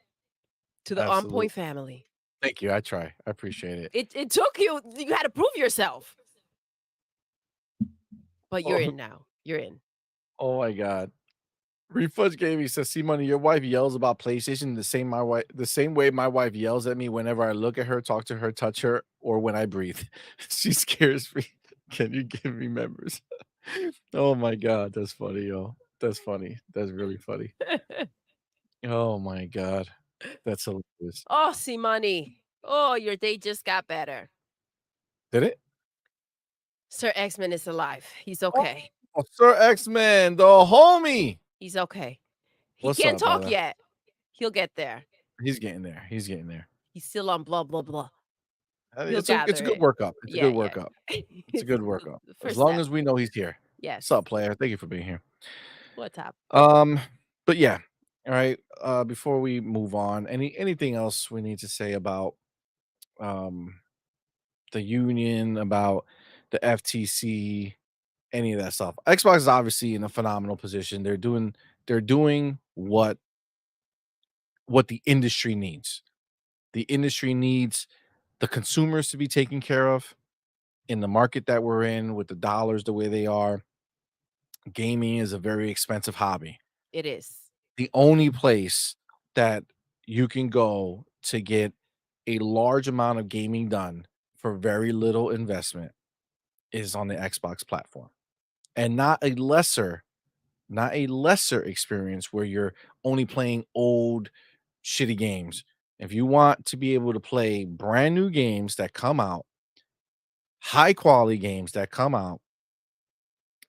to the On Absolutely. Point family. Thank you. I try. I appreciate it. It took you. You had to prove yourself, but you're Oh, in now. You're in. oh my God. Refudge Gaming says, "See money, your wife yells about PlayStation the same way my wife yells at me whenever I look at her, talk to her, touch her, or when I breathe. She scares me. Can you give me members?" Oh my God, that's funny, yo. That's funny. That's really funny. Oh my God, that's hilarious. Oh, see money. Oh, your day just got better. Did it? Sir X-Men is alive. He's Oh, okay. Sir X-Man, the homie. He's okay. He What's can't up, talk brother? yet. He'll get there. He's getting there. He's getting there. He's still on blah, blah, blah. He'll It's gather a good it. workup. It's a Yeah, good yeah. workup. It's a It's good workup. the As first long step. as we know he's here. Yes. What's up, player? Thank you for being here. What's up? Um, but yeah. All right. Before we move on, anything else we need to say about um the union, about the FTC, any of that stuff? Xbox is obviously in a phenomenal position. They're doing what the industry needs. The industry needs the consumers to be taken care of in the market that we're in with the dollars the way they are. Gaming is a very expensive hobby. It is. The only place that you can go to get a large amount of gaming done for very little investment is on the Xbox platform. And not a lesser experience where you're only playing old shitty games. If you want to be able to play brand new games that come out, high quality games that come out,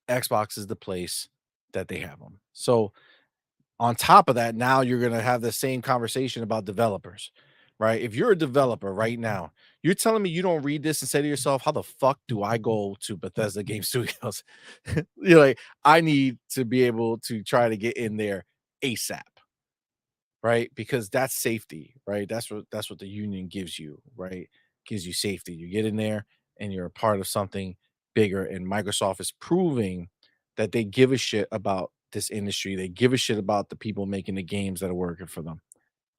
Xbox is the place that they have them. So on top of that, now you're gonna have the same conversation about developers, right? If you're a developer right now, you're telling me you don't read this and say to yourself, "How the fuck do I go to Bethesda Game Studios?" You're like, "I need to be able to try to get in there ASAP." Right? Because that's safety, right? That's what the union gives you, right? Gives you safety. You get in there and you're a part of something bigger. And Microsoft is proving that they give a shit about this industry. They give a shit about the people making the games that are working for them.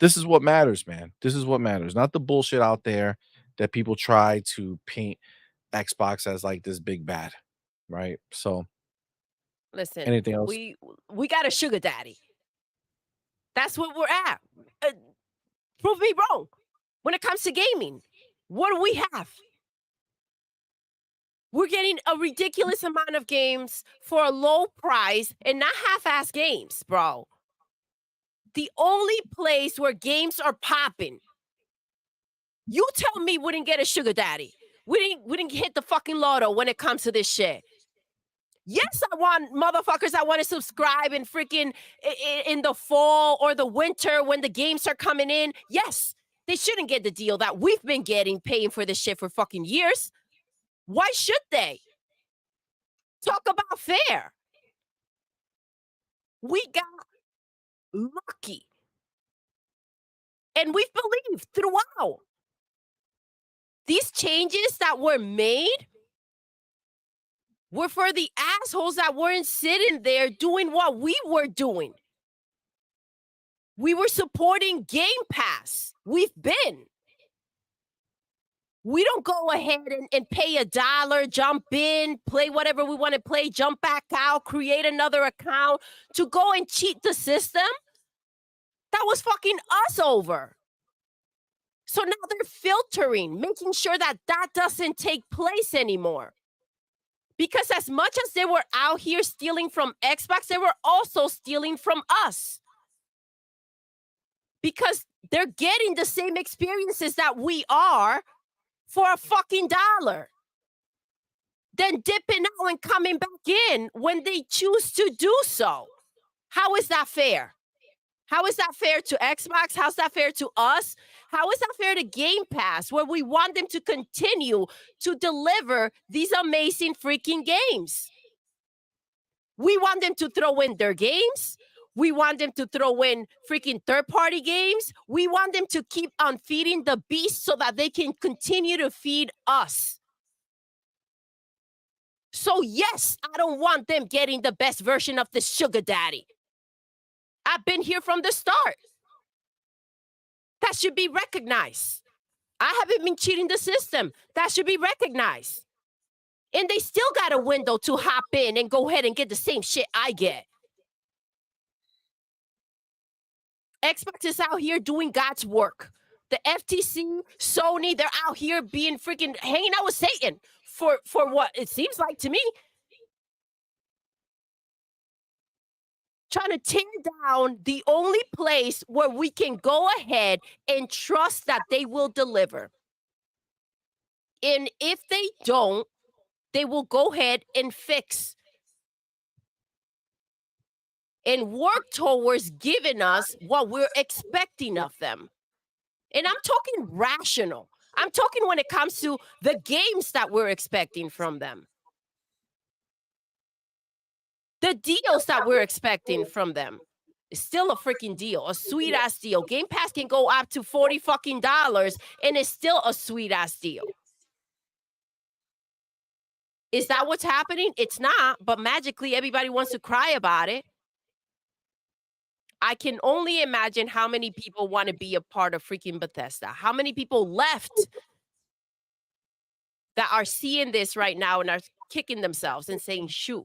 This is what matters, man. This is what matters. Not the bullshit out there that people try to paint Xbox as like this big bad, right? So Listen, anything else? we got a sugar daddy. That's what we're at. Uh, prove me wrong. When it comes to gaming, what do we have? We're getting a ridiculous amount of games for a low price and not half-ass games, bro. The only place where games are popping. You tell me we didn't get a sugar daddy. We didn't hit the fucking lotto when it comes to this shit. Yes, I want motherfuckers that want to subscribe in freaking in the fall or the winter when the games are coming in. Yes, they shouldn't get the deal that we've been getting, paying for this shit for fucking years. Why should they? Talk about fair. We got lucky. And we've believed throughout. These changes that were made were for the assholes that weren't sitting there doing what we were doing. We were supporting Game Pass. We've been. We don't go ahead and pay $1, jump in, play whatever we want to play, jump back out, create another account to go and cheat the system. That was fucking us over. So now they're filtering, making sure that that doesn't take place anymore. Because as much as they were out here stealing from Xbox, they were also stealing from us. Because they're getting the same experiences that we are for a fucking dollar. Then dipping out and coming back in when they choose to do so. How is that fair? How is that fair to Xbox? How's that fair to us? How is that fair to Game Pass, where we want them to continue to deliver these amazing freaking games? We want them to throw in their games. We want them to throw in freaking third-party games. We want them to keep on feeding the beast so that they can continue to feed us. So yes, I don't want them getting the best version of the sugar daddy. I've been here from the start. That should be recognized. I haven't been cheating the system. That should be recognized. And they still got a window to hop in and go ahead and get the same shit I get. Xbox is out here doing God's work. The FTC, Sony, they're out here being freaking hanging out with Satan for what it seems like to me. Trying to tear down the only place where we can go ahead and trust that they will deliver. And if they don't, they will go ahead and fix and work towards giving us what we're expecting of them. And I'm talking rational. I'm talking when it comes to the games that we're expecting from them, the deals that we're expecting from them. It's still a freaking deal, a sweet ass deal. Game Pass can go up to 40 fucking dollars and it's still a sweet ass deal. Is that what's happening? It's not, but magically everybody wants to cry about it. I can only imagine how many people want to be a part of freaking Bethesda. How many people left that are seeing this right now and are kicking themselves and saying, shoot,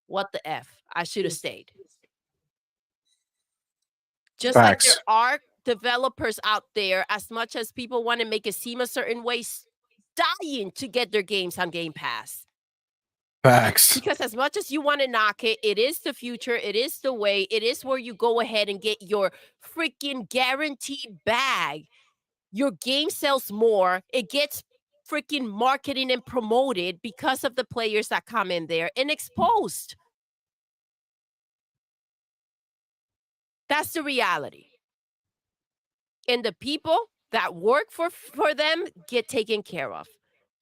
what the F? I should have stayed. Just like there Facts. are developers out there, as much as people want to make it seem a certain way, dying to get their games on Game Pass. Facts. Because as much as you want to knock it, it is the future, it is the way, it is where you go ahead and get your freaking guaranteed bag. Your game sells more, it gets freaking marketing and promoted because of the players that come in there and exposed. That's the reality. And the people that work for them get taken care of.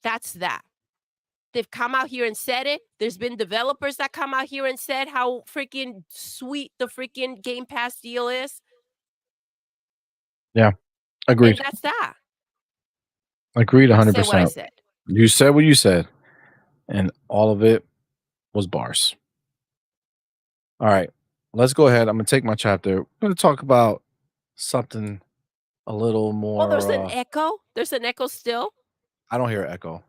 That's that. They've come out here and said it. There's been developers that come out here and said how freaking sweet the freaking Game Pass deal is. Yeah, And agreed. that's that. Agreed I said what I 100%. said. You said what you said, and all of it was bars. All right, let's go ahead. I'm gonna take my chapter. I'm gonna talk about something a little Oh, there's more. an echo? There's an echo still? I don't hear echo,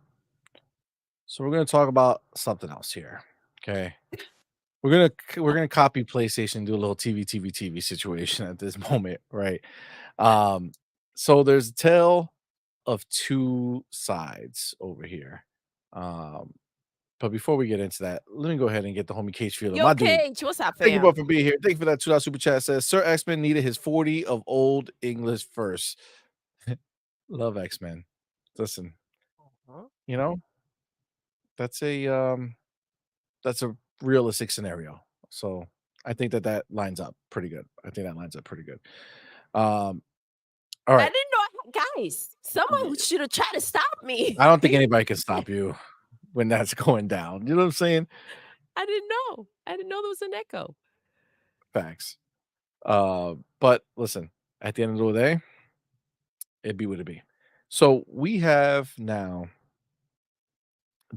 so we're gonna talk about something else here. Okay, we're gonna copy PlayStation, do a little TV situation at this moment, right? Um, so there's a tale of two sides over here. Um, But before we get into that, let me go ahead and get the homie Cage Fielder. Yo, My dude, Cage, what's up, thank you both fam? for being here. Thank you for that $2 super chat. Says Sir X-Men needed his 40 of old English first. Love X-Men. Listen, Huh? you know, that's a realistic scenario. So I think that that lines up pretty good. I think that lines up pretty good. Um, all I right. didn't know guys, someone Yeah, should have tried to stop me. I don't think anybody can stop you when that's going down. You know what I'm saying? I didn't know. I didn't know there was an echo. Facts. But listen, at the end of the day, it be what it be. So we have now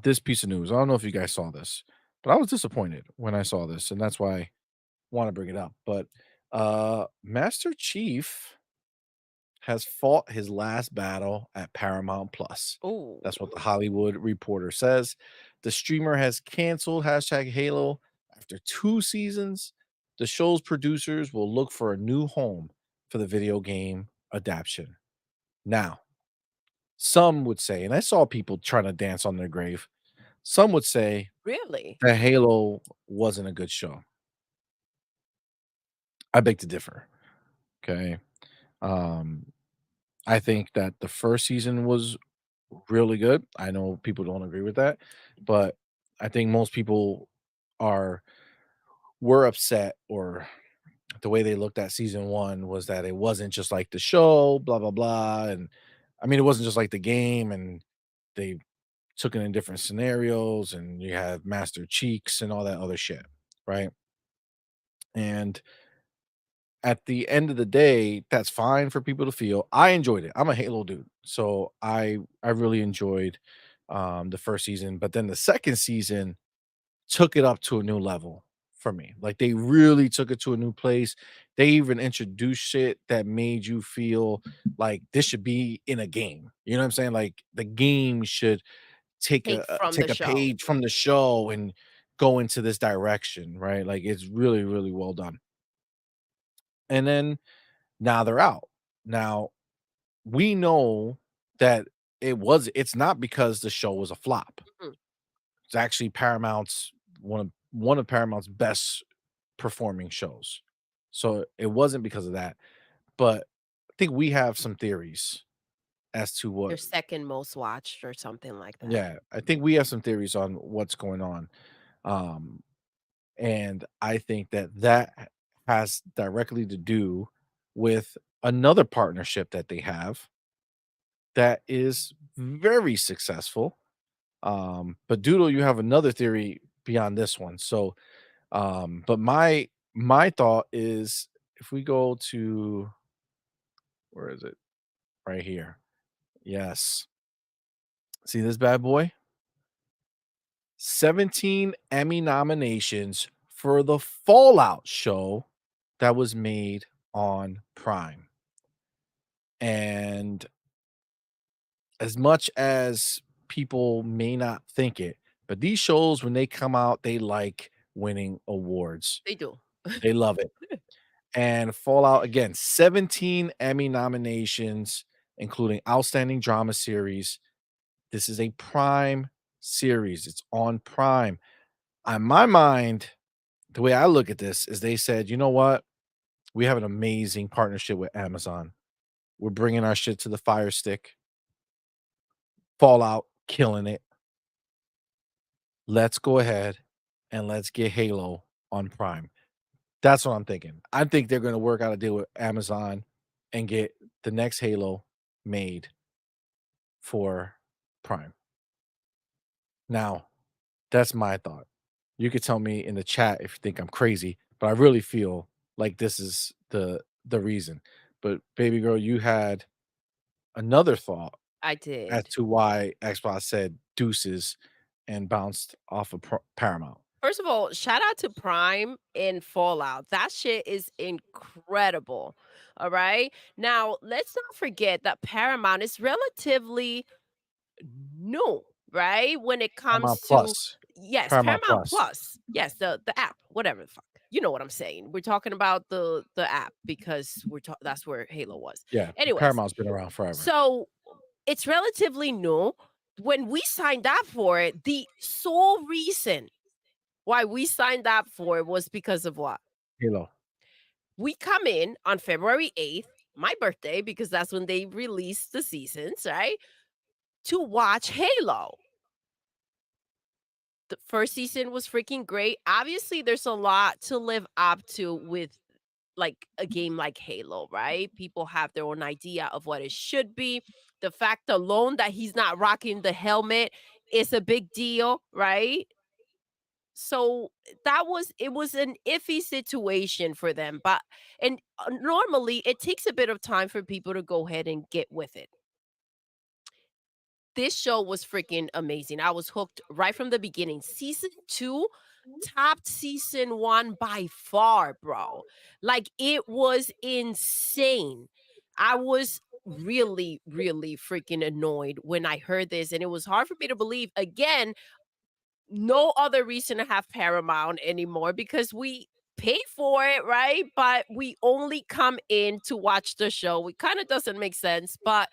this piece of news. I don't know if you guys saw this, but I was disappointed when I saw this, and that's why I want to bring it up. But Master Chief has fought his last battle at Paramount Plus. Oh, That's what the Hollywood Reporter says. The streamer has canceled hashtag Halo after 2 seasons. The show's producers will look for a new home for the video game adaptation. Now, some would say, and I saw people trying to dance on their grave, some would say really? that Halo wasn't a good show. I beg to differ. Okay. Um, I think that the first season was really good. I know people don't agree with that, but I think most people are were upset, or the way they looked at season one was that it wasn't just like the show, blah blah blah. And I mean, it wasn't just like the game, and they took it in different scenarios, and you had Master Cheeks and all that other shit, right? And at the end of the day, that's fine for people to feel. I enjoyed it. I'm a Halo dude, so I really enjoyed the first season, but then the second season took it up to a new level for me. Like they really took it to a new place. They even introduced shit that made you feel like this should be in a game. You know what I'm saying? Like the game should Take from the take a show. page from the show and go into this direction, right? Like it's really well done. And then now they're out. Now we know that it's not because the show was a flop. Mhm. It's actually Paramount's one of Paramount's best performing shows. So it wasn't because of that. But I think we have some theories as to Their what second most watched or something like that. yeah, I think we have some theories on what's going on. Um and I think that that has directly to do with another partnership that they have that is very successful. But Doodle, you have another theory beyond this one. So, but my thought is if we go to where is it? Right here. Yes. See this bad boy? 17 Emmy nominations for the Fallout show that was made on Prime. And as much as people may not think it, but these shows, when they come out, they like winning awards. They do. They love it. And Fallout, again, 17 Emmy nominations, including Outstanding Drama Series. This is a Prime series. It's on Prime. On my mind, the way I look at this is they said, you know what? We have an amazing partnership with Amazon. We're bringing our shit to the Fire Stick. Fallout, killing it. Let's go ahead and let's get Halo on Prime. That's what I'm thinking. I think they're gonna work out a deal with Amazon and get the next Halo made for Prime. Now, that's my thought. You could tell me in the chat if you think I'm crazy, but I really feel like this is the reason. But baby girl, you had another thought I as did. to why Xbox said deuces and bounced off of Paramount. First of all, shout out to Prime and Fallout. That shit is incredible. All right. Now, let's not forget that Paramount is relatively new, right? When it Paramount comes to, Plus. yes, Paramount Paramount Plus. Plus. Yes, the app, whatever the fuck. You know what I'm saying. We're talking about the app because that's where Halo was. Yeah, Anyways, Paramount's been around forever. so it's relatively new. When we signed up for it, the sole reason why we signed up for it was because of what? Halo. We come in on February 8th, my birthday, because that's when they released the seasons, right? To watch Halo. The first season was freaking great. Obviously, there's a lot to live up to with like a game like Halo, right? People have their own idea of what it should be. The fact alone that he's not rocking the helmet is a big deal, right? So it was an iffy situation for them, but and normally it takes a bit of time for people to go ahead and get with it. This show was freaking amazing. I was hooked right from the beginning. Season 2 topped season 1 by far, bro. Like it was insane. I was really, really freaking annoyed when I heard this, and it was hard for me to believe. Again, no other reason to have Paramount anymore because we pay for it, right? But we only come in to watch the show. It kind of doesn't make sense, but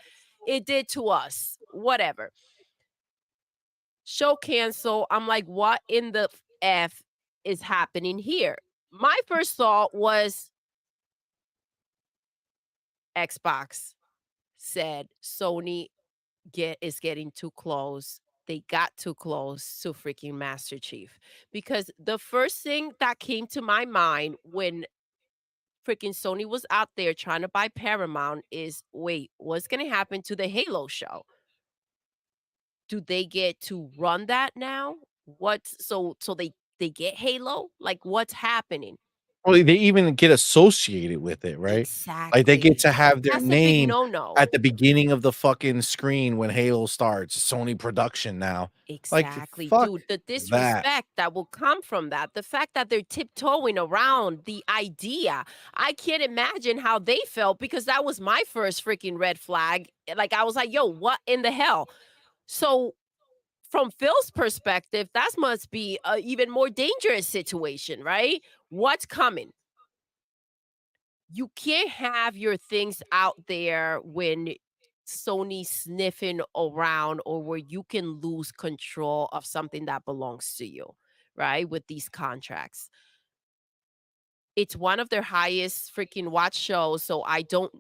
it did to us. Whatever. Show cancel. I'm like, what in the F is happening here? My first thought was Xbox said Sony is getting too close. They got too close to freaking Master Chief. Because the first thing that came to my mind when freaking Sony was out there trying to buy Paramount is wait, what's going to happen to the Halo show? Do they get to run that now? So they get Halo? Like what's happening? Well, they even get associated with it, right? Like, they get Exactly. to have their That's a big name no-no. at the beginning of the fucking screen when Halo starts, Sony production now. Like, Exactly, fuck dude, the that. disrespect that will come from that, the fact that they're tiptoeing around the idea, I can't imagine how they felt because that was my first freaking red flag. Like, I was like, "Yo, what in the hell?" So, from Phil's perspective, that must be a even more dangerous situation, right? What's coming? You can't have your things out there when Sony sniffing around or where you can lose control of something that belongs to you, right? With these contracts. It's one of their highest freaking watch shows, so I don't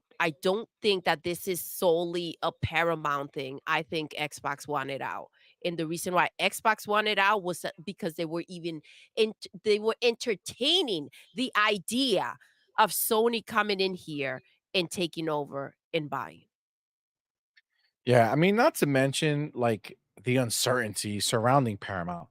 think that this is solely a Paramount thing. I think Xbox wanted out. And the reason why Xbox wanted out was because they were they were entertaining the idea of Sony coming in here and taking over and buying. Yeah, I mean, not to mention, like, the uncertainty surrounding Paramount.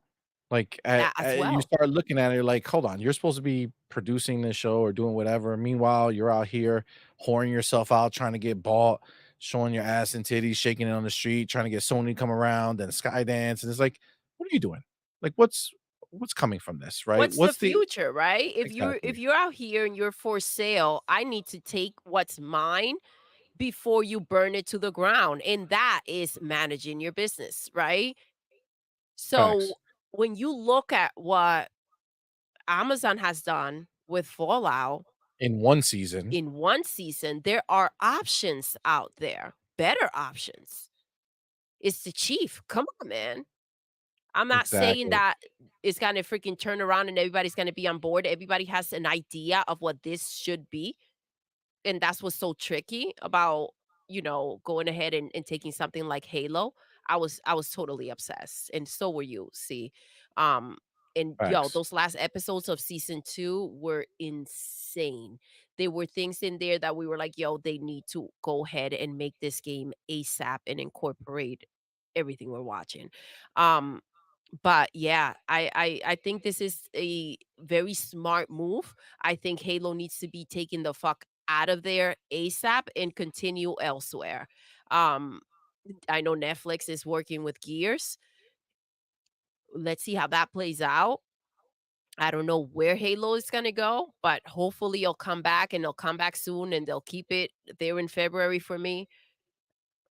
Like, That as you well. start looking at it like, "Hold on, you're supposed to be producing this show or doing whatever. Meanwhile, you're out here whoring yourself out, trying to get bought, showing your ass and titties, shaking it on the street, trying to get Sony to come around and Skydance." And it's like, "What are you doing? Like, what's coming from this, right? What's the What's the" future, right? If exactly. you're out here and you're for sale, I need to take what's mine before you burn it to the ground, and that is managing your business, right? So, Facts. when you look at what Amazon has done with Fallout In one season. in one season, there are options out there, better options. It's the chief. Come on, man. I'm not saying Exactly. that it's gonna freaking turn around and everybody's gonna be on board. Everybody has an idea of what this should be. And that's what's so tricky about, going ahead and taking something like Halo. I was totally obsessed, and so were you, see. Um, and yo, Facts. those last episodes of season 2 were insane. There were things in there that we were like, yo, they need to go ahead and make this game ASAP and incorporate everything we're watching. Um, but yeah, I think this is a very smart move. I think Halo needs to be taken the fuck out of there ASAP and continue elsewhere. Um, I know Netflix is working with Gears. Let's see how that plays out. I don't know where Halo is gonna go, but hopefully it'll come back and they'll come back soon and they'll keep it there in February for me.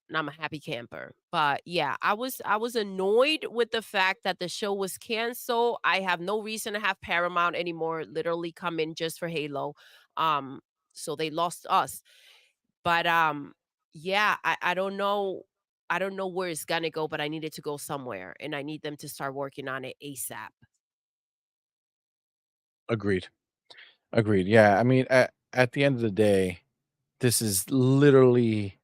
And I'm a happy camper. But yeah, I was annoyed with the fact that the show was canceled. I have no reason to have Paramount anymore, literally come in just for Halo. Um, so they lost us. But yeah, I don't know. I don't know where it's gonna go, but I need it to go somewhere and I need them to start working on it ASAP. Agreed. Agreed. Yeah, I mean, at the end of the day, this is literally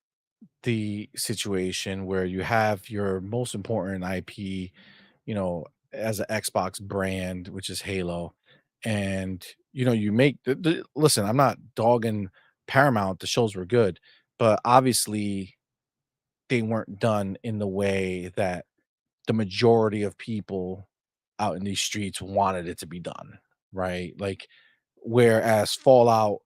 the situation where you have your most important IP, as an Xbox brand, which is Halo, and you make listen, I'm not dogging Paramount, the shows were good, but obviously they weren't done in the way that the majority of people out in these streets wanted it to be done, right? Like, whereas Fallout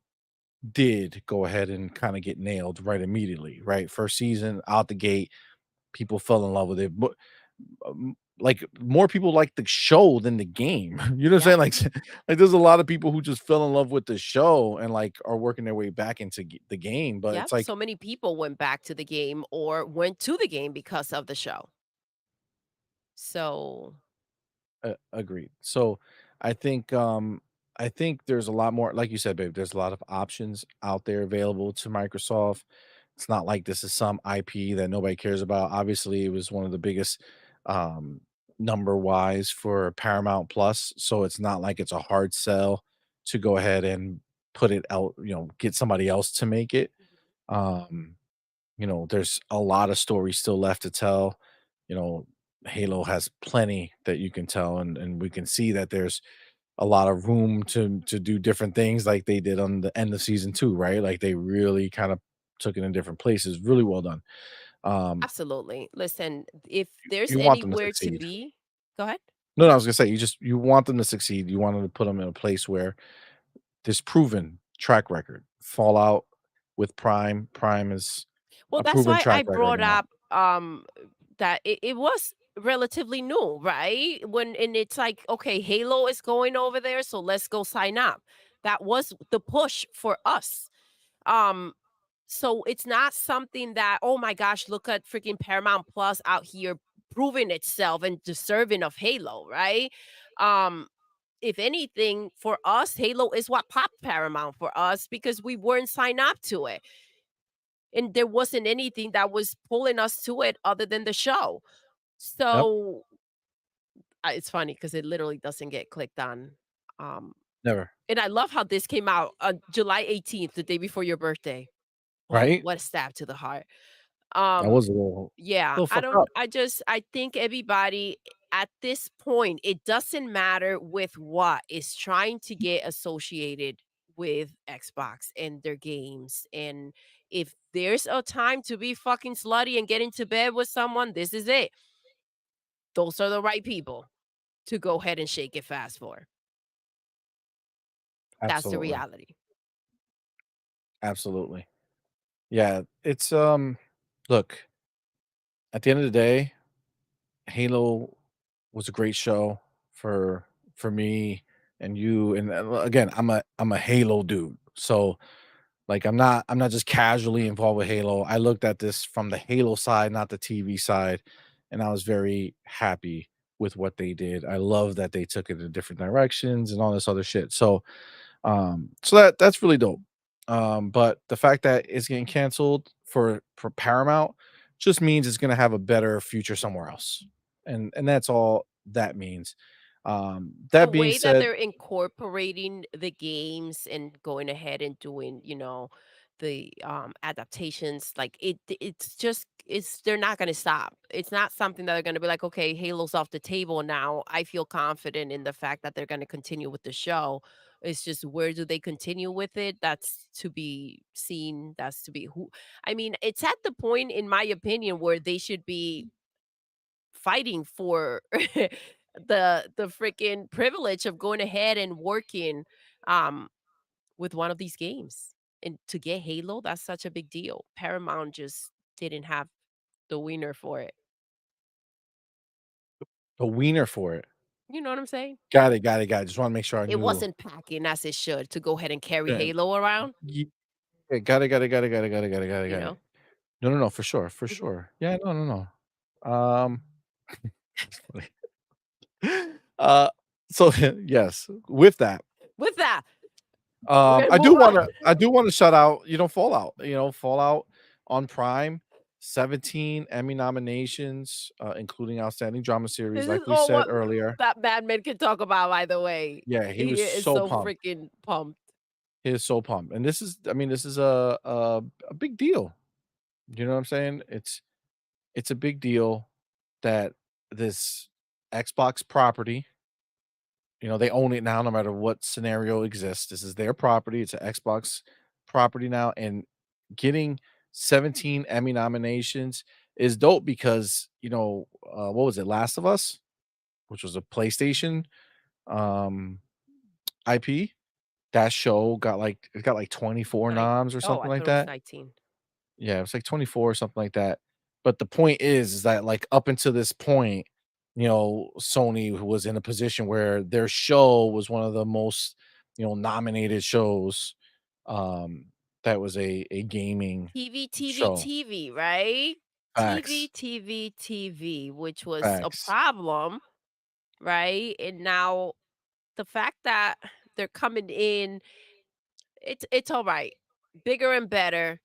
did go ahead and kind of get nailed right immediately, right? First season out the gate, people fell in love with it. But like more people like the show than the game. You know what Yep. I'm saying? Like there's a lot of people who just fell in love with the show and like are working their way back into the game. But Yep. it's like So many people went back to the game or went to the game because of the show. So agreed. So I think there's a lot more like you said, babe, there's a lot of options out there available to Microsoft. It's not like this is some IP that nobody cares about. Obviously, it was one of the biggest um number wise for Paramount Plus, so it's not like it's a hard sell to go ahead and put it out, get somebody else to make it. Um there's a lot of stories still left to tell. You know, Halo has plenty that you can tell, and we can see that there's a lot of room to do different things like they did on the end of season 2, right? Like they really kind of took it in different places. Really well done. Um, absolutely. Listen, if there's you want them to anywhere to succeed. be. Go ahead. No, I was gonna say you want them to succeed. You want them to put them in a place where there's proven track record. Fallout with Prime. Prime is Well, a that's proven why I track record brought now. up, that it was relatively new, right? And it's like, okay, Halo is going over there, so let's go sign up. That was the push for us. Um, so it's not something that, oh my gosh, look at freaking Paramount Plus out here proving itself and deserving of Halo, right? Um, if anything, for us, Halo is what popped Paramount for us because we weren't signed up to it. And there wasn't anything that was pulling us to it other than the show. Yep. So, it's funny because it literally doesn't get clicked on. Um, Never. and I love how this came out on July 18th, the day before your birthday. Oh, Right? what a stab to the heart. That Um, was yeah, little I fucked don't up. I think everybody at this point, it doesn't matter with what is trying to get associated with Xbox and their games. And if there's a time to be fucking slutty and get into bed with someone, this is it. Those are the right people to go ahead and shake it fast for. That's the Absolutely. reality. Absolutely. Yeah, it's, look, at the end of the day, Halo was a great show for me and you, and, again, I'm a Halo dude, so, like, I'm not just casually involved with Halo. I looked at this from the Halo side, not the TV side, and I was very happy with what they did. I love that they took it in different directions and all this other shit, so that's really dope. But the fact that it's getting canceled for Paramount just means it's gonna have a better future somewhere else, and that's all that means. The That being way that said, they're incorporating the games and going ahead and doing, the adaptations, like it's just it's they're not going to stop. It's not something that they're going to be like, okay, Halo's off the table now. I feel confident in the fact that they're going to continue with the show. It's just, where do they continue with it? That's to be seen. That's to be who. I mean, it's at the point, in my opinion, where they should be fighting for the freaking privilege of going ahead and working um with one of these games. And to get Halo, that's such a big deal. Paramount just didn't have the wiener for it. a wiener for it. You know what I'm saying? Got it. Just wanna make sure I It knew. wasn't packing as it should to go ahead and carry Yeah, Halo around, ye yeah, got it. you know? No, for Mhm. sure. Yeah, no. That's funny. Uh, so, yes, with that, With that, we're gonna I move do on. wanna I do wanna shout out, Fallout. Fallout on Prime, 17 Emmy nominations, including Outstanding Drama Series, This is like we all said what earlier. that Madman can talk about, by the way. Yeah, he was He is so so pumped. freaking pumped. He is so pumped, and this is a big deal. You know what I'm saying? It's a big deal that this Xbox property, they own it now no matter what scenario exists. This is their property. It's an Xbox property now, and getting 17 Emmy nominations is dope because, what was it? Last of Us, which was a PlayStation um IP. That show got like 24 Nine. noms or Oh, something I like thought it was that. 19. Yeah, it was like 24 or something like that. But the point is that, like, up until this point, Sony was in a position where their show was one of the most, nominated shows, um, that was a gaming TV, TV, show. TV, right? TV, Facts, TV, TV, which was a facts. problem, right? And now the fact that they're coming in, it's all right. Bigger and better.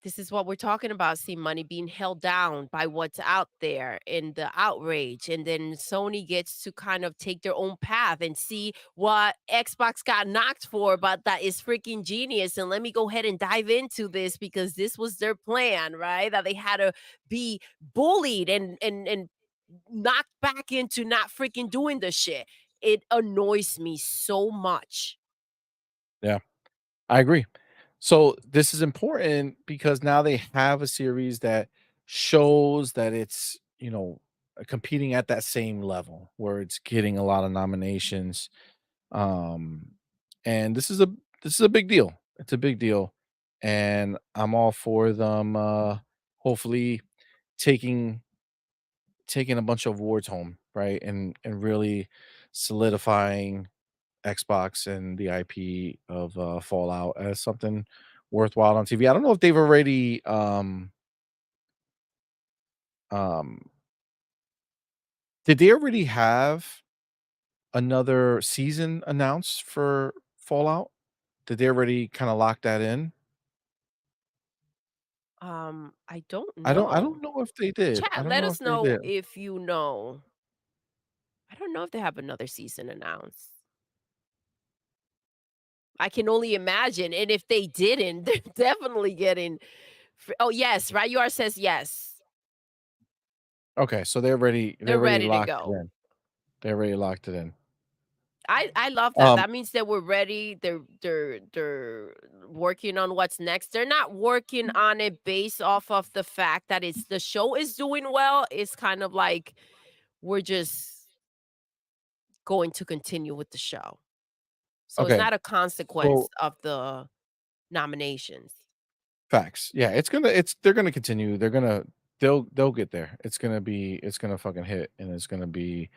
This is what we're talking about, see money being held down by what's out there and the outrage. And then Sony gets to kind of take their own path and see what Xbox got knocked for, but that is freaking genius. And let me go ahead and dive into this because this was their plan, right? That they had to be bullied and knocked back into not freaking doing the shit. It annoys me so much. Yeah, I agree. So this is important because now they have a series that shows that it's, competing at that same level where it's getting a lot of nominations. Um, and this is a big deal. It's a big deal. And I'm all for them hopefully taking taking a bunch of awards home, right? And really solidifying Xbox and the IP of Fallout as something worthwhile on TV. I don't know if they've already um did they already have another season announced for Fallout? Did they already kind of lock that in? I don't I don't know. know if they did. I Chat, don't let know if us they know did. if you know. I don't know if they have another season announced. I can only imagine, and if they didn't, they're definitely getting oh, yes, right? UR says yes. Okay, so they're They're already ready to locked it go. in. They already locked it in. I love that. Um, That means that we're ready. They're working on what's next. They're not working on it based off of the fact that it's the show is doing well. It's kind of like we're just going to continue with the show. So it's okay, not a consequence so of the nominations. facts. Yeah, it's they're gonna continue. They'll get there. It's gonna fucking hit, and it's gonna be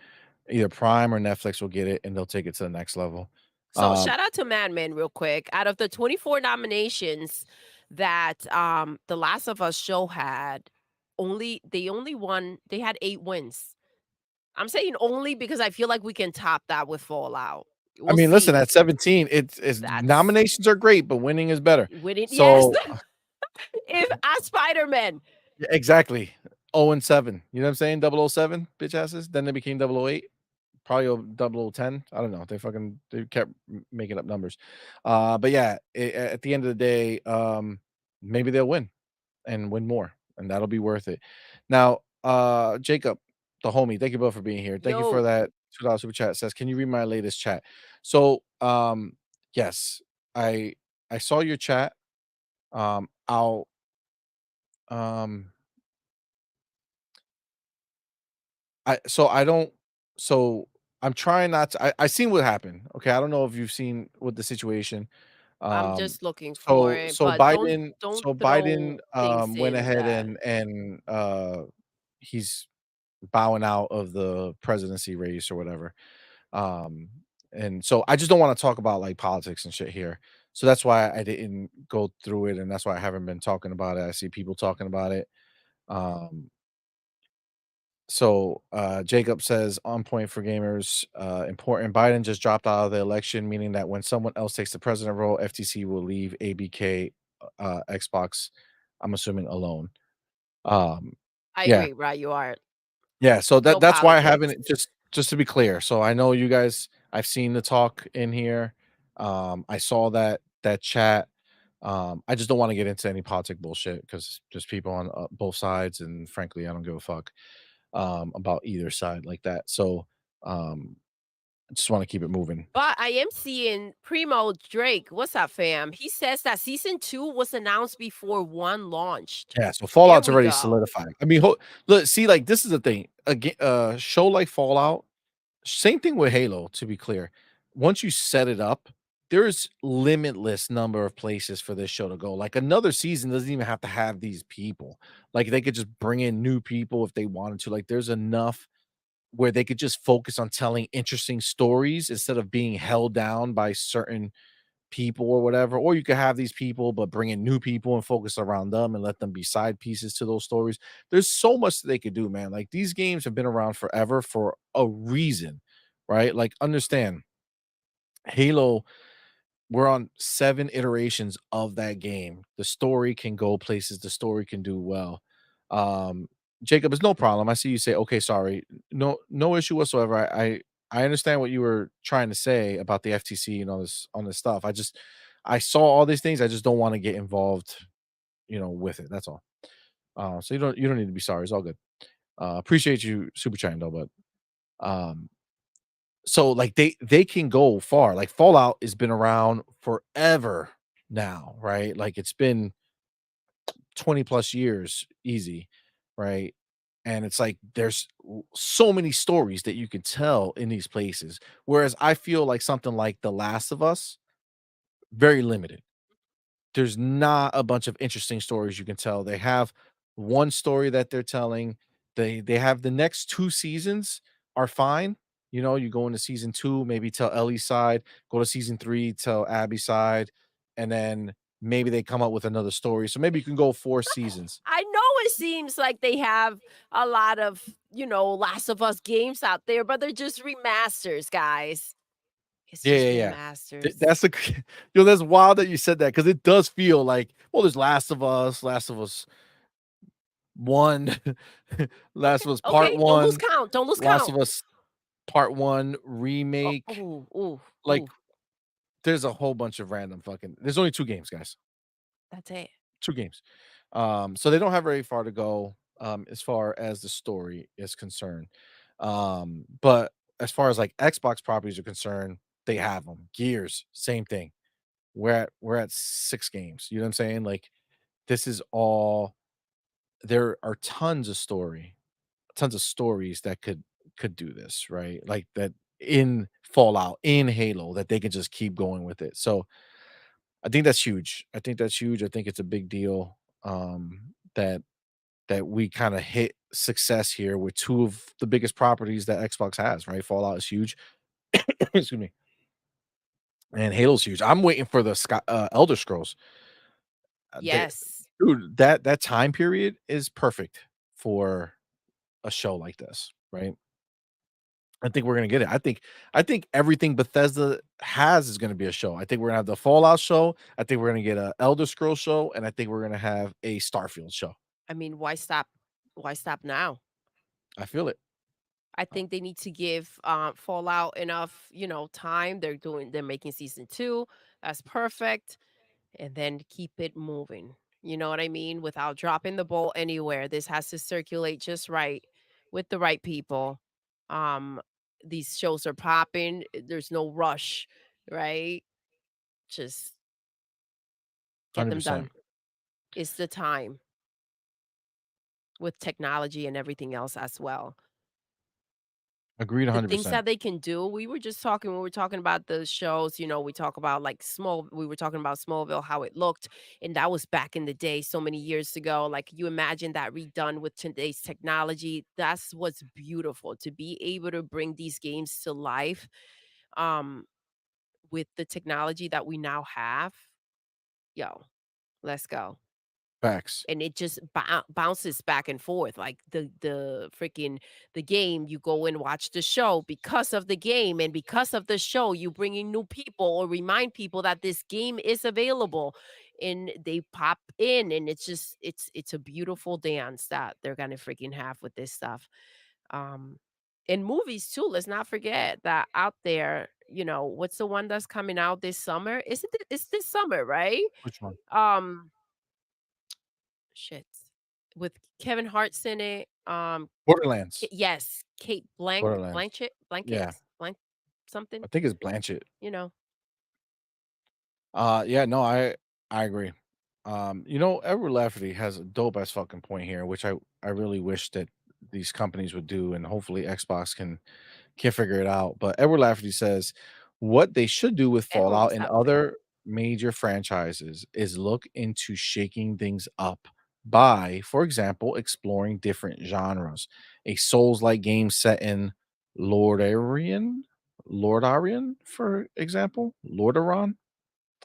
either Prime or Netflix will get it, and they'll take it to the next level. So Um, shout out to Mad Men real quick. Out of the 24 nominations that The Last of Us show had, they had 8 wins. I'm saying only because I feel like we can top that with Fallout. I We'll mean, listen, see. at 17, it's That's nominations are great, but winning is better. winning. Yes. So If Spider-Man. yeah, exactly. 0 and 7. You know what I'm saying? 007, bitch asses. Then they became 008. Probably 0010. I don't know. They kept making up numbers. But yeah, at the end of the day, maybe they'll win and win more, and that'll be worth it. Now, Jacob, the homie, thank you both for being here. Thank you for Yo, that $2 super chat. Says, can you read my latest chat? So, yes, I I saw your chat. I'll um I don't so I'm trying not to I seen what happened. Okay. I don't know if you've seen what the situation. I'm Um just looking for so it, so but don't Biden throw things went in ahead that and he's bowing out of the presidency race or whatever. Um and so I just don't want to talk about like politics and shit here. So that's why I didn't go through it, and that's why I haven't been talking about it. I see people talking about it. Um Jacob says, on point for gamers, important. Biden just dropped out of the election, meaning that when someone else takes the president role, FTC will leave ABK, Xbox, I'm assuming alone. Um, I yeah, agree, right, you are. yeah. So No that's why I politics. haven't just to be clear. So I know you guys. I've seen the talk in here. I saw that chat. I just don't want to get into any politic bullshit because there's people on both sides, and frankly, I don't give a fuck about either side like that. So um, I just want to keep it moving. But I am seeing Primo Drake. What's up, fam? He says that season 2 was announced before 1 launched. Yeah, so There Fallout's we already go. solidified. I mean, look, see, like this is the thing. Again, show like Fallout, same thing with Halo. To be clear, once you set it up, there's limitless number of places for this show to go. Like another season doesn't even have to have these people. Like they could just bring in new people if they wanted to. Like there's enough where they could just focus on telling interesting stories instead of being held down by certain people or whatever. Or you could have these people, but bring in new people and focus around them and let them be side pieces to those stories. There's so much that they could do, man. Like these games have been around forever for a reason, right? Like, understand Halo, we're on 7 iterations of that game. The story can go places, the story can do well. Um, Jacob, is no problem. I see you say, "Okay, sorry." No issue whatsoever. I understand what you were trying to say about the FTC and all this on this stuff. I saw all these things. I just don't wanna get involved, with it. That's all. So you don't need to be sorry. It's all good. Appreciate you super chatting though, but, um so, like, they can go far, like, Fallout has been around forever now, right? Like, it's been 20 plus years easy, right? And it's like there's so many stories that you could tell in these places, whereas I feel like something like The Last of Us, very limited. There's not a bunch of interesting stories you can tell. They have one story that they're telling. They have the next 2 seasons are fine. You go into season 2, maybe tell Ellie's side, go to season 3, tell Abby's side, and then maybe they come up with another story. So maybe you can go 4 seasons. I know it seems like they have a lot of, Last of Us games out there, but they're just remasters, guys. It's Yeah, just yeah, yeah. remasters. That's a that's wild that you said that because it does feel like, well, there's Last of Us 1, Last of Us Part Okay, don't lose 1, count, don't lose Last count. of Us Part 1 Oh, remake. ooh, ooh, Like, ooh, there's a whole bunch of random fucking there's only 2 games, guys. that's it. 2 games. So they don't have very far to go, as far as the story is concerned. But as far as, like, Xbox properties are concerned, they have them. Gears, same thing. We're at 6 games, you know what I'm saying? Like, this is all there are tons of stories that could do this, right? Like, that in Fallout, in Halo, that they could just keep going with it. So, I think that's huge. I think that's huge. I think it's a big deal, that we kinda hit success here with 2 of the biggest properties that Xbox has, right? Fallout is huge. Excuse me. And Halo's huge. I'm waiting for the Elder Scrolls. They Yes. dude, that time period is perfect for a show like this, right? I think we're gonna get it. I think everything Bethesda has is gonna be a show. I think we're gonna have the Fallout show. I think we're gonna get a Elder Scrolls show, and I think we're gonna have a Starfield show. I mean, why stop? Why stop now? I feel it. I Uh, think they need to give Fallout enough, time. They're making season 2. That's perfect. And then keep it moving. You know what I mean? Without dropping the ball anywhere. This has to circulate just right with the right people. Um, these shows are popping. There's no rush, right? Just get them 100%. done. It's the time with technology and everything else as well. Agreed The things 100%. that they can do, we were just talking when we were talking about the shows, we talk about, like, we were talking about Smallville, how it looked, and that was back in the day so many years ago. Like, you imagine that redone with today's technology. That's what's beautiful, to be able to bring these games to life, um, with the technology that we now have. Yo, let's go. Facts. And it just bounces back and forth like the freaking the game. You go and watch the show because of the game, and because of the show you bring in new people or remind people that this game is available, and they pop in, and it's a beautiful dance that they're gonna freaking have with this stuff. um in movies too, let's not forget that out there. What's the one that's coming out this summer? Isn't it? It's this summer, right? Which one? um Shit. With Kevin Hart's in it, Borderlands. yes, Kate Borderlands. Blanchett Yeah. Blank something, I think it's Blanchett. you know? Yeah, no, I agree. Edward Lafferty has a dope ass fucking point here, which I really wish that these companies would do, and hopefully Xbox can figure it out. But Edward Lafferty says what they should do with Edward Fallout was and out there. other major franchises is look into shaking things up by, for example, exploring different genres. A Souls-like game set in Lordarian, Lordarian, for example, Lordaeron.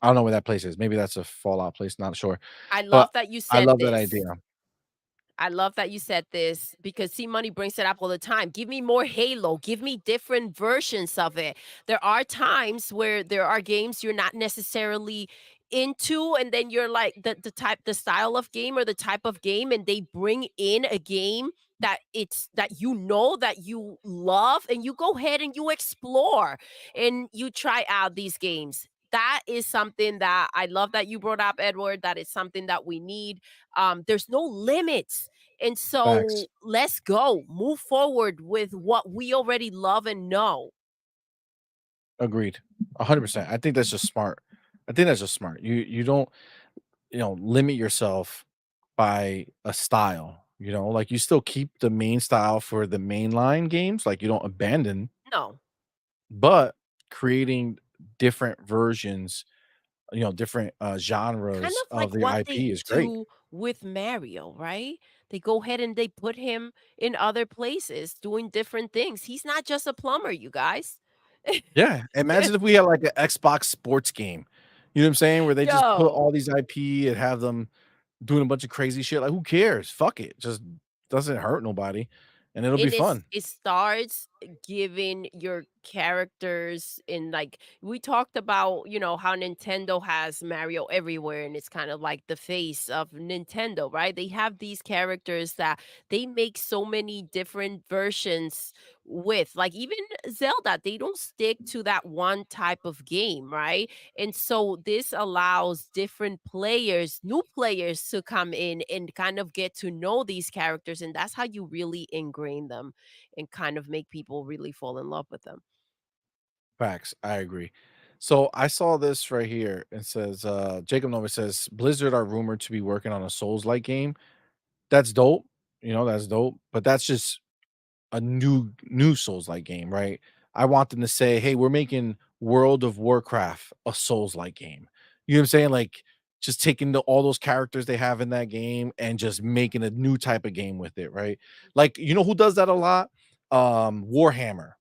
I don't know where that place is. Maybe that's a Fallout place, not sure. I But love that you I said love that this. idea. I love that you said this because CMoney brings it up all the time. Give me more Halo. Give me different versions of it. There are times where there are games you're not necessarily into, and then you're like the style of game or the type of game, and they bring in a game that that you love, and you go ahead and you explore and you try out these games. That is something that I love that you brought up, Edward. That is something that we need. There's no limits, and Facts. so let's go, move forward with what we already love and know. Agreed. 100%. I think that's just smart. I think that's just smart. You don't, limit yourself by a style, like you still keep the main style for the mainline games, like you don't abandon, No, but creating different versions, different kind genres of of like the what they IP is great. do with Mario, right? They go ahead and they put him in other places doing different things. He's not just a plumber, you guys. Yeah, imagine if we had like an Xbox sports game, you know what I'm saying, where they just put Yo, all these IP and have them doing a bunch of crazy shit, like, who cares? Fuck it, just doesn't hurt nobody, and it'll be and fun. it starts giving your characters in, like, we talked about, how Nintendo has Mario everywhere, and it's kind of like the face of Nintendo, right? They have these characters that they make so many different versions with, like, even Zelda, they don't stick to that one type of game, right? And so this allows different players, new players, to come in and kind of get to know these characters, and that's how you really ingrain them and kind of make people people really fall in love with them. Facts. I agree. So I saw this right here. It says, Jacob Nova says Blizzard are rumored to be working on a Souls-like game. That's dope. That's dope. But that's just a new Souls-like game, right? I want them to say, "Hey, we're making World of Warcraft a Souls-like game." You know what I'm saying? Like, just taking all those characters they have in that game and just making a new type of game with it, right? Like, you know who does that a lot? Warhammer.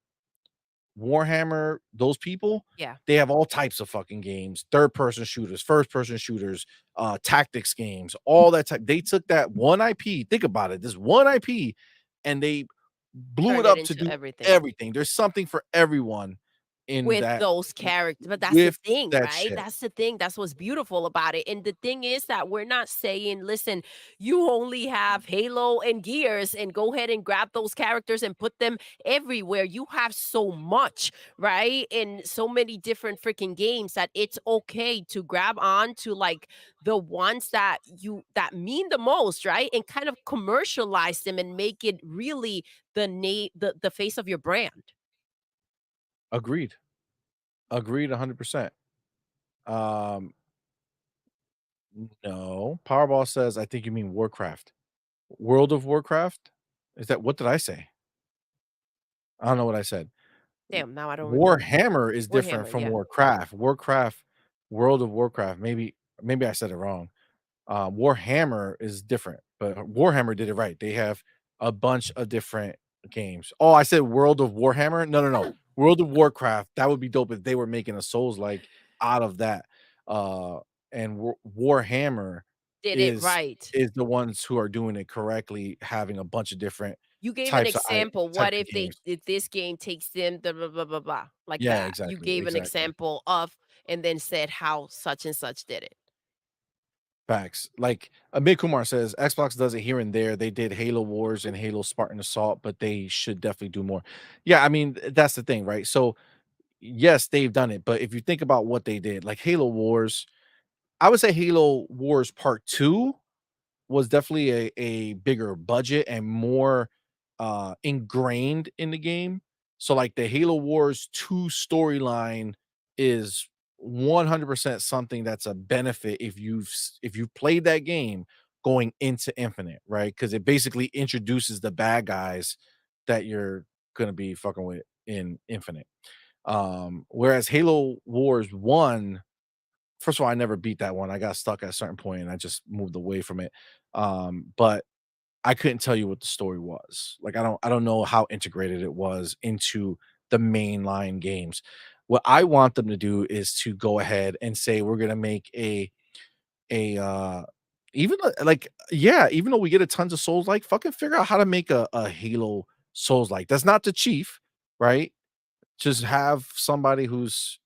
Warhammer, those people, Yeah. they have all types of fucking games, third person shooters, first person shooters, tactics games, all that type. They took that one IP, think about it, this one IP, and they blew it Turn it up to into do everything. everything. There's something for everyone in With that those characters, but that's the with thing, that right? shit. That's the thing, that's what's beautiful about it, and the thing is that we're not saying, "Listen, you only have Halo and Gears, and go ahead and grab those characters and put them everywhere." You have so much, right? And so many different freaking games that it's okay to grab on to, like, the ones that mean the most, right? And kind of commercialize them and make it really the face of your brand. Agreed. Agreed 100%. Um, no. Powerball says, "I think you mean Warcraft." World of Warcraft? Is that what did I say? I don't know what I said. Damn, now I don't remember. Warhammer is different Warhammer, from yeah. Warcraft. World of Warcraft, maybe I said it wrong. Warhammer is different, but Warhammer did it right. They have a bunch of different games. Oh, I said World of Warhammer? No, no, no. World of Warcraft, that would be dope if they were making a Souls like out of that. Uh, and Warhammer Did it is right. is the ones who are doing it correctly, having a bunch of different You gave an example. What types of if games. this game takes them the blah, blah, blah, blah, like Yeah, that? You exactly, gave an exactly. example of and then said how such and such did it. Facts. Like Amir Kumar says, Xbox does it here and there. They did Halo Wars and Halo Spartan Assault, but they should definitely do more. Yeah, I mean, that's the thing, right? So, yes, they've done it, but if you think about what they did, like Halo Wars, I would say Halo Wars Part 2 was definitely a bigger budget and more ingrained in the game. So like the Halo Wars 2 storyline is 100% something that's a benefit if you've played that game going into Infinite, right? Cuz it basically introduces the bad guys that you're going to be fucking with in Infinite. Whereas Halo Wars 1, first of all, I never beat that one. I got stuck at a certain point and I just moved away from it. But I couldn't tell you what the story was. Like I don't know how integrated it was into the mainline games. What I want them to do is to go ahead and say we're gonna make a even like yeah, even though we get a tons of souls like fucking figure out how to make a Halo Souls like. That's not the chief, right? Just have somebody who's,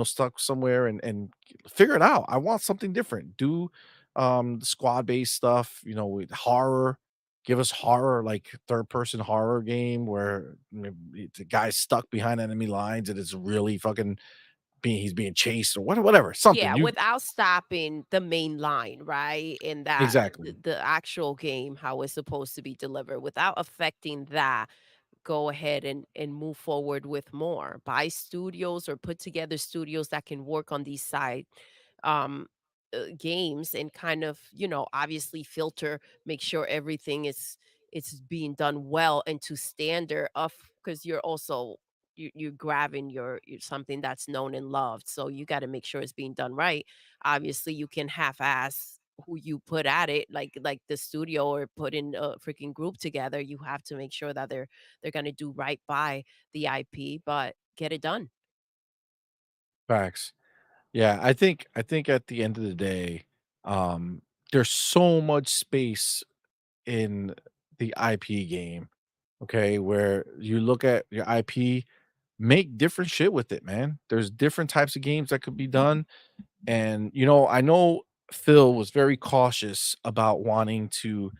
stuck somewhere and figure it out. I want something different. Do squad-based stuff, with horror. Give us horror, like third-person horror game where the guy's stuck behind enemy lines and it's really fucking he's being chased or whatever. Something. Yeah, You without stopping the main line, right? In that exactly. the actual game, how it's supposed to be delivered without affecting that. Go ahead and move forward with more. Buy studios or put together studios that can work on these side um games and kind of, obviously filter, make sure everything is it's being done well and to standard of because you're also you're grabbing something that's known and loved. So you got to make sure it's being done right. Obviously, you can half-ass who you put at it, like the studio or put in a freaking group together. You have to make sure that they're gonna do right by the IP, but get it done. Facts. Yeah, I think at the end of the day, um, there's so much space in the IP game, okay, where you look at your IP, make different shit with it, man. There's different types of games that could be done. And, I know Phil was very cautious about wanting to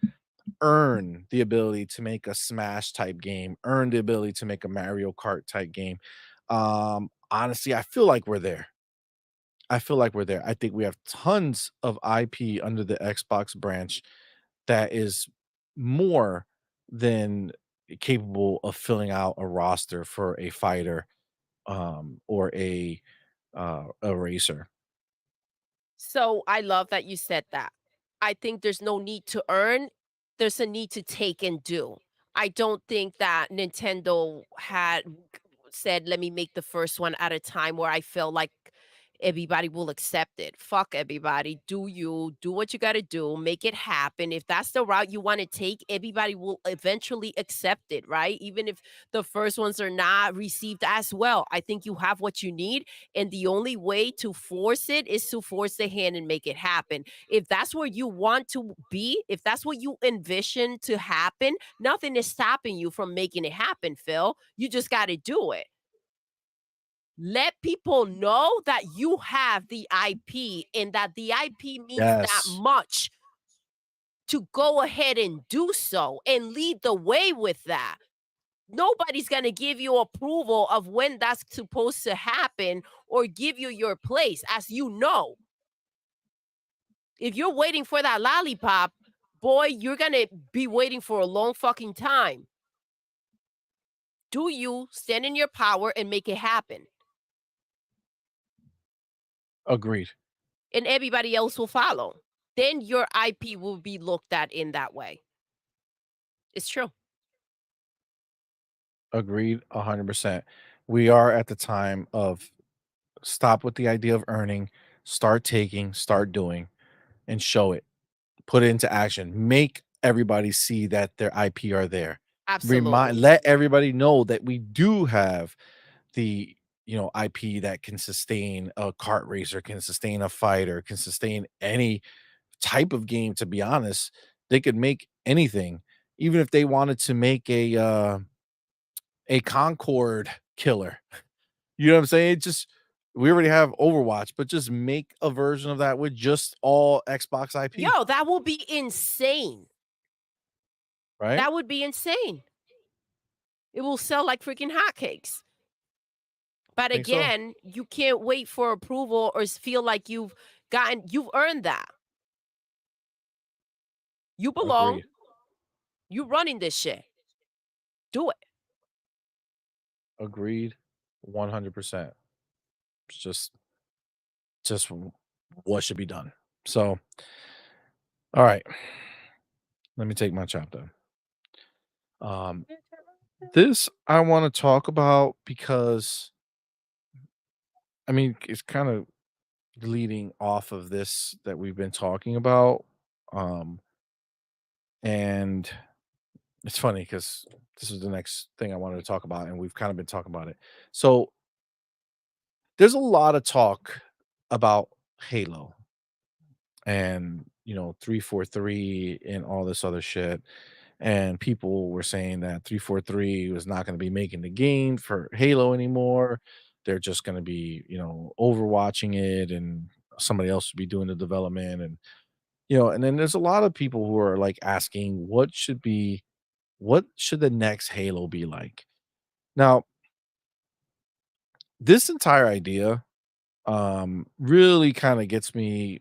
earn the ability to make a Smash type game, earn the ability to make a Mario Kart type game. Honestly, I feel like we're there. I feel like we're there. I think we have tons of IP under the Xbox branch that is more than capable of filling out a roster for a fighter, or a racer. So I love that you said that. I think there's no need to earn, there's a need to take and do. I don't think that Nintendo had said, let me make the first one at a time where I felt like everybody will accept it. Fuck everybody. Do you do what you got to do, make it happen. If that's the route you want to take, everybody will eventually accept it, right? Even if the first ones are not received as well. I think you have what you need, and the only way to force it is to force the hand and make it happen. If that's where you want to be, if that's what you envision to happen, nothing is stopping you from making it happen, Phil. You just got to do it. Let people know that you have the IP and that the IP means that Yes. much to go ahead and do so and lead the way with that. Nobody's going to give you approval of when that's supposed to happen or give you your place, as you know. If you're waiting for that lollipop, boy, you're going to be waiting for a long fucking time. Do you stand in your power and make it happen? Agreed. And everybody else will follow. Then your IP will be looked at in that way. It's true. Agreed 100%. We are at the time of stop with the idea of earning, start taking, start doing, and show it. Put it into action. Make everybody see that their IP are there. Absolutely. Let everybody know that we do have the, IP that can sustain a kart racer, can sustain a fighter, can sustain any type of game, to be honest. They could make anything. Even if they wanted to make a Concord killer. You know what I'm saying? Just we already have Overwatch, but just make a version of that with just all Xbox IP, Yo, that will be insane. right? That would be insane. It will sell like freaking hotcakes. But Think so? again, you can't wait for approval or feel like you've earned that. You belong. Agreed. You running this shit. Do it. Agreed 100%. It's just what should be done. So, all right, let me take my chapter. Um, this I want to talk about because I mean it's kind of leading off of this that we've been talking about. Um, and it's funny because this is the next thing I wanted to talk about, and we've kind of been talking about it. So there's a lot of talk about Halo and 343 and all this other shit. And people were saying that 343 was not going to be making the game for Halo anymore. They're just going to be, overwatching it, and somebody else would be doing the development. And and then there's a lot of people who are like asking what should the next Halo be like? Now, this entire idea really kind of gets me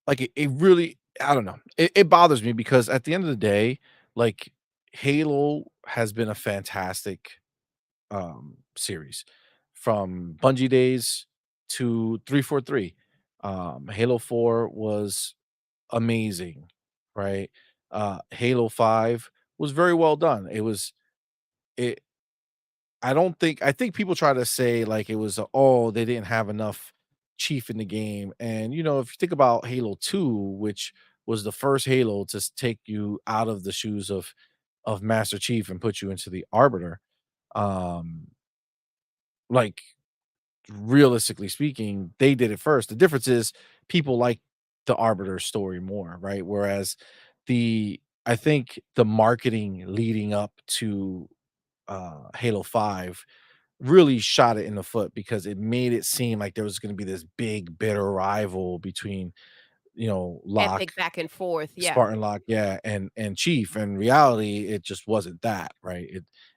like it really I don't know. It bothers me because at the end of the day, like Halo has been a fantastic series from Bungie days to 343. Halo 4 was amazing, right? Halo 5 was very well done. It I think people try to say like it was oh, they didn't have enough chief in the game. And if you think about Halo 2, which was the first Halo to take you out of the shoes of Master Chief and put you into the Arbiter, um like realistically speaking, they did it first. The difference is people like the Arbiter story more, right? Whereas I think the marketing leading up to Halo 5 really shot it in the foot because it made it seem like there was going to be this big bitter rival between, Locke, Epic back and forth. Yeah. Spartan Locke, yeah, and Chief. In reality, it just wasn't that, right?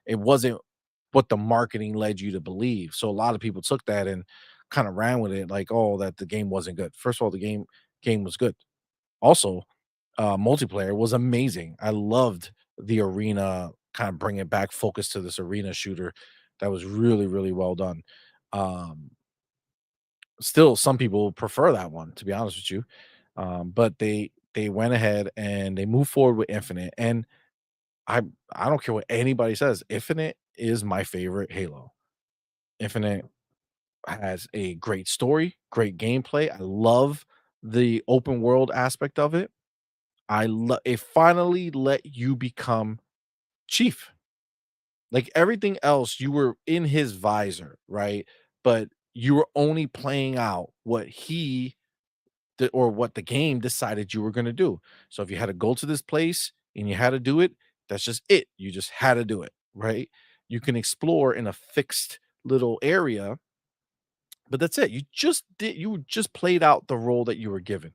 It wasn't what the marketing led you to believe. So a lot of people took that and kind of ran with it like, oh, that the game wasn't good. First of all, the game was good. Also, multiplayer was amazing. I loved the arena, kind of bring it back focus to this arena shooter that was really, really well done. Um, Still, some people prefer that one, to be honest with you. But they went ahead and they moved forward with Infinite, and I I don't care what anybody says, Infinite is my favorite Halo. Infinite has a great story, great gameplay. I love the open world aspect of it. It finally let you become chief. Like everything else, you were in his visor, right? But you were only playing out what or what the game decided you were going to do. So if you had to go to this place and you had to do it, that's just it. You just had to do it, right? You can explore in a fixed little area, but that's it. You just played out the role that you were given.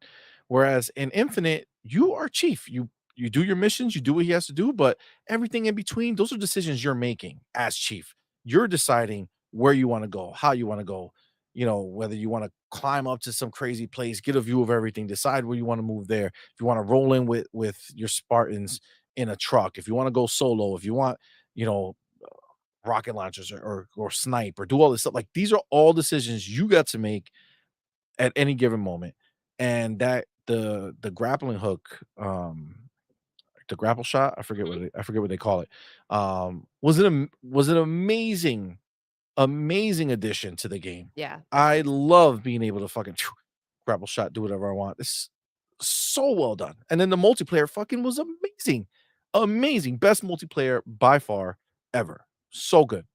Whereas in Infinite, you are chief. You do your missions, you do what he has to do, but everything in between, those are decisions you're making as chief. You're deciding where you want to go, how you want to go, whether you want to climb up to some crazy place, get a view of everything, decide where you want to move there. If you want to roll in with your Spartans in a truck, if you want to go solo, if you want, you know, rocket launchers or snipe or do all this stuff. Like these are all decisions you got to make at any given moment. And that the grappling hook, the grapple shot, Mhm. I forget what they call it. Was an amazing, amazing addition to the game. Yeah, I love being able to fucking grapple shot, do whatever I want. It's so well done. And then the multiplayer fucking was amazing. Amazing. Best multiplayer by far ever. So good.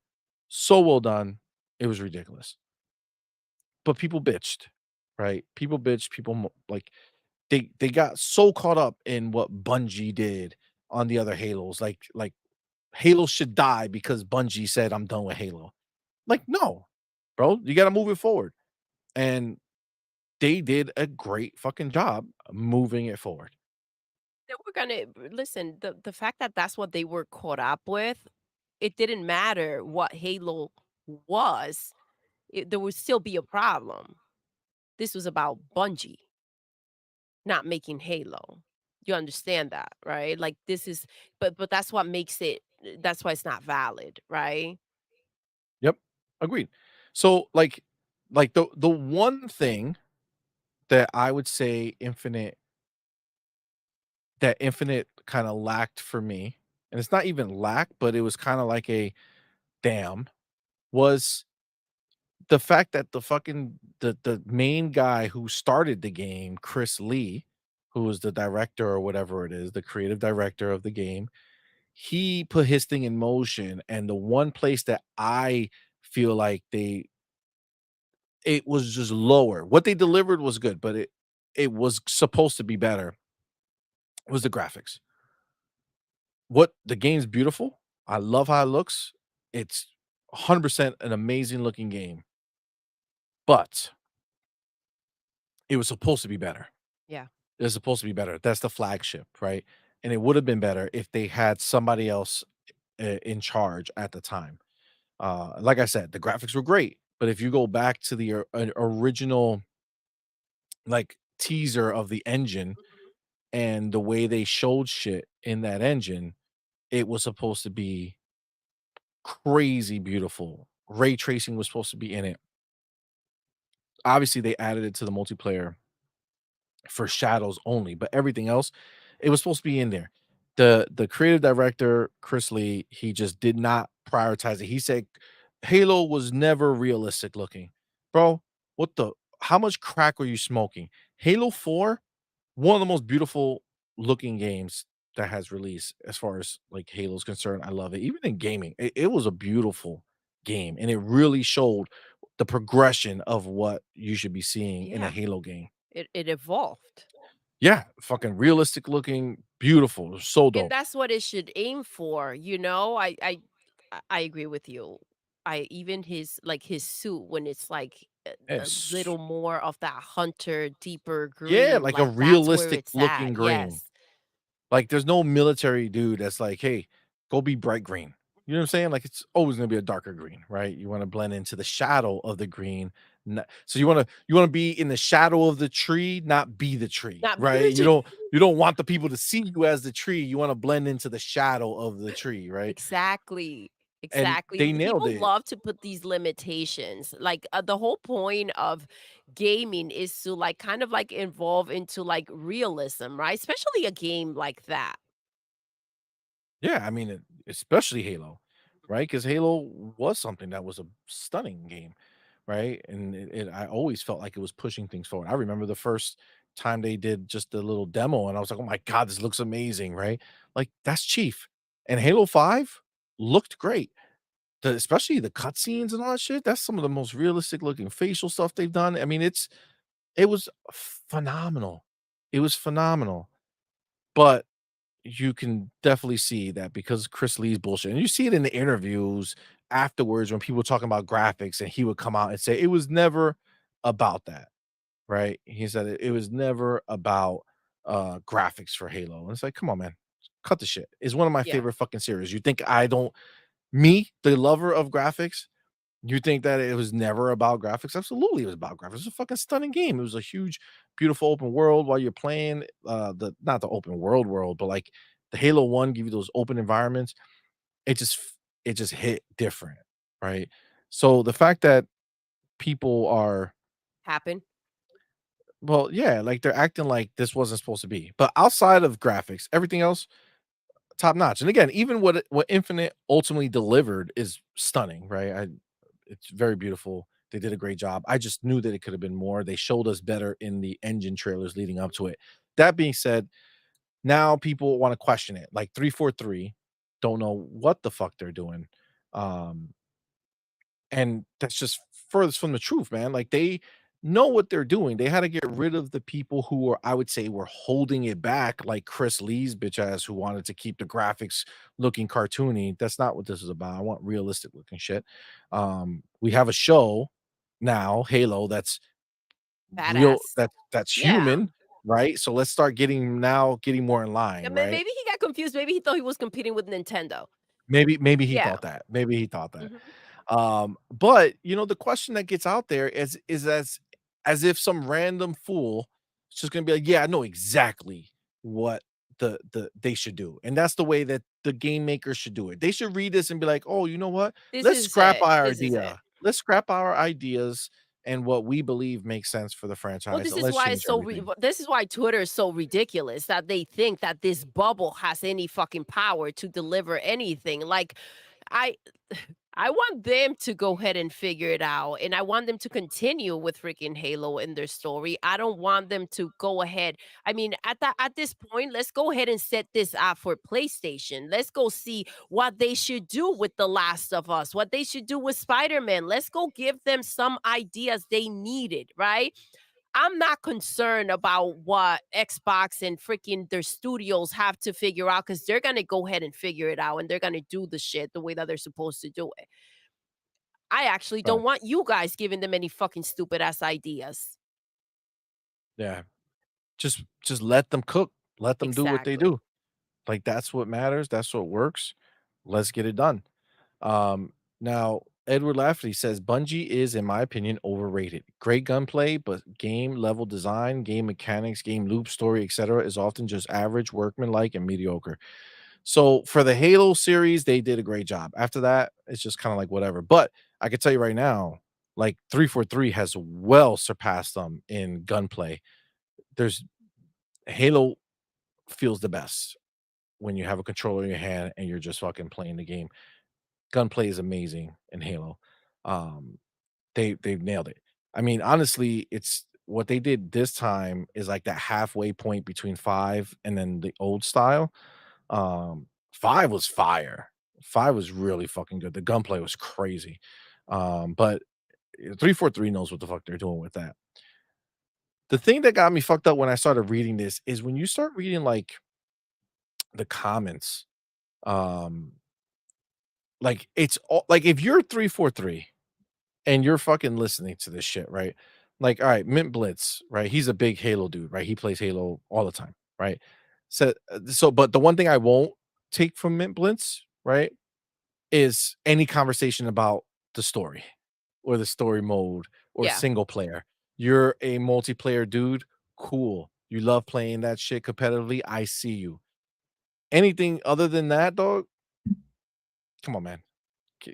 So well done. It was ridiculous. But people bitched, right? People bitched, like they got so caught up in what Bungie did on the other Halos. Like Halo should die because Bungie said I'm done with Halo. Like, no, bro, you gotta move it forward. And they did a great fucking job moving it forward. they were gonna listen. The fact that that's what they were caught up with, it didn't matter what Halo was. There would still be a problem. This was about Bungie not making Halo. You understand that, right? Like this is, but that's what makes it. That's why it's not valid, right? Yep. Agreed. So like the one thing that I would say Infinite kinda lacked for me, and it's not even lack, but it was kinda like a damn, was the fact that the main guy who started the game, Chris Lee, who was the director or whatever it is, the creative director of the game, he put his thing in motion, and the one place that I feel like it was just lower. What they delivered was good, but it was supposed to be better, was the graphics. What the game's beautiful. I love how it looks. It's 100% an amazing looking game, but it was supposed to be better. Yeah. It was supposed to be better. That's the flagship, right? And it would have been better if they had somebody else in charge at the time. Like I said, the graphics were great, but if you go back to the original like teaser of the engine Mhm. and the way they showed shit in that engine, it was supposed to be crazy beautiful. Ray tracing was supposed to be in it. Obviously, they added it to the multiplayer for shadows only, but everything else, it was supposed to be in there. The creative director, Chris Lee, he just did not prioritize it. He said Halo was never realistic looking. Bro, what the how much crack are you smoking? Halo 4, one of the most beautiful looking games that has released as far as like Halo's concerned. I love it. Even in gaming, it was a beautiful game and it really showed the progression of what you should be seeing in a Yeah. Halo game. It evolved. Yeah, fucking realistic looking, beautiful, so And dope. that's what it should aim for, you know? I agree with you. I even his like his suit when it's like a Yes. little more of that hunter deeper Yeah, green, like a like that's where realistic it's looking at. green. Yes. Like there's no military dude that's like, "Hey, go be bright green." You know what I'm saying? Like it's always gonna be a darker green, right? You want to blend into the shadow of the green, So you wanna be in the shadow of the tree, not be the tree, Not right? You don't want the people to see you as the tree, you wanna blend into the shadow of the tree, right? Exactly. And Exactly. they nailed People it. love to put these limitations. Like the whole point of gaming is to like kind of like evolve into like realism, right? Especially a game like that. Yeah, I mean, especially Halo, right? Because Halo was something that was a stunning game, right? And I always felt like it was pushing things forward. I remember the first time they did just a little demo, and I was like, "Oh my god, this looks amazing!" Right? Like that's Chief, and Halo 5 looked great. Especially the cutscenes and all that shit. That's some of the most realistic looking facial stuff they've done. I mean, it was phenomenal. It was phenomenal, but you can definitely see that because Chris Lee's bullshit, and you see it in the interviews afterwards when people were talking about graphics, and he would come out and say, "It was never about that," right? He said, "It was never about, graphics for Halo," and it's like, "Come on, man. Cut the shit. It's one of my Yeah. favorite fucking series. You think I don't me, the lover of graphics, you think that it was never about graphics? Absolutely, it was about graphics. It's a fucking stunning game. It was a huge, beautiful open world while you're playing. The not the open world, but like the Halo One give you those open environments. It just hit different, right? So the fact that people are Happen. well, yeah, like they're acting like this wasn't supposed to be. But outside of graphics, everything else top notch. And again, even what Infinite ultimately delivered is stunning, right? It's very beautiful. They did a great job. I just knew that it could have been more. They showed us better in the engine trailers leading up to it. That being said, now people want to question it. Like 343 don't know what the fuck they're doing. Um and that's just furthest from the truth, man. Like they know what they're doing. They had to get rid of the people who were, I would say, were holding it back, like Chris Lee's bitch ass, who wanted to keep the graphics looking cartoony. That's not what this is about. I want realistic looking shit. We have a show now, Halo, that's real, Badass. that's Yeah. human, right? So let's start getting more in line, Yeah, right? maybe he got confused. Maybe he thought he was competing with Nintendo. Maybe he Yeah. thought that. Maybe he thought that. Mhm. But the question that gets out there is as if some random fool is just gonna be like, yeah, I know exactly what they should do. And that's the way that the game makers should do it. They should read this and be like, oh, you know what? This Let's is scrap it. our This is it. idea. Let's scrap our ideas and what we believe makes sense for the Well, franchise. this And is let's why it's change so everything. this is why Twitter is so ridiculous that they think that this bubble has any fucking power to deliver anything. Like I I want them to go ahead and figure it out, and I want them to continue with freaking Halo in their story. I don't want them to go ahead. I mean, at this point, let's go ahead and set this up for PlayStation. Let's go see what they should do with The Last of Us, what they should do with Spider-Man. Let's go give them some ideas they needed, right? I'm not concerned about what Xbox and freaking their studios have to figure out because they're gonna go ahead and figure it out and they're gonna do the shit the way that they're supposed to do it. I actually don't Right. want you guys giving them any fucking stupid ass ideas. Yeah. Just let them cook. Let them do what they Exactly. do. Like that's what matters. That's what works. Let's get it done. Now Edward Lafferty says Bungie is, in my opinion, overrated. Great gunplay, but game level design, game mechanics, game loop story, etc., is often just average, workmanlike, and mediocre. So for the Halo series, they did a great job. After that, it's just kind of like whatever. But I can tell you right now, like 343 has well surpassed them in gunplay. There's Halo feels the best when you have a controller in your hand and you're just fucking playing the game. Gunplay is amazing in Halo. Um, they've nailed it. I mean, honestly, it's what they did this time is like that halfway point between 5 and then the old style. 5 was fire. 5 was really fucking good. The gunplay was crazy. But 343 knows what the fuck they're doing with that. The thing that got me fucked up when I started reading this is when you start reading like the comments, um, like it's all like if you're 343 and you're fucking listening to this shit, right? Like, all right, Mint Blitz, right? He's a big Halo dude, right? He plays Halo all the time, right? But the one thing I won't take from Mint Blitz, right, is any conversation about the story. or the story mode or Yeah. single player. You're a multiplayer dude, cool. You love playing that shit competitively, I see you. Anything other than that, dog, come on, man.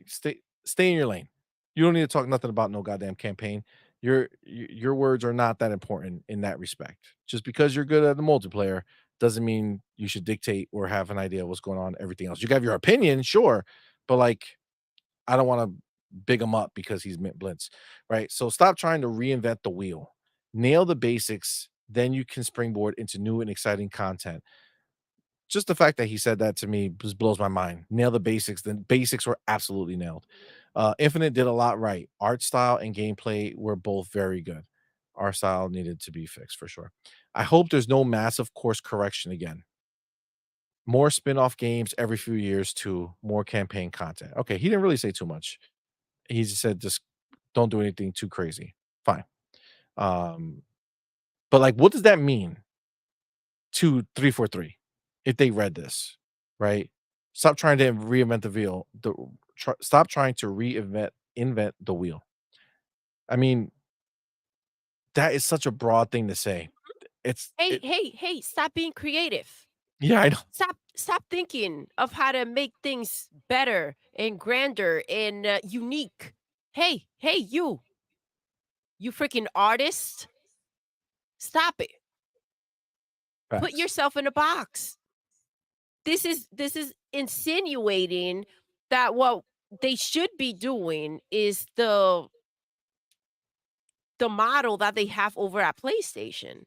Stay in your lane. You don't need to talk nothing about no goddamn campaign. Your words are not that important in that respect. Just because you're good at the multiplayer doesn't mean you should dictate or have an idea of what's going on everything else. You can have your opinion, sure, but like I don't want to big him up because he's mint blitz, right? So stop trying to reinvent the wheel. Nail the basics, then you can springboard into new and exciting content. Just the fact that he said that to me just blows my mind. Nail the basics. The basics were absolutely nailed. Infinite did a lot right. Art style and gameplay were both very good. Art style needed to be fixed for sure. I hope there's no massive course correction again. More spin-off games every few years to more campaign content. Okay, he didn't really say too much. He just said just don't do anything too crazy. Fine. Um, but like, what does that mean to 343 if they read this, right? Stop trying to reinvent the wheel. Stop trying to invent the wheel. I mean, that is such a broad thing to say. It's Hey, it. hey, hey, stop being creative. Yeah, I know. Stop thinking of how to make things better and grander and unique. Hey, you freaking artist, stop it. Put Facts. yourself in a box. This is insinuating that what they should be doing is the model that they have over at PlayStation.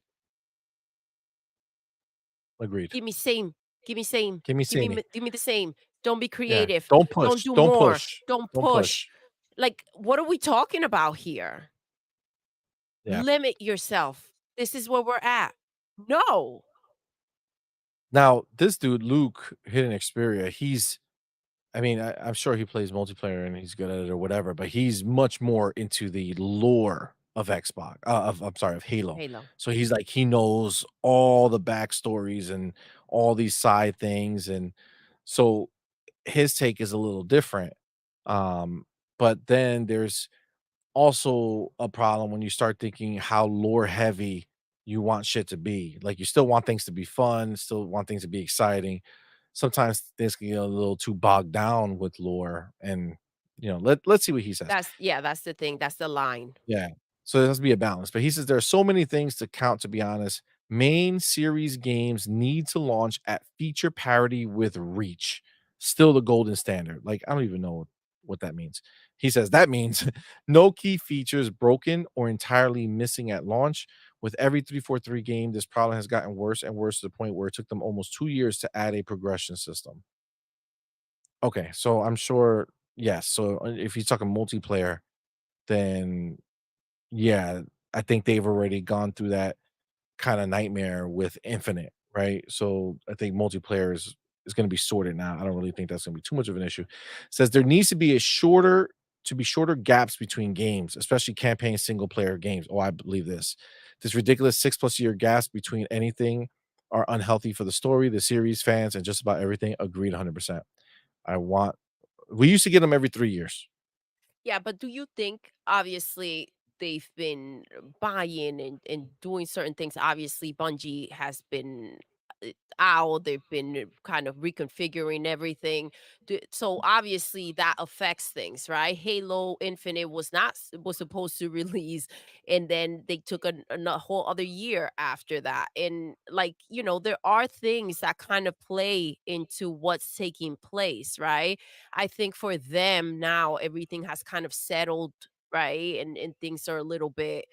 Agreed. Give me same, give me same, Give me samey. give me the same. Don't be Yeah. creative. Don't Don't push. do Don't more. push. Don't Don't push. push. Like, what are we talking about here? Yeah. Limit yourself. This is where we're at. No. Now, this dude, Luke, Hidden Xperia, I mean, I'm sure he plays multiplayer and he's good at it or whatever, but he's much more into the lore of Xbox, of I'm sorry, of Halo. Halo. So he's like he knows all the backstories and all these side things, and so his take is a little different. Um, but then there's also a problem when you start thinking how lore heavy you want shit to be. Like you still want things to be fun, still want things to be exciting. Sometimes things can get a little too bogged down with lore and let's see what he says. That's yeah, that's the thing. That's the line. Yeah. So there has to be a balance. But he says there are so many things to count, to be honest. Main series games need to launch at feature parity with reach. Still the golden standard. Like, I don't even know what that means. He says that means no key features broken or entirely missing at launch. With every 343 game, this problem has gotten worse and worse to the point where it took them almost 2 years to add a progression system. Okay, so I'm sure, yes. So if he's talking multiplayer, then yeah, I think they've already gone through that kinda nightmare with Infinite, right? So, I think multiplayer is gonna be sorted now. I don't really think that's gonna be too much of an issue. Says there needs to be shorter gaps between games, especially campaign single player games. Oh, I believe this. This ridiculous 6+ year gaps between anything are unhealthy for the story, the series, fans, and just about everything. Agreed 100%. I want we used to get them every 3 years. Yeah, but do you think obviously they've been buying and doing certain things? Obviously, Bungie has been out, they've been kind of reconfiguring everything. So obviously that affects things, right? Halo Infinite was supposed to release, and then they took a whole other year after that. And like, there are things that kind of play into what's taking place, right? I think for them now, everything has kind of settled, right? And things are a little bit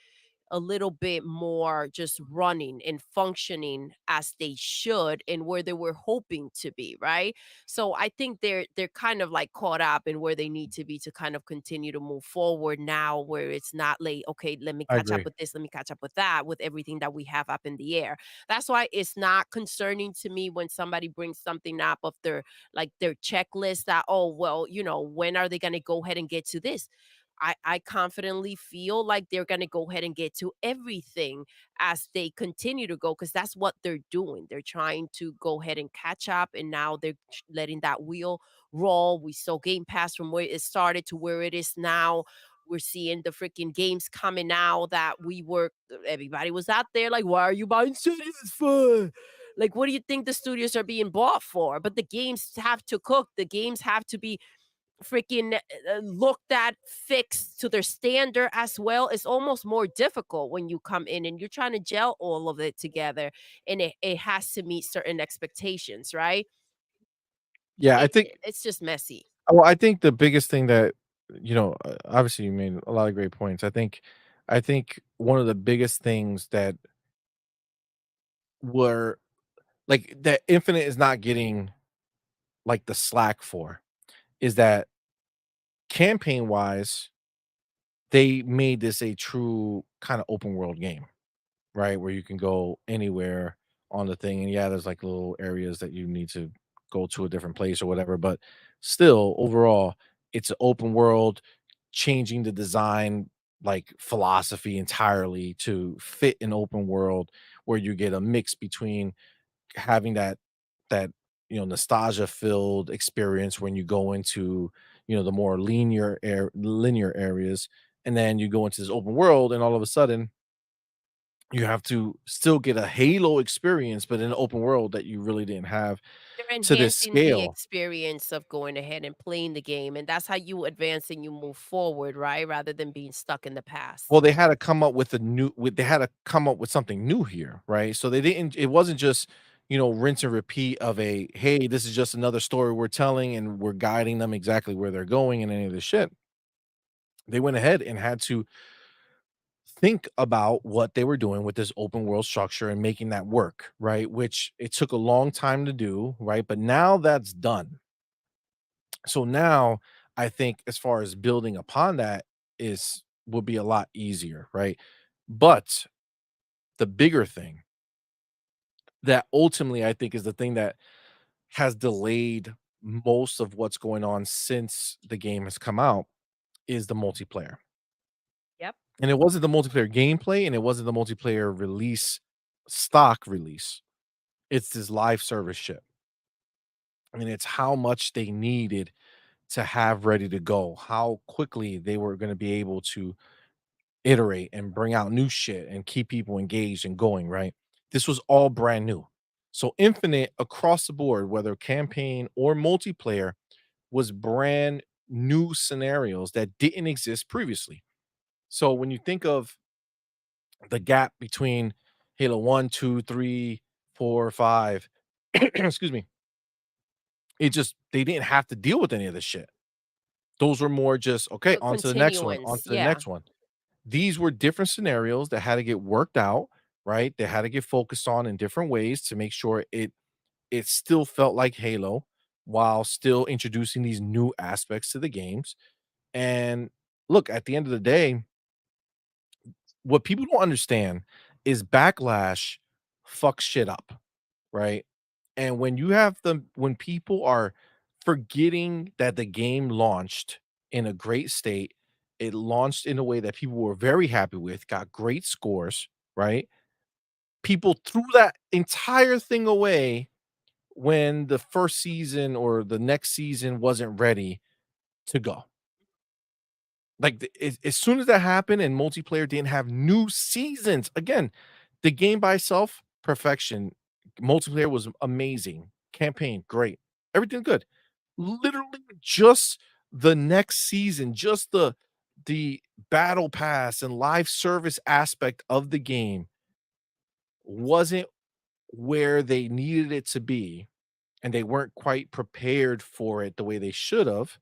more just running and functioning as they should and where they were hoping to be, right? So I think they're kind of like caught up in where they need to be to kind of continue to move forward now, where it's not like, okay, let me I catch up agree. with this, let me catch up with that, with everything that we have up in the air. That's why it's not concerning to me when somebody brings something up of their checklist that, oh well, when are they going to go ahead and get to this? I confidently feel like they're going to go ahead and get to everything as they continue to go, because that's what they're doing. They're trying to go ahead and catch up, and now they're letting that wheel roll. We saw Game Pass from where it started to where it is now. we're seeing the freaking games coming out that everybody was out there like, "Why are you buying studios for?" Like, what do you think the studios are being bought for? But the games have to cook, the games have to be freaking looked at, fixed to their standard as well. It's almost more difficult when you come in and you're trying to gel all of it together, and it has to meet certain expectations, right? Yeah, I think It's just messy. well, I think the biggest thing that, obviously you made a lot of great points. I think one of the biggest things that were like that Infinite is not getting like the slack for is that campaign wise, they made this a true kind of open world game, right? Where you can go anywhere on the thing. And yeah, there's like little areas that you need to go to a different place or whatever. But still, overall, it's an open world, changing the design like philosophy entirely to fit an open world where you get a mix between having that nostalgia filled experience when you go into the more linear areas, and then you go into this open world and all of a sudden you have to still get a Halo experience, but in an open world that you really didn't have They're to this enhancing the scale. experience of going ahead and playing the game, and that's how you advance and you move forward, right? Rather than being stuck in the past. Well, they had to come up with they had to come up with something new here, right? So it wasn't just, rinse and repeat of a, hey, this is just another story we're telling and we're guiding them exactly where they're going and any of this shit. They went ahead and had to think about what they were doing with this open world structure and making that work, right? Which it took a long time to do, right? But now that's done. So now I think as far as building upon that is will be a lot easier, right? But the bigger thing that ultimately I think is the thing that has delayed most of what's going on since the game has come out is the multiplayer. Yep. And it wasn't the multiplayer gameplay and it wasn't the multiplayer release stock release. It's this live service shit. And it's how much they needed to have ready to go, how quickly they were going to be able to iterate and bring out new shit and keep people engaged and going, right? This was all brand new. So Infinite across the board, whether campaign or multiplayer, was brand new scenarios that didn't exist previously. So when you think of the gap between Halo 1, 2, 3, 4, 5, excuse me, they didn't have to deal with any of this shit. Those were more just okay, A on to the next one, on continuance, to the yeah. next one. These were different scenarios that had to get worked out, right? They had to get focused on in different ways to make sure it still felt like Halo while still introducing these new aspects to the games. And look, at the end of the day, what people don't understand is backlash fucks shit up, right? And when people are forgetting that the game launched in a great state, it launched in a way that people were very happy with, got great scores, right? People threw that entire thing away when the first season or the next season wasn't ready to go. Like, as soon as that happened and multiplayer didn't have new seasons, again, the game by itself, perfection. Multiplayer was amazing. Campaign, great. Everything good. Literally just the next season, just the battle pass and live service aspect of the game wasn't where they needed it to be, and they weren't quite prepared for it the way they should have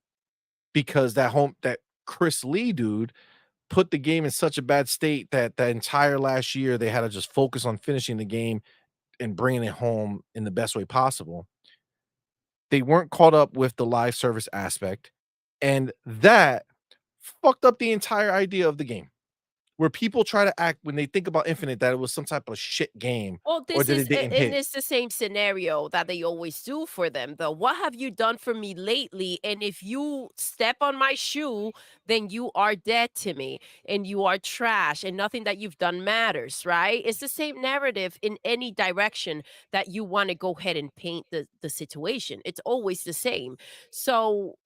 because that Chris Lee dude put the game in such a bad state that the entire last year they had to just focus on finishing the game and bringing it home in the best way possible. They weren't caught up with the live service aspect, and that fucked up the entire idea of the game. Where people try to act when they think about Infinite that it was some type of shit game Well, or this that is it didn't and hit. it's the same scenario that they always do for them, though. "What have you done for me lately? And if you step on my shoe, then you are dead to me, and you are trash, and nothing that you've done matters," right? It's the same narrative in any direction that you wanna go ahead and paint the situation. It's always the same. So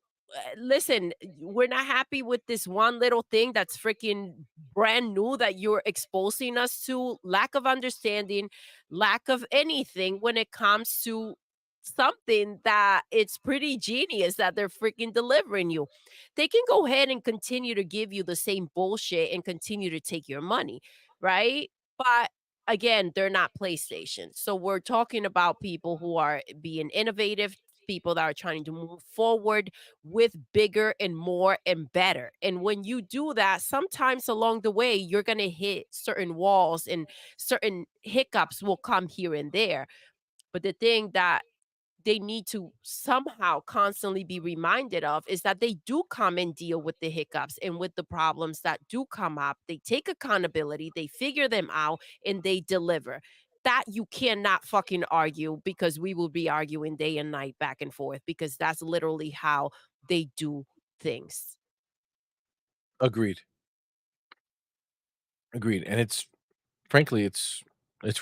listen, we're not happy with this one little thing that's freaking brand new that you're exposing us to. Lack of understanding, lack of anything when it comes to something that it's pretty genius that they're freaking delivering you. They can go ahead and continue to give you the same bullshit and continue to take your money, right? But again, they're not PlayStation. So we're talking about people who are being innovative, people that are trying to move forward with bigger and more and better. And when you do that, sometimes along the way, you're going to hit certain walls and certain hiccups will come here and there. But the thing that they need to somehow constantly be reminded of is that they do come and deal with the hiccups and with the problems that do come up. They take accountability, they figure them out, and they deliver. That you cannot fucking argue because we will be arguing day and night back and forth because that's literally how they do things. Agreed. Agreed. And it's frankly, it's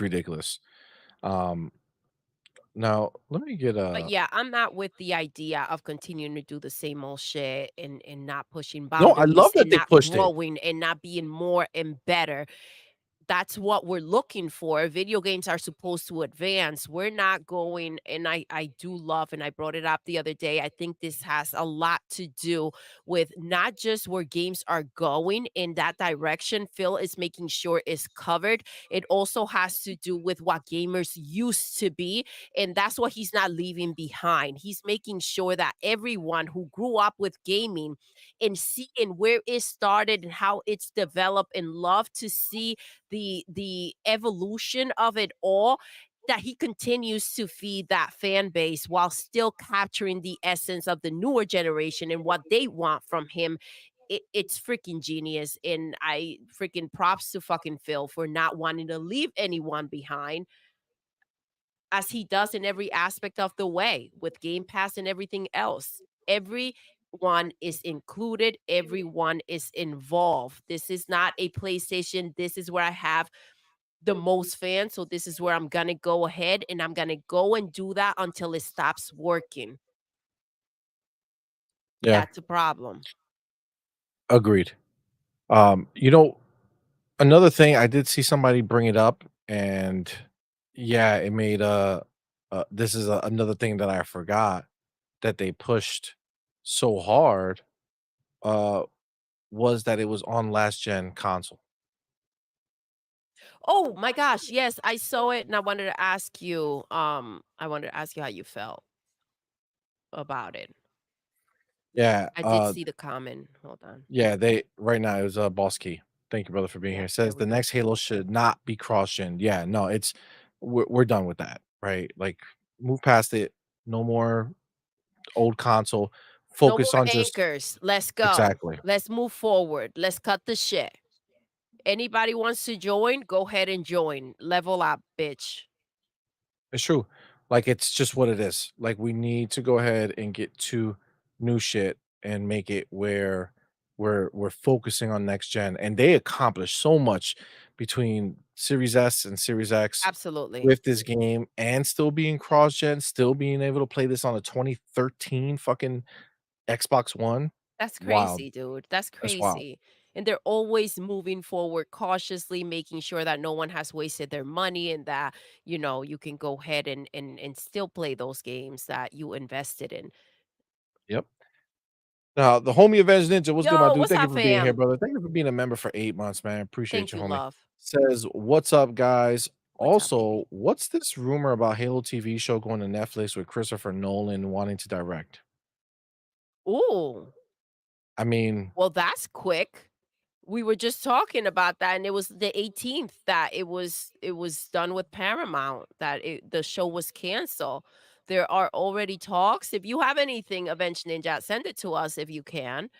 ridiculous. Um, Now let me get But a yeah, I'm not with the idea of continuing to do the same old shit and not pushing no, I love boundaries that and they not pushed it. growing and not being more and better. That's what we're looking for. Video games are supposed to advance. We're not going, and I do love, and I brought it up the other day. I think this has a lot to do with not just where games are going in that direction. Phil is making sure is covered. It also has to do with what gamers used to be, and that's what he's not leaving behind. He's making sure that everyone who grew up with gaming and seeing where it started and how it's developed and love to see the evolution of it all, that he continues to feed that fan base while still capturing the essence of the newer generation and what they want from him. It's freaking genius, and I freaking props to fucking Phil for not wanting to leave anyone behind, as he does in every aspect of the way with Game Pass and everything else. Everyone is included, everyone is involved. This is not a PlayStation. This is where I have the most fans. So this is where I'm gonna go ahead and I'm gonna go and do that until it stops working. Yeah, That's a problem. agreed. You know, another thing I did see somebody bring it up, and yeah, it made this is another thing that I forgot that they pushed so hard uh was that it was on last gen console. Oh my gosh, yes, I saw it and I wanted to ask you how you felt about it. Yeah, I did see the comment. Hold on. yeah, they right now it was Boss Key. Thank you, brother, for being here. Yeah, It there says we the go. next Halo should not be cross-gen. Yeah, no, it's we're done with that, right? Like move past it. No more old console. No Focus more on just anchors. Let's go. exactly. Let's move forward. Let's cut the shit. Anybody wants to join, go ahead and join. Level up, bitch. It's true. Like it's just what it is. Like we need to go ahead and get to new shit and make it where we're focusing on next gen. And they accomplished so much between Series S and Series X Absolutely. with this game and still being cross gen, still being able to play this on a 2013 fucking Xbox One. That's Wild. crazy, dude. That's That's wild. crazy. And they're always moving forward cautiously, making sure that no one has wasted their money and that, you can go ahead and still play those games that you invested in. Yep. Now, the homie Avenged Ninja, what's good, my Yo, dude? what's Thank you up, for being here, fam? brother. Thank you for being a member for 8 months, man. Appreciate Thank you, you, homie. love. Says, "What's up, guys?" What's up, baby? Also, what's this rumor about Halo TV show going to Netflix with Christopher Nolan wanting to direct? Ooh, I mean, well, that's quick. We were just talking about that, and it was the 18th that it was done with Paramount, that the show was canceled. There are already talks. If you have anything, Avenged Ninja, send it to us if you can.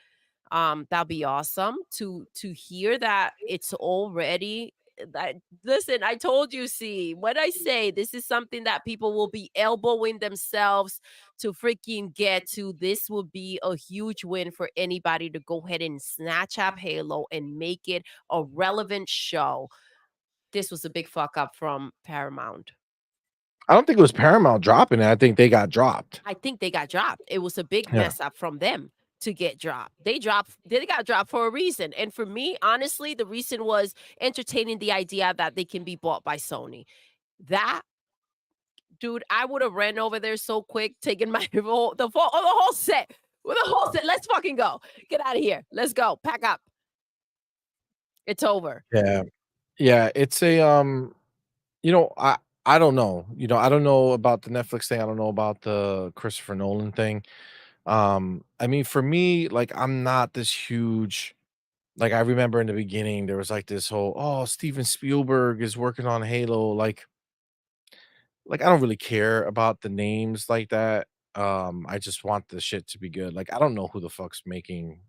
That'd be awesome to hear that it's already that. Listen, I told you, see what I say. This is something that people will be elbowing themselves to freaking get to. This will be a huge win for anybody to go ahead and snatch up Halo and make it a relevant show. This was a big fuck up from Paramount. I don't think it was Paramount dropping it. I think they got dropped. I think they got dropped. It was a big Yeah. mess up from them. to get dropped. They got dropped for a reason. And for me, honestly, the reason was entertaining the idea that they can be bought by Sony. That dude, I would have ran over there so quick, taking my the whole set. With the whole set. Let's fucking go. Get out of here. Let's go. Pack up. It's over. Yeah. Yeah, it's a, you know, I don't know. I don't know about the Netflix thing, I don't know about the Christopher Nolan thing. I mean, for me, like, I'm not this huge like, I remember in the beginning, there was, like, this whole, "Oh, Steven Spielberg is working on Halo," I don't really care about the names like that. I just want the shit to be good. Like, I don't know who the fuck's making,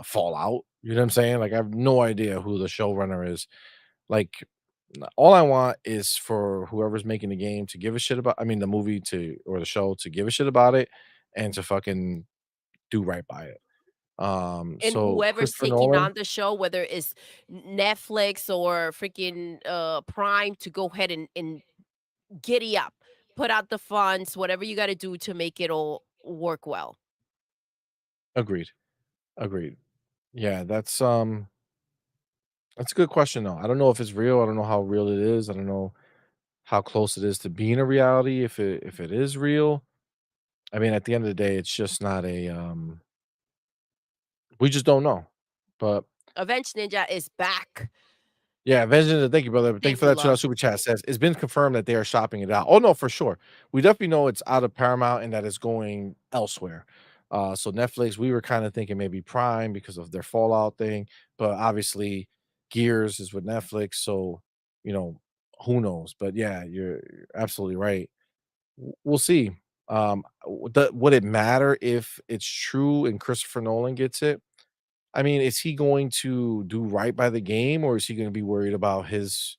Fallout, you know what I'm saying? Like, I have no idea who the showrunner is. Like, all I want is for whoever's making the game to give a shit about, I mean, the movie to or the show to give a shit about it and to fucking do right by it. And So whoever's Christopher taking Nolan, on the show, whether it's Netflix or freaking Prime, to go ahead and giddy up, put out the funds, whatever you got to do to make it all work well. agreed, agreed. Yeah, that's a good question though. I don't know if it's real. I don't know how real it is. I don't know how close it is to being a reality if it is real. I mean, at the end of the day, it's just not a we just don't know. But Avenge Ninja is back. yeah, Vengeance, thank you, brother. Thank you Save for the that love. super chat. Says it's been confirmed that they are shopping it out. Oh no, for sure. We definitely know it's out of Paramount and that it's going elsewhere. So Netflix, we were kind of thinking maybe Prime because of their Fallout thing, but obviously Gears is with Netflix, so you know, who knows? But yeah, you're absolutely right. We'll see. Would it matter if it's true and Christopher Nolan gets it? I mean, is he going to do right by the game or is he gonna be worried about you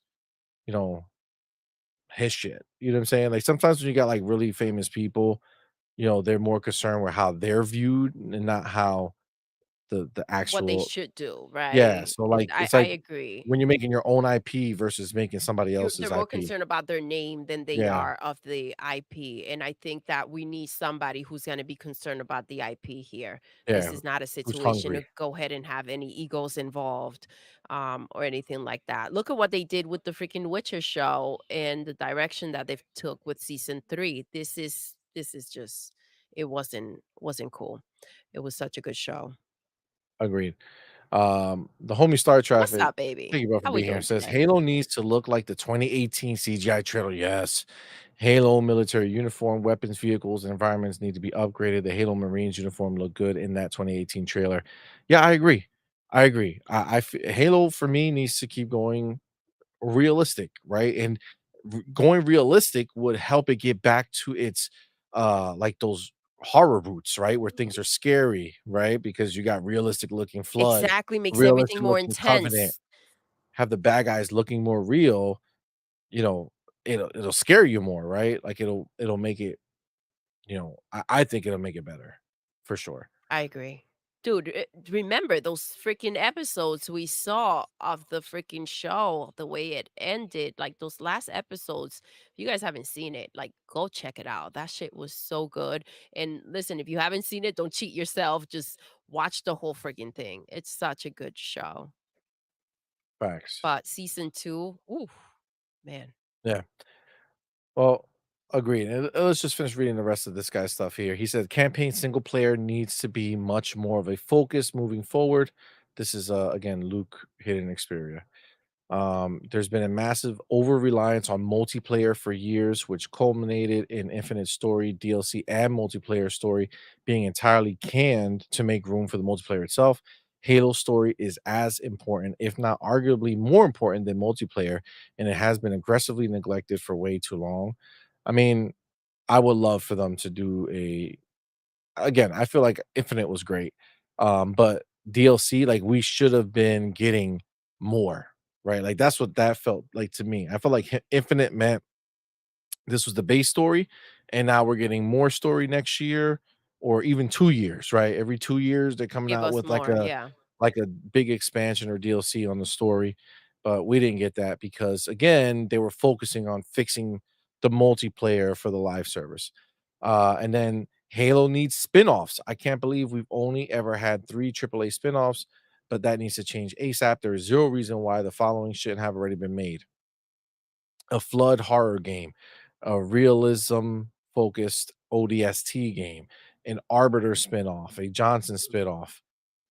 know, his shit? You know what I'm saying? Like sometimes when you got like really famous people, they're more concerned with how they're viewed and not how the What they actual should do, yeah. right? So like it's I like agree. when you're making your own IP versus making somebody They're else's more IP. concerned about their name than they Yeah, are of the IP, and I think that we need somebody who's gonna be concerned about the IP here. This yeah. is not a Who's situation hungry. to go ahead and have any egos involved, or anything like that. Look at what they did with the freaking Witcher show and the direction that they've took with season 3. This is just it wasn't cool. It was such a good show. Agreed. The homie Star What's Traffic, up, baby? thank you, bro, for How we being here, doing says today? Halo needs to look like the 2018 CGI trailer. Yes. Halo military uniform, weapons, vehicles, and environments need to be upgraded. The Halo Marines uniform looked good in that 2018 trailer. Yeah, I agree. I agree. Halo for me needs to keep going realistic, right? And going realistic would help it get back to its like those horror roots, right? Where things are scary, right? Because you got realistic looking flood, Exactly, makes everything realistic more looking covenant, intense. have the bad guys looking more real, you know, it'll scare you more, right? Like it'll make it, I think it'll make it better for sure. I agree. Dude, remember those freaking episodes we saw of the freaking show, the way it ended, like those last episodes. If you guys haven't seen it, like go check it out. That shit was so good. And listen, if you haven't seen it, don't cheat yourself. Just watch the whole freaking thing. It's such a good show. Facts. But season 2, ooh, man. Yeah. Well, agreed. And let's just finish reading the rest of this guy's stuff here. He said campaign single player needs to be much more of a focus moving forward. This is again Luke Hidden Xperia. There's been a massive over reliance on multiplayer for years, which culminated in Infinite Story, DLC, and multiplayer story being entirely canned to make room for the multiplayer itself. Halo story is as important, if not arguably more important than multiplayer, and it has been aggressively neglected for way too long. I mean, I would love for them to do a again, I feel like Infinite was great. But DLC, like we should have been getting more, right? Like that's what that felt like to me. I felt like Infinite meant this was the base story, and now we're getting more story next year or even 2 years, right? Every 2 years, they're coming Give out us with more. Yeah, like a big expansion or DLC on the story, but we didn't get that because, again, they were focusing on fixing the multiplayer for the live service. And then Halo needs spin-offs. I can't believe we've only ever had 3 AAA spin-offs, but that needs to change ASAP. There is zero reason why the following shouldn't have already been made: a flood horror game, a realism-focused ODST game, an Arbiter spin-off, a Johnson spin-off.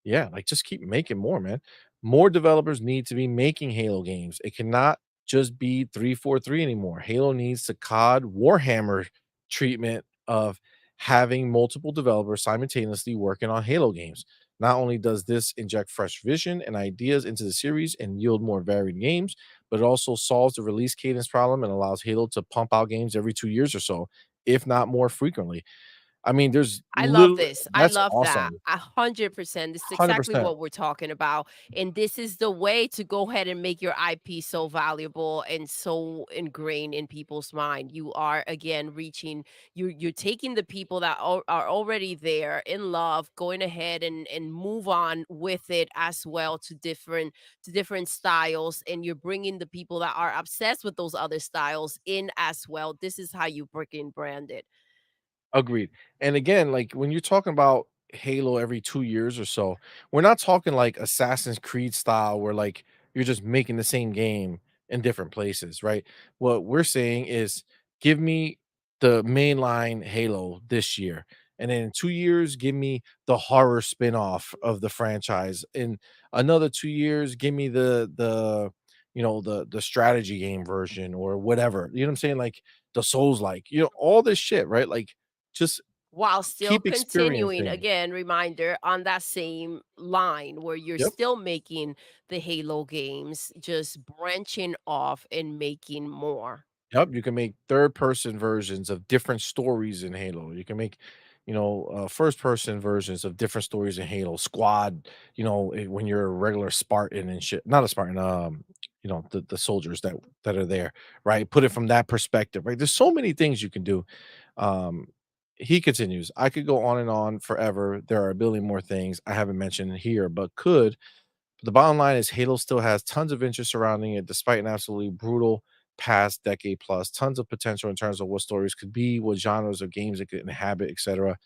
Yeah, like, just keep making more, man. More developers need to be making Halo games. It cannot just be 343 anymore. Halo needs the COD Warhammer treatment of having multiple developers simultaneously working on Halo games. Not only does this inject fresh vision and ideas into the series and yield more varied games, but it also solves the release cadence problem and allows Halo to pump out games every 2 years or so, if not more frequently. I mean, there's I love literally this. I that's love that. awesome. 100%. This is exactly 100%. what we're talking about. And this is the way to go ahead and make your IP so valuable and so ingrained in people's mind. You are again reaching, you're taking the people that are already there in love, going ahead and move on with it as well to different styles, and you're bringing the people that are obsessed with those other styles in as well. This is how you freaking brand it. Agreed. And again, like when you're talking about Halo every 2 years or so, we're not talking like Assassin's Creed style where like you're just making the same game in different places, right? What we're saying is give me the mainline Halo this year. And then in 2 years, give me the horror spin-off of the franchise. In another 2 years, give me the strategy game version or whatever. You know what I'm saying? Like the Souls like, all this shit, right? Like just While still keep continuing, experiencing. again, reminder, on that same line where you're Yep, still making the Halo games, just branching off and making more. yep, you can make third person versions of different stories in Halo. You can make, first person versions of different stories in Halo Squad, when you're a regular Spartan and shit. Not a Spartan, the soldiers that are there, right? Put it from that perspective, right? There's so many things you can do. Um, he continues, I could go on and on forever. There are a billion more things I haven't mentioned here, but could. The bottom line is Halo still has tons of interest surrounding it, despite an absolutely brutal past decade plus. Tons of potential in terms of what stories could be, what genres of games it could inhabit, etc.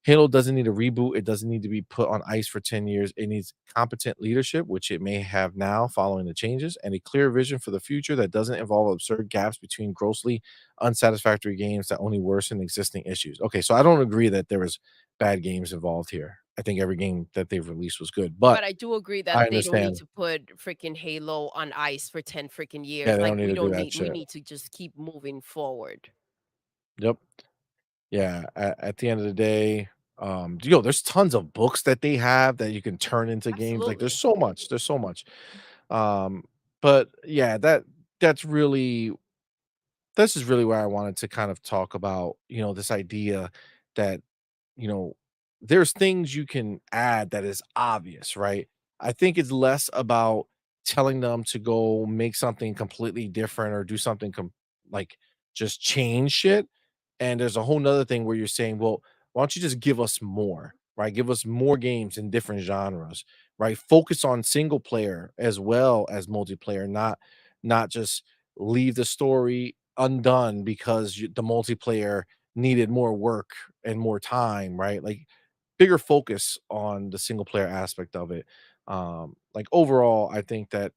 Halo doesn't need a reboot. It doesn't need to be put on ice for 10 years. It needs competent leadership, which it may have now following the changes, and a clear vision for the future that doesn't involve absurd gaps between grossly unsatisfactory games that only worsen existing issues. Okay, so I don't agree that there was bad games involved here. I think every game that they've released was good, but But I do agree that I they don't need understand. to put freaking Halo on ice for 10 freaking Yeah, years. they Like, don't need we to do don't that need, we shit. need to just keep moving forward. Yep. Yeah, at the end of the day, there's tons of books that they have that you can turn into games. Like, Absolutely. there's so much. Um, but yeah, that's really this is really where I wanted to kind of talk about, this idea that, you know, there's things you can add that is obvious, right? I think it's less about telling them to go make something completely different or do something like just change shit. And there's a whole nother thing where you're saying, well, why don't you just give us more, right? Give us more games in different genres, right? Focus on single player as well as multiplayer, not just leave the story undone because the multiplayer needed more work and more time, right? Like bigger focus on the single player aspect of it. Like overall, I think that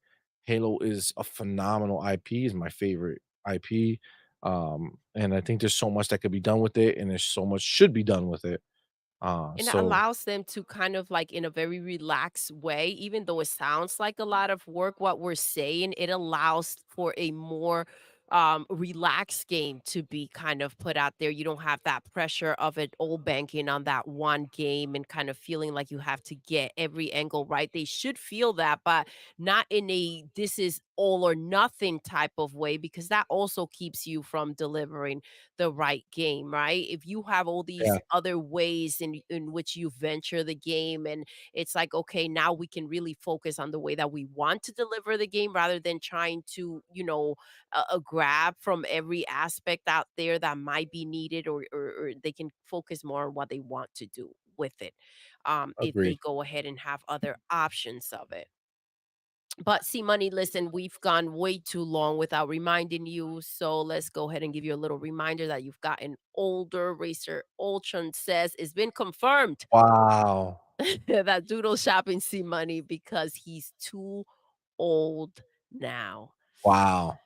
Halo is a phenomenal IP, is my favorite IP. And I think there's so much that could be done with it, and there's so much should be done with it. And it So allows them to kind of like in a very relaxed way, even though it sounds like a lot of work, what we're saying, it allows for a more relaxed game to be kind of put out there. You don't have that pressure of it all banking on that one game and kind of feeling like you have to get every angle right. They should feel that, but not in a this is all or nothing type of way, because that also keeps you from delivering the right game, right? If you have all yeah, these other ways in which you venture the game, and it's like, okay, now we can really focus on the way that we want to deliver the game rather than trying to, grab from every aspect out there that might be needed, or they can focus more on what they want to do with it, if they agreed. go ahead and have other options of it. But see, money, listen, we've gone way too long without reminding you. So let's go ahead and give you a little reminder that you've gotten older. Racer Ultron says it's been confirmed Wow. that Doodle shopping see money because he's too old now. Wow.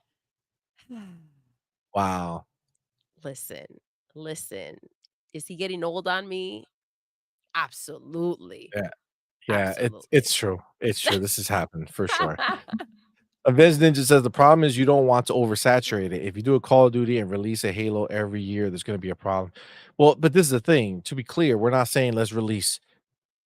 Wow. Listen, listen. Is he getting old on me? Absolutely. Yeah. Yeah, it's Absolutely. true. It's true. This has happened for sure. Avenged Ninja says the problem is you don't want to oversaturate it. If you do a Call of Duty and release a Halo every year, there's going to be a problem. Well, but this is the thing. To be clear, we're not saying let's release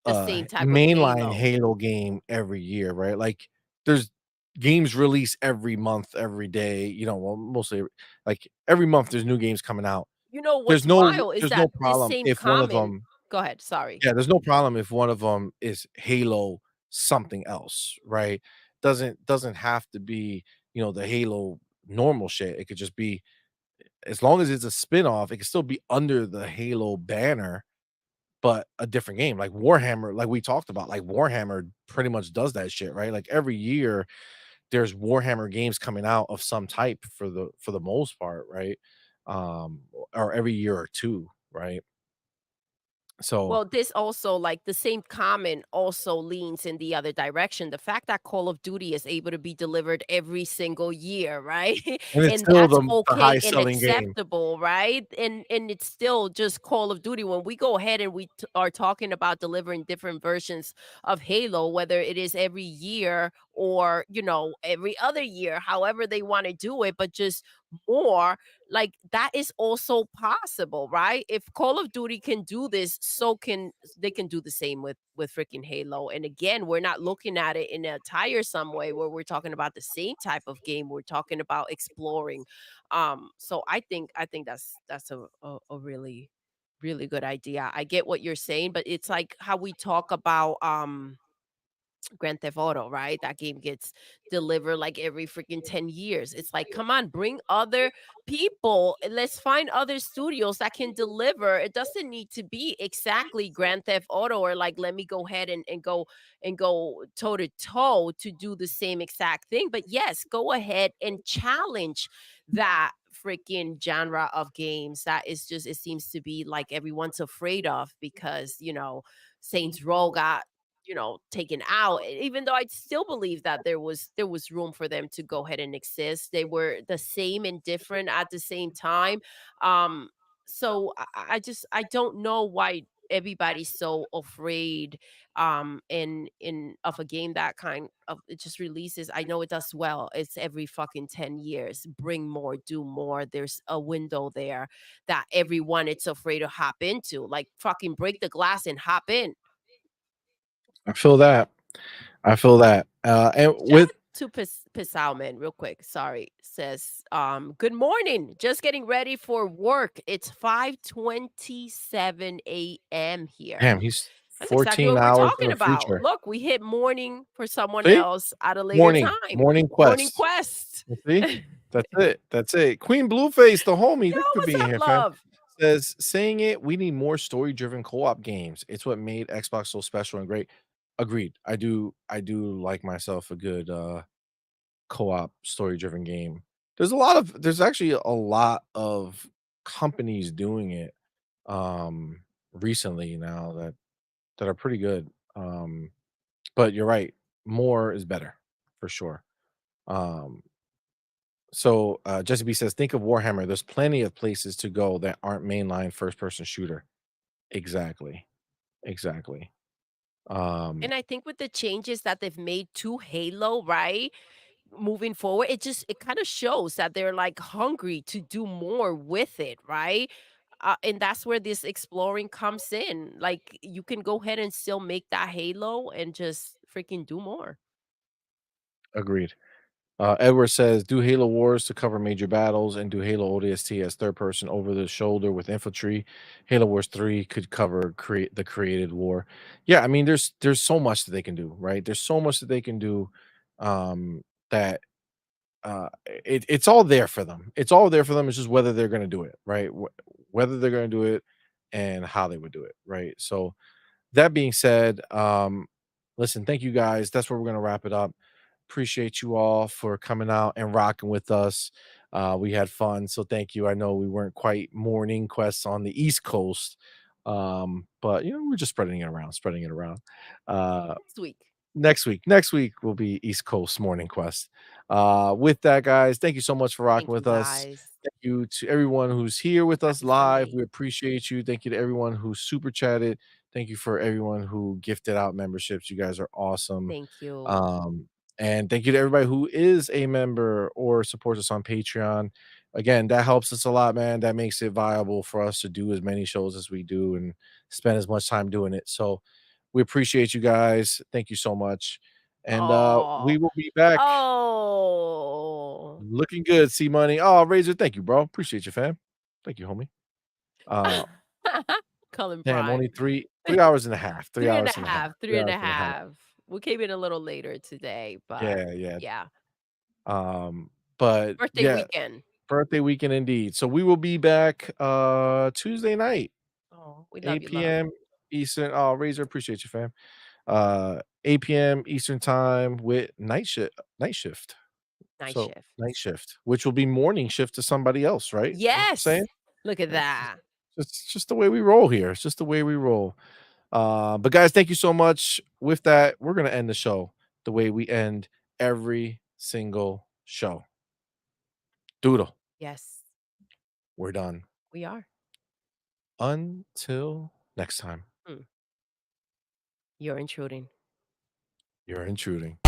The a same type of mainline Halo. Halo game every year, right? Like there's games release every month, every day. Well, mostly like every month there's new games coming out. You know There's what's no wild is there's no that this problem same if one of comment them go ahead, sorry. yeah, there's no problem if one of them is Halo something else, right? Doesn't have to be, the Halo normal shit. It could just be as long as it's a spin-off, it could still be under the Halo banner, but a different game. Like Warhammer, like we talked about, like Warhammer pretty much does that shit, right? Like every year there's Warhammer games coming out of some type for the most part, right? Or every year or two, right? So Well, this also, like the same comment also leans in the other direction. The fact that Call of Duty is able to be delivered every single year, right? and it's And still that's the okay highest and selling game. acceptable, right? And it's still just Call of Duty. When we go ahead and are talking about delivering different versions of Halo, whether it is every year or, every other year, however they want to do it, but just more like that is also possible, right? If Call of Duty can do this, so can they can do the same with freaking Halo. And again, we're not looking at it in a tiresome way where we're talking about the same type of game. We're talking about exploring. So I think that's a really really good idea. I get what you're saying, but it's like how we talk about Grand Theft Auto, right? That game gets delivered like every freaking 10 years. It's like, come on, bring other people. Let's find other studios that can deliver. It doesn't need to be exactly Grand Theft Auto or like let me go ahead and go toe to toe to do the same exact thing. But yes, go ahead and challenge that freaking genre of games that is just it seems to be like everyone's afraid of because Saints Row got taken out, even though I still believe that there was room for them to go ahead and exist. They were the same and different at the same time. Um, so I don't know why everybody's so afraid in of a game that kind of it just releases. I know it does well. It's every fucking 10 years. Bring more, do more. There's a window there that everyone it's afraid to hop into. Like fucking break the glass and hop in. I feel that. I feel that. And Shout with out to Salman real quick. Sorry. Says, good morning. Just getting ready for work. It's 5:27 a.m. here. damn, he's That's exactly 14 what we're hours in talking the about. future. Look, we hit morning for someone See? else at a later Morning, time. morning Morning quest. quest. You see? Yo, That's it. That's it. Queen Blueface, the homie. Thank you for what's being up, here, fam. love? Says, saying it, we need more story-driven co-op games. It's what made Xbox so special and great. Agreed. I do like myself a good co-op story-driven game. There's actually a lot of companies doing it recently now that are pretty good. But you're right. More is better for sure. Um Jesse B says, think of Warhammer. There's plenty of places to go that aren't mainline first person shooter. Exactly. Exactly. Um, And I think with the changes that they've made to Halo, right? Moving forward, it kind of shows that they're like hungry to do more with it, right? And that's where this exploring comes in. Like you can go ahead and still make that Halo and just freaking do more. agreed. Edward says, do Halo Wars to cover major battles and do Halo ODST as third person over the shoulder with infantry. Halo Wars 3 could cover create the created war. Yeah, I mean there's so much that they can do, right? There's so much that they can do that it's all there for them. It's all there for them. It's just whether they're going to do it, right? Whether they're going to do it and how they would do it, right? So that being said, listen, thank you guys. That's where we're going to wrap it up. appreciate you all for coming out and rocking with us. We had fun, so thank you. I know we weren't quite morning quests on the East Coast, but we're just spreading it around, spreading it around. Uh, Next week. next week will be East Coast morning quest. With that, guys, thank you so much for rocking Thank you with us. guys. Thank you to everyone who's here with us Happy live. Sunday. We appreciate you. Thank you to everyone who super chatted. Thank you for everyone who gifted out memberships. You guys are awesome. Thank you. Um, and thank you to everybody who is a member or supports us on Patreon. Again, that helps us a lot, man. That makes it viable for us to do as many shows as we do and spend as much time doing it. So we appreciate you guys. Thank you so much. And we Oh. will be back Oh. looking good. See money. Oh, Razor, thank you, bro. Appreciate you, fam. Thank you, homie. Uh Colin damn, Prime. only three hours and a half. 3 and a 3 hours and a half. half, 3 3 and hours a and a half. half. We came in a little later today, but Yeah, yeah. yeah. But Birthday yeah, weekend. birthday weekend indeed. So we will be back Tuesday night, Oh, we love you, 8 love. PM Eastern. Oh, Razor, appreciate you, fam. 8 PM Eastern time with night shift. Night So shift. night shift, which will be morning shift to somebody else, right? That's what I'm Yes! saying? Look at It's just that. it's just the way we roll here. It's just the way we roll. But guys, thank you so much. With that, we're gonna end the show the way we end every single show. Doodle, Yes, we're done. we are. Until next time, Mm, you're intruding. you're intruding.